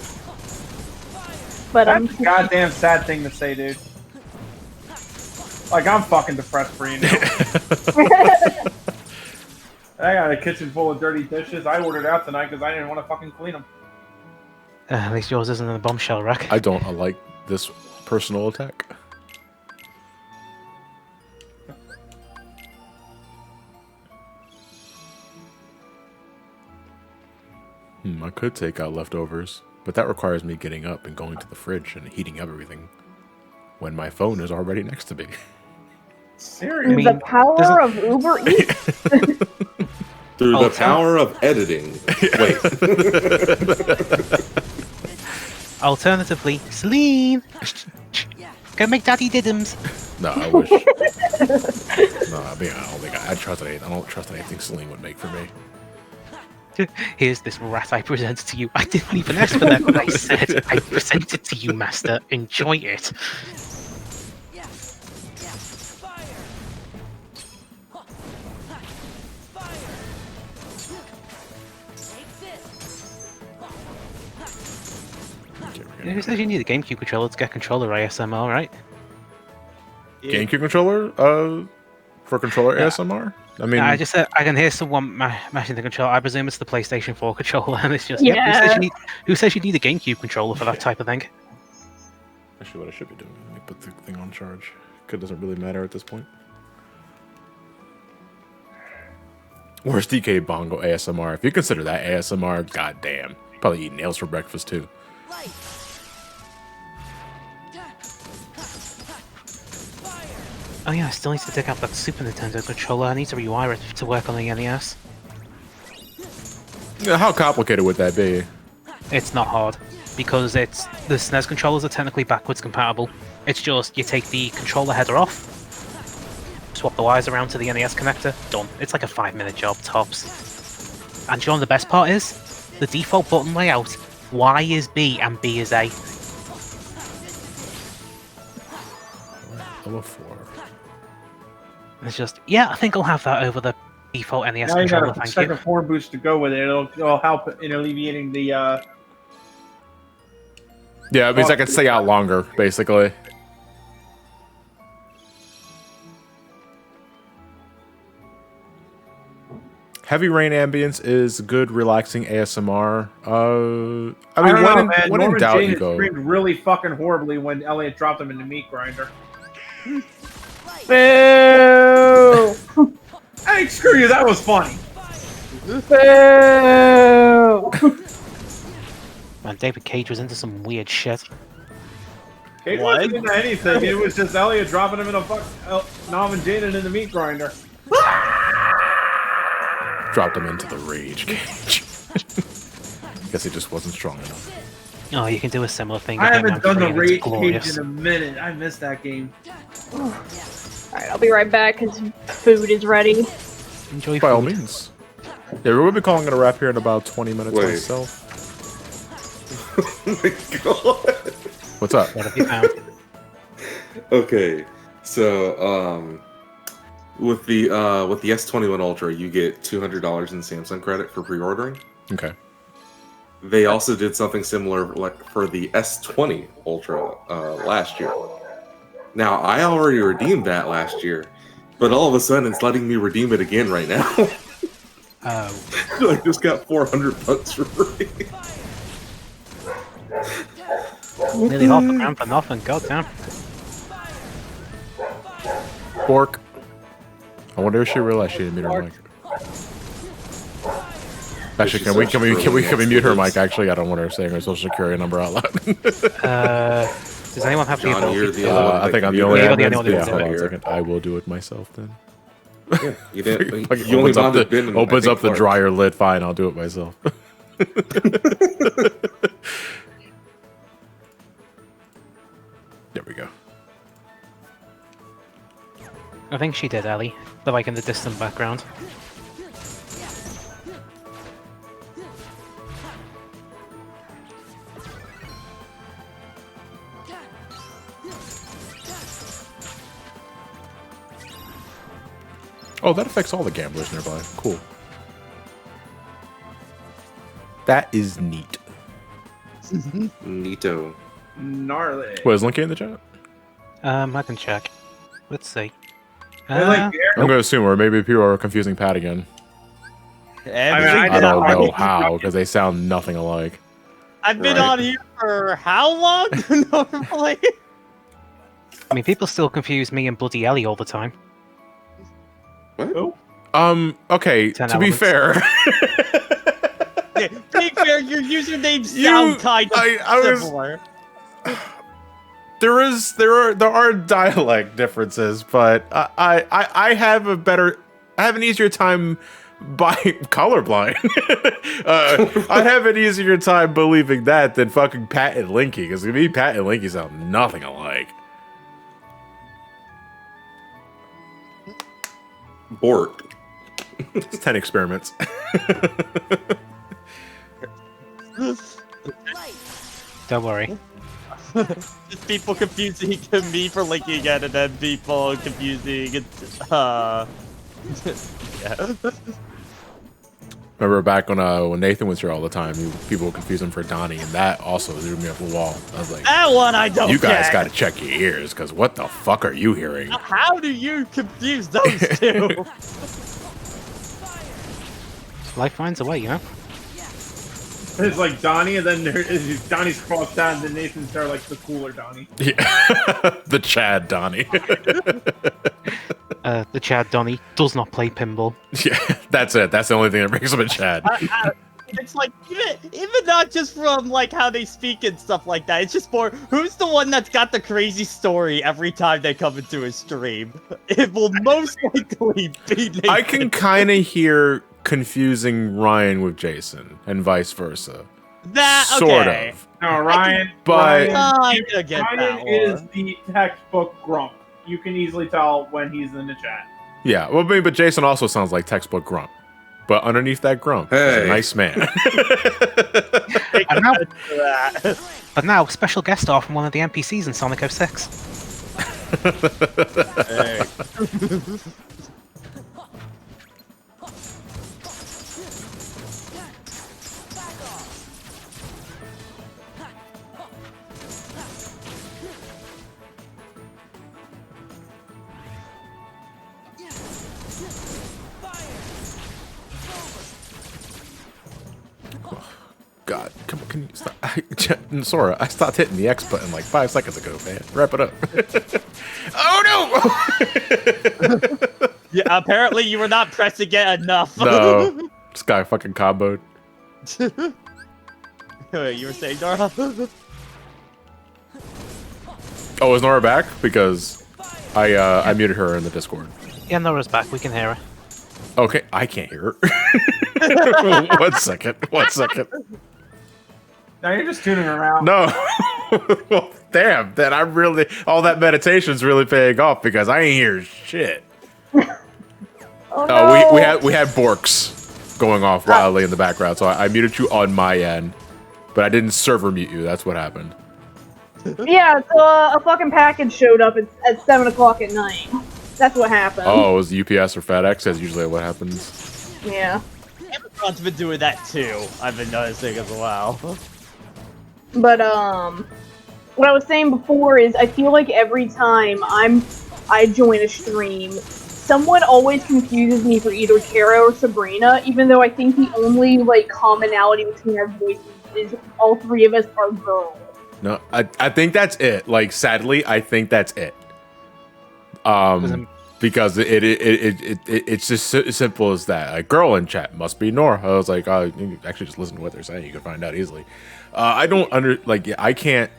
But That's a goddamn sad thing to say, dude. Like, I'm fucking depressed for you now. I got a kitchen full of dirty dishes. I ordered out tonight because I didn't want to fucking clean them. At least yours isn't in a bombshell rack. I don't like this personal attack. I could take out leftovers, but that requires me getting up and going to the fridge and heating up everything when my phone is already next to me. Seriously? I mean, the power of Uber Eats. Through the power of editing. Wait. Alternatively, Celine! Go make daddy diddums! No, I wish. No, I mean, I don't think I trust anything. I don't trust anything Celine would make for me. Here's this rat I presented to you. I didn't even ask for that, but I said, I presented to you, master. Enjoy it. Who says you need a GameCube controller to get controller ASMR, right? GameCube controller? For controller ASMR? I mean, I just said I can hear someone mashing the controller. I presume it's the PlayStation 4 controller, and it's just Yeah. who says you need a GameCube controller for that type of thing? actually what I should be doing. Let me put the thing on charge. It doesn't really matter at this point. Where's DK Bongo ASMR? If you consider that ASMR, goddamn. Probably eat nails for breakfast too. Oh yeah, I still need to dig out that Super Nintendo controller. I need to rewire it to work on the NES. Yeah, how complicated would that be? It's not hard, because the SNES controllers are technically backwards compatible. It's just, you take the controller header off, swap the wires around to the NES connector, done. It's like a 5-minute job, tops. And you know what the best part is? The default button layout, Y is B and B is A. Level 4. It's just, yeah, I think I'll have that over the default NES Now you got controller, a thank second you. 4 boost to go with it. It'll help in alleviating the. Yeah, it means I can stay out longer, basically. Heavy rain ambience is good, relaxing ASMR. I I mean, don't know, man. when in Norman doubt, you Jane go. screamed really fucking horribly when Elliot dropped him in the meat grinder. Boo! Hey, screw you. That was funny. Boo! Man, David Cage was into some weird shit. It wasn't into anything. It was just Elliot dropping him in a Norman Jaden in the meat grinder. Dropped him into the rage cage. Guess it just wasn't strong enough. Oh, you can do a similar thing. I with haven't Hitman done 3 the and it's rage cage glorious. in a minute. I missed that game. Alright, I'll be right back because food is ready. Enjoy By all food. means. Yeah, we're gonna be calling it a wrap here in about 20 minutes Wait. myself. Oh my god. What's up? What have you found? Okay, so with the S21 Ultra, you get $200 in Samsung credit for pre-ordering. Okay. They also did something similar like for the S20 Ultra last year. Now I already redeemed that last year, but all of a sudden it's letting me redeem it again right now. Oh. I just got $400 for free. Nearly half a grand for nothing, goddamn. Bork. I wonder if she realized she didn't mute her mic. Actually, can we mute her mic? Actually, I don't want her saying her social security number out loud. Does anyone have the John, ability you're to the only one I that think can I'm the do only that. You're the one. only Yeah, one hold on a here. second. I will do it myself then. Yeah, you didn't. Fucking You only opens up bothered the, Ben and opens I think up the Clark. dryer lid. Fine, I'll do it myself. There we go. I think she did, Ellie. The like in the distant background. Oh, that affects all the gamblers nearby. Cool. That is neat. Neato. Gnarly. What, is Linky in the chat? I can check. Let's see. They're like, I'm going to assume, or maybe people are confusing Pat again. I've I don't know how, because they sound nothing alike. been Right. on here for how long? Normally. I mean, people still confuse me and Bloody Ellie all the time. What? Okay, 10 to be elements. fair, Yeah, to be fair, your usernames sound kind of I was- similar. there are dialect differences, but I have an easier time by colorblind. I have an easier time believing that than fucking Pat and Linky, because to me, Pat and Linky sound nothing alike. Bork. It's 10 experiments. Don't worry. Just people confusing me for linking it, and then people confusing it. Yeah. Remember back when Nathan was here all the time, people would confuse him for Donnie, and that also threw me off the wall. I was like, That one I don't you guys get. got to check your ears, because what the fuck are you hearing? How do you confuse those two? Life finds a way, you know? It's like Donnie, and then Donnie's crossed out, and then Nathan's there like the cooler Donnie. Yeah. The Chad Donnie. The Chad Donnie does not play pinball. Yeah, that's it. That's the only thing that brings him a Chad. It's like even not just from like how they speak and stuff like that. It's just more who's the one that's got the crazy story every time they come into a stream. It will most likely be Nathan. I can kind of hear confusing Ryan with Jason, and vice versa. that Sort okay. of. No, Ryan. But- I get Ryan that is one. the textbook grump. You can easily tell when he's in the chat. Yeah, well, but Jason also sounds like textbook grump. But underneath that grump, is Hey. a nice man. And now, That. but now, special guest star from one of the NPCs in Sonic 06. Hey. God, come on, can you stop? Sora, I stopped hitting the X button like 5 seconds ago, man. Wrap it up. Oh no! Yeah, apparently you were not pressing it enough. No, this guy fucking comboed. Wait, you were saying Nora? Oh, is Nora back? Because I muted her in the Discord. Yeah, Nora's back. We can hear her. Okay, I can't hear her. 1 second. 1 second. Now you're just tuning around. No. Well, damn. Then I'm really all that meditation's really paying off because I ain't hear shit. Oh, no. We had Borks going off wildly in the background, so I muted you on my end, but I didn't server mute you. That's what happened. Yeah, so a fucking package showed up at 7 o'clock at night. That's what happened. Oh, it was UPS or FedEx? That's usually what happens. Yeah. Amazon's been doing that too. I've been noticing as well. But what I was saying before is I feel like every time I join a stream, someone always confuses me for either Kara or Sabrina, even though I think the only like commonality between our voices is all three of us are girls. No, I think that's it. Like, sadly, I think that's it. Because it's just so simple as that. A girl in chat must be Nora. I was like, oh, you can actually just listen to what they're saying. You can find out easily. I don't I can't.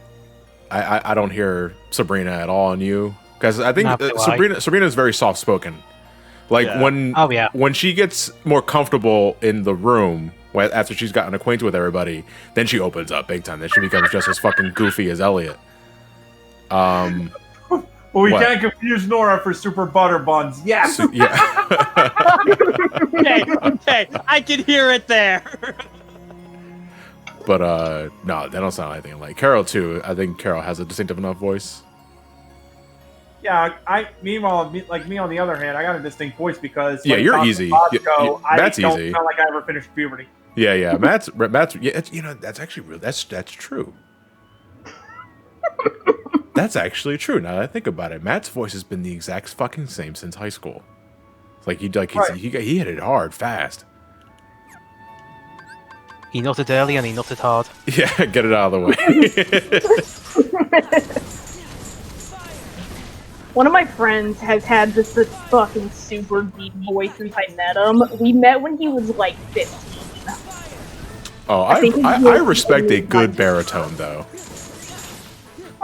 I don't hear Sabrina at all on you because I think Sabrina is very soft spoken. Like when she gets more comfortable in the room after she's gotten acquainted with everybody, then she opens up big time. Then she becomes just as fucking goofy as Elliot. Well, we can't confuse Nora for Super Butter Buns. Yes. Yeah. okay, I can hear it there. But no, they don't sound anything like Carol too. I think Carol has a distinctive enough voice. Yeah, meanwhile, me on the other hand, I got a distinct voice because you're easy. That's easy. I don't sound like I ever finished puberty. Yeah. Matt's yeah. That's actually real. That's true. That's actually true. Now that I think about it, Matt's voice has been the exact fucking same since high school. It's like he hit it hard, fast. He nutted early and he nutted hard. Yeah, get it out of the way. One of my friends has had this fucking super deep voice since I met him. We met when he was like 15. Oh, I respect a good baritone though.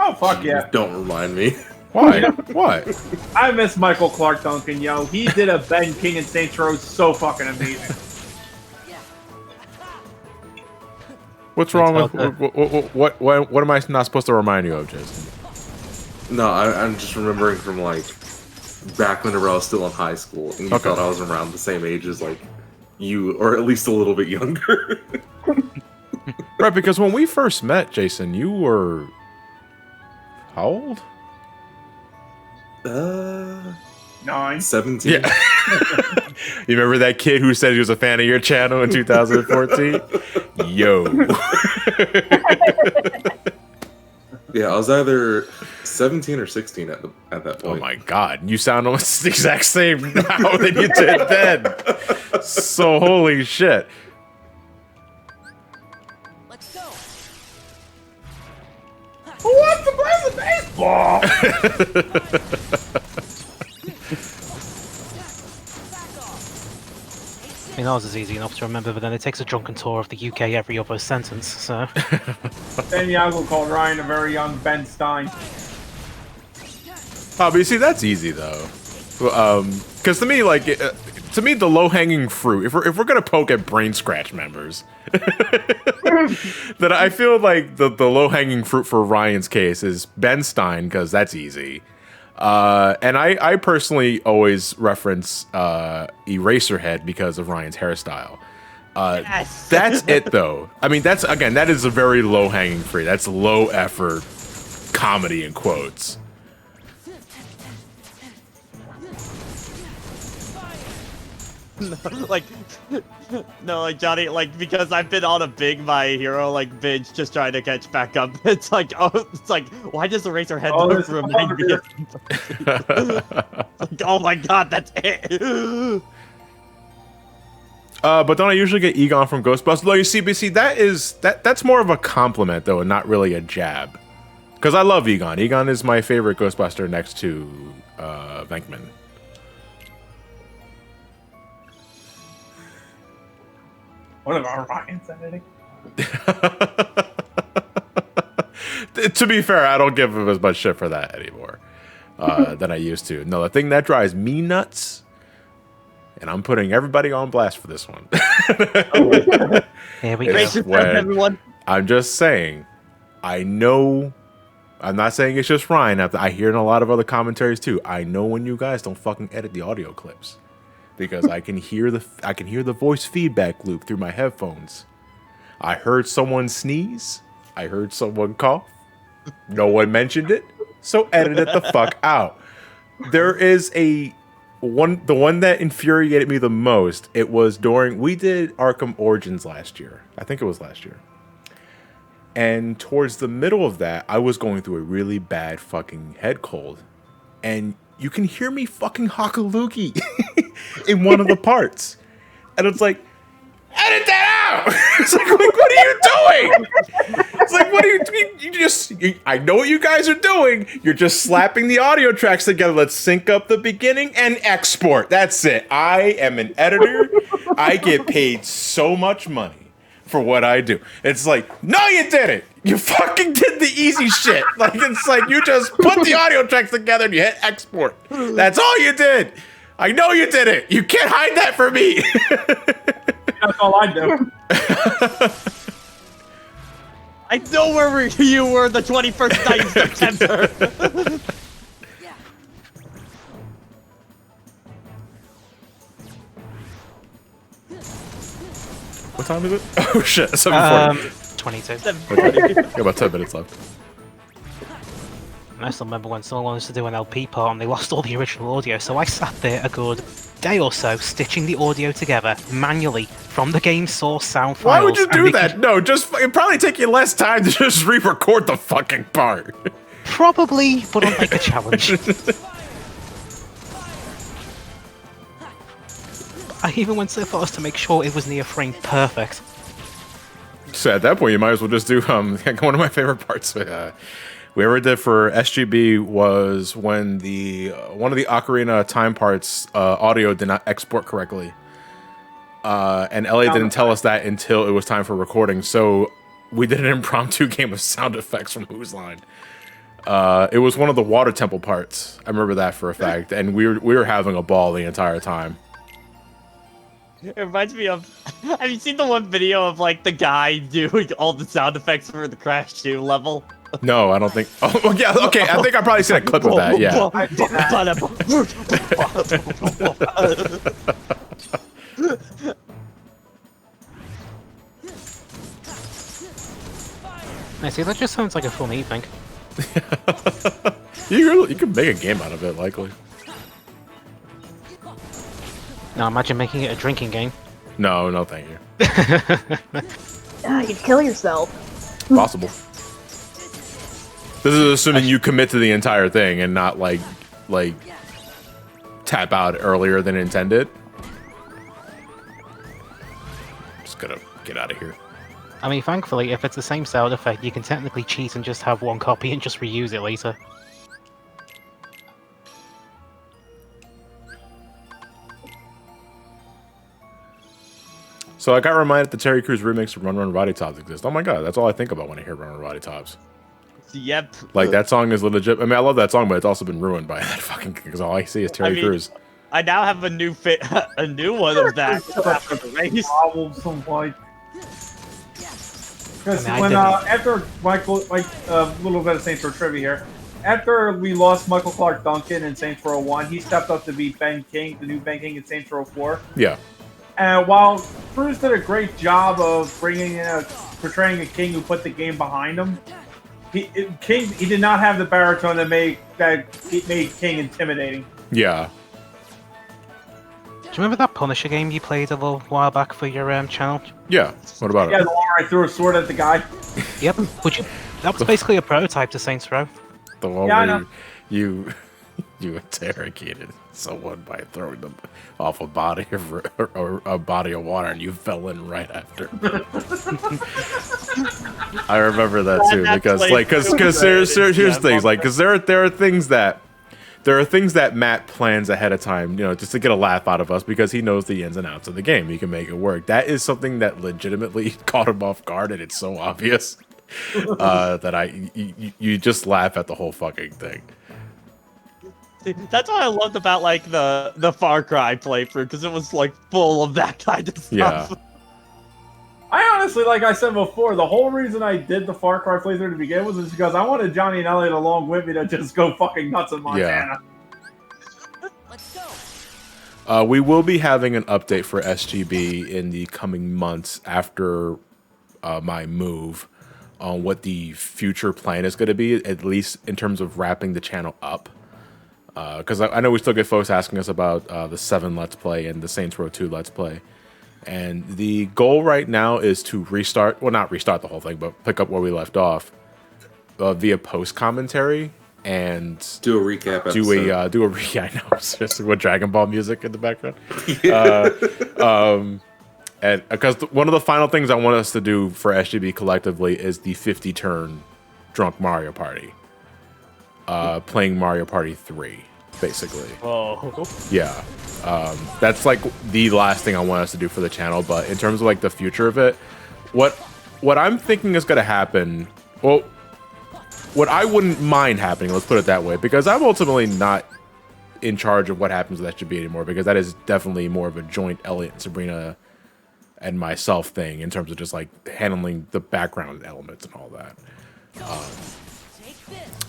Oh, fuck yeah. Don't remind me. Why? What? I miss Michael Clark Duncan, yo. He did a Ben King and Saints Row so fucking amazing. What's wrong with what am I not supposed to remind you of, Jason? No, I'm just remembering from like back whenever I was still in high school, and you thought I was around the same age as like you, or at least a little bit younger. Right, because when we first met, Jason, you were how old? 9. 17. Yeah. You remember that kid who said he was a fan of your channel in 2014? Yo. Yeah, I was either 17 or 16 at that point. Oh my god, you sound almost the exact same now than you did then. So holy shit. Let's go. Who wants to play the baseball? I mean, ours is easy enough to remember, but then it takes a drunken tour of the UK every other sentence, so... Ben Yago called Ryan a very young Ben Stein. Oh, but you see, that's easy, though. Because to me, like, the low-hanging fruit, if we're gonna poke at brain scratch members, then I feel like the low-hanging fruit for Ryan's case is Ben Stein, because that's easy. And I personally always reference Eraserhead because of Ryan's hairstyle. Yes. That's it, though. I mean, that is a very low-hanging fruit. That's low-effort comedy in quotes. like Johnny, like, because I've been on a big My Hero like binge just trying to catch back up. It's like, why does the Eraserhead look remind me of like, oh my god, that's it. But don't I usually get Egon from Ghostbusters? Like, you see, but see, that's more of a compliment though, and not really a jab. Because I love Egon. Egon is my favorite Ghostbuster next to Venkman. What about Ryan's editing? To be fair, I don't give him as much shit for that anymore than I used to. No, the thing that drives me nuts, and I'm putting everybody on blast for this one. Here we go. Everyone. I'm just saying, I know, I'm not saying it's just Ryan. I hear in a lot of other commentaries too. I know when you guys don't fucking edit the audio clips. Because I can hear the voice feedback loop through my headphones. I heard someone sneeze. I heard someone cough. No one mentioned it, so edit it the fuck out. There is the one that infuriated me the most. It was we did Arkham Origins last year. I think it was last year. And towards the middle of that, I was going through a really bad fucking head cold, and you can hear me fucking hockaloogie in one of the parts. And it's like, edit that out! It's like, what are you doing? It's like, what are you doing? I know what you guys are doing. You're just slapping the audio tracks together. Let's sync up the beginning and export. That's it. I am an editor. I get paid so much money for what I do. It's like, no, you didn't. You fucking did the easy shit. Like, it's like you just put the audio tracks together and you hit export. That's all you did. I know you did it. You can't hide that from me. That's all I do. I know where you were the 21st night of September. What time is it? Oh shit, 7:40. 22. Okay. Got about 10 minutes left. I still remember when someone wanted to do an LP part and they lost all the original audio, so I sat there a good day or so stitching the audio together manually from the game source sound files. Why would you do that? No, it'd probably take you less time to just re-record the fucking part. Probably, but I'll make a challenge. I even went so far as to make sure it was near frame perfect. So at that point, you might as well just do one of my favorite parts. We ever did for SGB was when one of the Ocarina time parts audio did not export correctly, and Elliot didn't tell us that until it was time for recording. So we did an impromptu game of sound effects from Who's Line. It was one of the water temple parts. I remember that for a fact, and we were having a ball the entire time. It reminds me of. Have you seen the one video of like the guy doing all the sound effects for the Crash 2 level? No, I don't think. Oh, yeah, okay. I think I probably seen a clip of that. Yeah. I see. That just sounds like a fun evening. You could make a game out of it, likely. Now imagine making it a drinking game. No, thank you. You'd kill yourself. Possible. This is assuming you commit to the entire thing and not like tap out earlier than intended. Just gotta get out of here. I mean, thankfully, if it's the same sound effect, you can technically cheat and just have one copy and just reuse it later. So I got reminded the Terry Crews remix of Run Run Roddy Tops exist. Oh my god, that's all I think about when I hear Run Run Roddy Tops. Yep. Like, that song is legit. I mean, I love that song, but it's also been ruined by that fucking, because all I see is Terry Crews. I now have a new one of that after the race. Because when after Michael, a little bit of Saints Row trivia here. After we lost Michael Clark Duncan in Saints Row 1, he stepped up to be Ben King, the new Ben King in Saints Row 4. Yeah. And while Cruz did a great job of portraying a king who put the game behind him, he did not have the baritone that made King intimidating. Yeah. Do you remember that Punisher game you played a little while back for your channel? Yeah. What about it? Yeah, the one where I threw a sword at the guy. Yep. That was basically a prototype to Saints Row. The one where you You interrogated someone by throwing them off a body or a body of water, and you fell in right after. I remember that too, because here's things like because there are things that Matt plans ahead of time, you know, just to get a laugh out of us because he knows the ins and outs of the game. He can make it work. That is something that legitimately caught him off guard, and it's so obvious that you just laugh at the whole fucking thing. That's what I loved about like the Far Cry playthrough, because it was like full of that kind of stuff. Yeah. I honestly, like I said before, the whole reason I did the Far Cry playthrough to begin with is because I wanted Johnny and Elliot along with me to just go fucking nuts in Montana. Let's go. We will be having an update for SGB in the coming months after my move on what the future plan is going to be, at least in terms of wrapping the channel up. Because I know we still get folks asking us about the 7 Let's Play and the Saints Row 2 Let's Play. And the goal right now is to restart, well, not restart the whole thing, but pick up where we left off via post commentary and do a recap episode. Yeah, I know, it's just with Dragon Ball music in the background. And because one of the final things I want us to do for SGB collectively is the 50 turn drunk Mario Party. Playing Mario Party 3, basically. Oh. Yeah. That's like the last thing I want us to do for the channel, but in terms of like the future of it, what I'm thinking is going to happen, well, what I wouldn't mind happening, let's put it that way, because I'm ultimately not in charge of what happens with SGB anymore, because that is definitely more of a joint Elliot and Sabrina and myself thing in terms of just like handling the background elements and all that.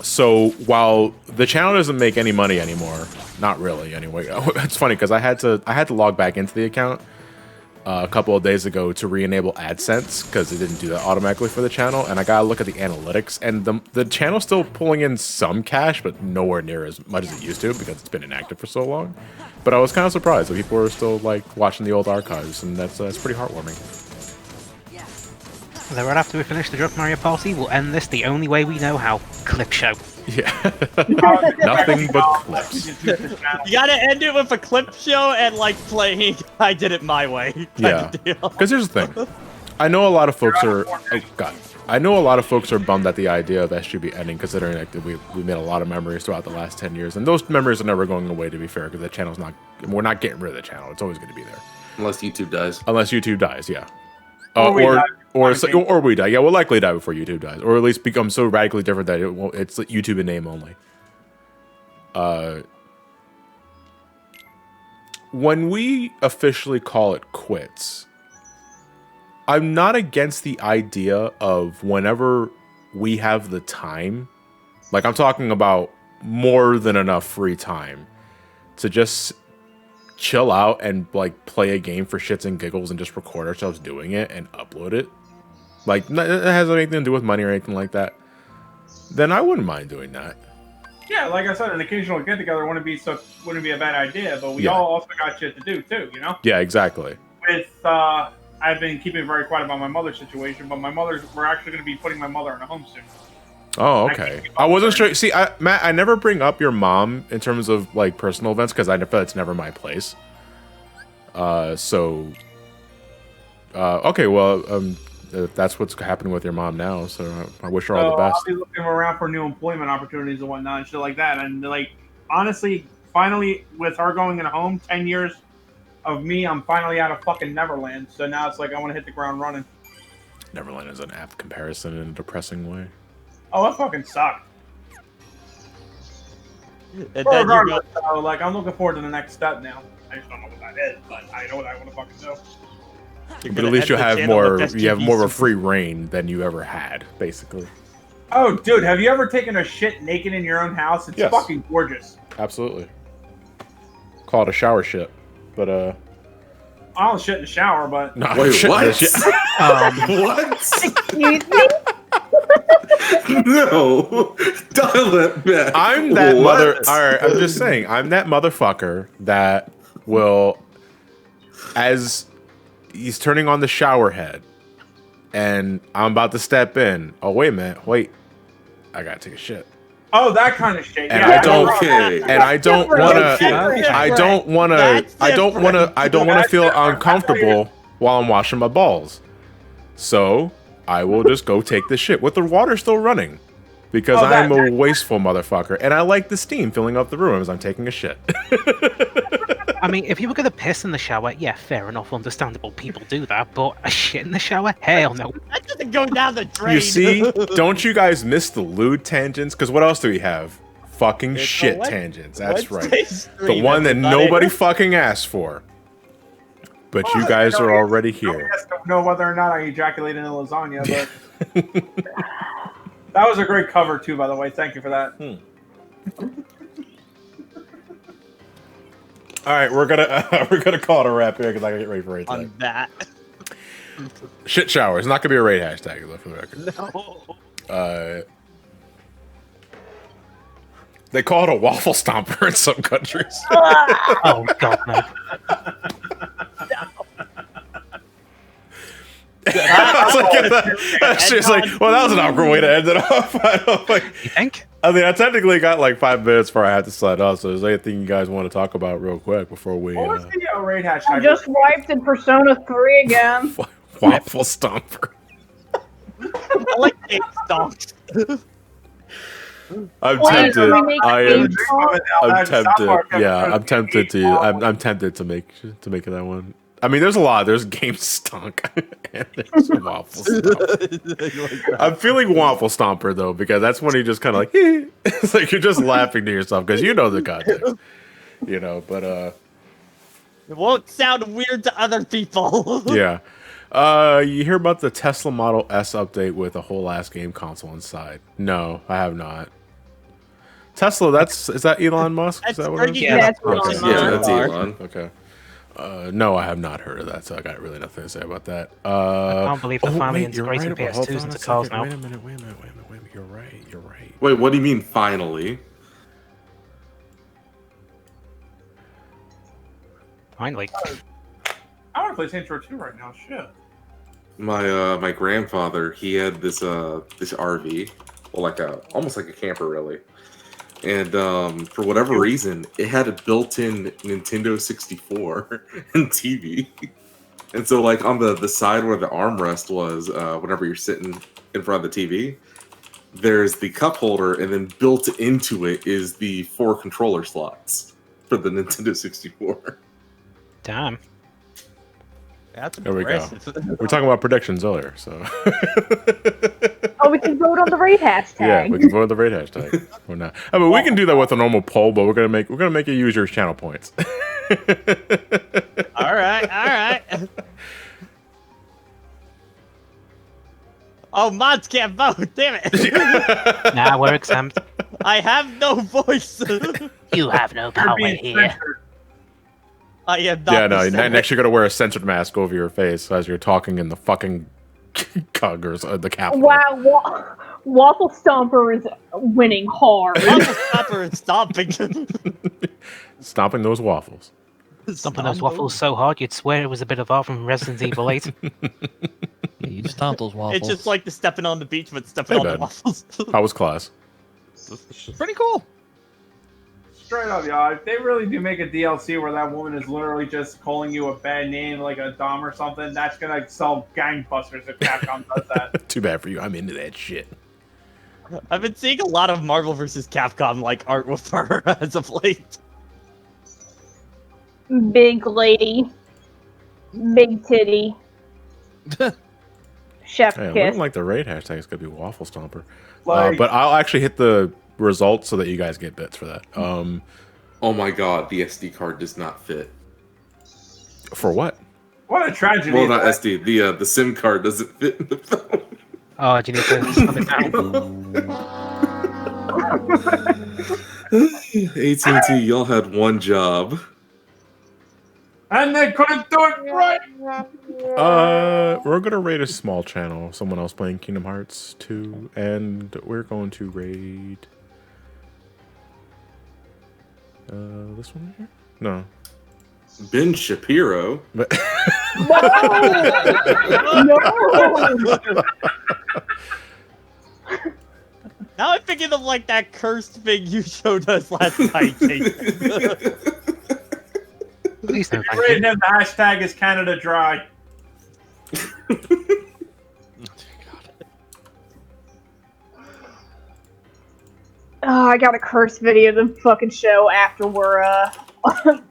So while the channel doesn't make any money anymore, not really anyway. It's funny because I had to log back into the account a couple of days ago to re-enable AdSense because it didn't do that automatically for the channel, and I gotta look at the analytics, and the channel's still pulling in some cash, but nowhere near as much as it used to because it's been inactive for so long. But I was kind of surprised that people were still like watching the old archives, and that's pretty heartwarming. So right after we finish the Drunk Mario Party, we'll end this the only way we know how. Clip show. Yeah. Nothing but clips. You gotta end it with a clip show and like playing I Did It My Way. Yeah. Because here's the thing. I know a lot of folks are... Oh, God. I know a lot of folks are bummed at the idea of SGB ending, considering like, we made a lot of memories throughout the last 10 years. And those memories are never going away, to be fair, because the channel's not... We're not getting rid of the channel. It's always going to be there. Unless YouTube dies. Unless YouTube dies, yeah. Or we die. Yeah, we'll likely die before YouTube dies, or at least become so radically different that it's YouTube in name only. When we officially call it quits, I'm not against the idea of whenever we have the time, like I'm talking about more than enough free time to just chill out and like play a game for shits and giggles and just record ourselves doing it and upload it. Like, it has anything to do with money or anything like that. Then I wouldn't mind doing that. Yeah, like I said, an occasional get together wouldn't be a bad idea, but we all also got shit to do too, you know? Yeah, exactly. With I've been keeping very quiet about my mother's situation, but we're actually going to be putting my mother in a home soon. Oh, okay. I wasn't sure. See, Matt, I never bring up your mom in terms of like personal events because I feel it's never my place. Okay, well, that's what's happening with your mom now. So I wish her all the best. I'll be looking around for new employment opportunities and whatnot and shit like that. And like, honestly, finally, with her going in a home, 10 years of me, I'm finally out of fucking Neverland. So now it's like I want to hit the ground running. Neverland is an apt comparison in a depressing way. Oh, that fucking sucked. And Well, then you regardless, go, so, like, I'm looking forward to the next step now. I just don't know what that is, but I know what I want to fucking do. you're But gonna at least end the channel with you have more of a SGB free reign than you ever had, basically. Oh, dude, have you ever taken a shit naked in your own house? It's Yes. fucking gorgeous. Absolutely. Call it a shower shit, but I don't shit in the shower, but no, Wait, shit in what? the shit. What? Excuse me? No. Dial it back. I'm that What? mother. All right, I'm just saying, I'm that motherfucker that will, as he's turning on the shower head, and I'm about to step in. Oh wait a minute, wait, I gotta take a shit. Oh, that kind of shit. And Yeah, I don't. Okay. And I don't want to. I don't want to. That's I don't want to. I don't want to That's feel different. uncomfortable while I'm washing my balls. So I will just go take the shit with the water still running, because Oh, I'm a wasteful motherfucker, and I like the steam filling up the room as I'm taking a shit. I mean, if you were gonna piss in the shower, yeah, fair enough, understandable. People do that, but a shit in the shower? Hell no. That doesn't go down the drain. You see? Don't you guys miss the lewd tangents? Because what else do we have? Fucking It's shit a what- tangents. That's what right. stage The stream, one that everybody? nobody fucking asked for. But you guys are already Nobody here. has to know whether or not I ejaculated in a lasagna, but that was a great cover too, by the way. Thank you for that. All right, we're gonna call it a wrap here because I gotta get ready for raid tag. On that. Shit shower. It's not gonna be a raid hashtag though, for the record. No. They call it a waffle stomper in some countries. Oh god no. I was like, that's just like, well, that was an awkward way to end it off. I don't like. You think? I mean, I technically got like 5 minutes before I had to sign off. So, is there anything you guys want to talk about real quick before we What was the raid I hashtag? just wiped in Persona 3 again. waffle stomper? I like eight stonks. I'm Wait, tempted. can we make I a am. game song? I'm tempted. Yeah, I'm tempted to. I'm tempted to make that one. I mean, there's a lot. There's game stunk and there's waffle stomper. I'm feeling waffle stomper though, because that's when you just kind of like, it's like you're just laughing to yourself because you know the context, you know. But It won't sound weird to other people. yeah. You hear about the Tesla Model S update with a whole ass game console inside? No, I have not. Tesla, is that Elon Musk? Is That's that what it is? pretty Yeah, that's good. Elon Yeah, Musk. that's Elon. Okay. No, I have not heard of that, so I got really nothing to say about that. I can't believe they're finally wait, you're integrating right, but hold PS2s on into a cars second. now. Wait a minute. You're right. Wait, what do you mean finally? Finally. I want to play Saints Row 2 right now. Shit. My grandfather, he had this RV, well, almost like a camper really, and for whatever reason, it had a built-in Nintendo 64 and TV, and so like on the side where the armrest was, whenever you're sitting in front of the TV, there's the cup holder, and then built into it is the 4 controller slots for the Nintendo 64. Damn. That's There we go. impressive. We were talking about predictions earlier, so Oh, we can vote on the raid hashtag. yeah, we can vote on the raid hashtag or not. I mean, we can do that with a normal poll, but we're gonna make you use your channel points. All right. Oh, mods can't vote. Damn it. Nah, we're exempt. I have no voice. You have no You're power being here. censored. I am not. Yeah, no. the Senate. Next, you're gonna wear a censored mask over your face as you're talking in the fucking Congress, the Capitol. Wow, Waffle Stomper is winning hard. Waffle Stopper is stomping. Stomping those waffles. Stomping those waffles so hard you'd swear it was a bit of art from Resident Evil 8. Yeah, you stomp those waffles. It's just like the stepping on the beach, but stepping Hey, on the man. waffles. How was class? pretty cool. Straight up, y'all. If they really do make a DLC where that woman is literally just calling you a bad name, like a Dom or something, that's gonna sell gangbusters if Capcom does that. Too bad for you. I'm into that shit. I've been seeing a lot of Marvel vs. Capcom like art with her as of late. Big lady. Big titty. Chef Yeah, kiss. looking like the raid hashtag is gonna be waffle stomper. Like- But I'll actually hit the results so that you guys get bits for that. Oh my god, the SD card does not fit. For what? What a tragedy. Well, not SD. The SIM card doesn't fit in the phone. Oh, do you need to stop it down? AT&T, y'all had one job. And they couldn't do it right. We're gonna raid a small channel. Someone else playing Kingdom Hearts 2, and we're going to raid. This one here? No. Ben Shapiro. But No! Now I'm thinking of like that cursed thing you showed us last night, Jason. Please no, thank Written you. in the hashtag is Canada Dry. Oh, I got a curse video of the fucking show after we're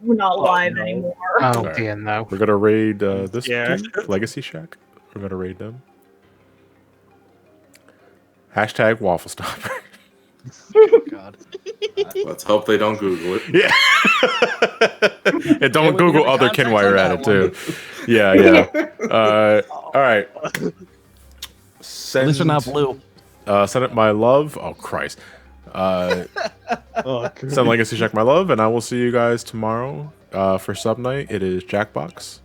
not live no. anymore. Oh Alright. dear, no. We're gonna raid this Yeah. game, Legacy Shack. We're gonna raid them. Hashtag Waffle Stopper. God. Let's hope they don't Google it. Yeah. And don't we Google give it other context kin while on you're at that it too. Yeah, yeah. All right. At Send, least we're not blue. send it my love. Oh Christ. Send Legacy Shack my love, and I will see you guys tomorrow for sub night. It is Jackbox.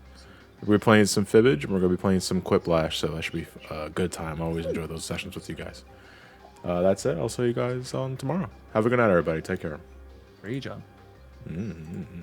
We're playing some Fibbage, and we're gonna be playing some Quiplash, so that should be a good time. I always enjoy those sessions with you guys. That's it. I'll see you guys on tomorrow. Have a good night, everybody. Take care. Great job. Mm-hmm.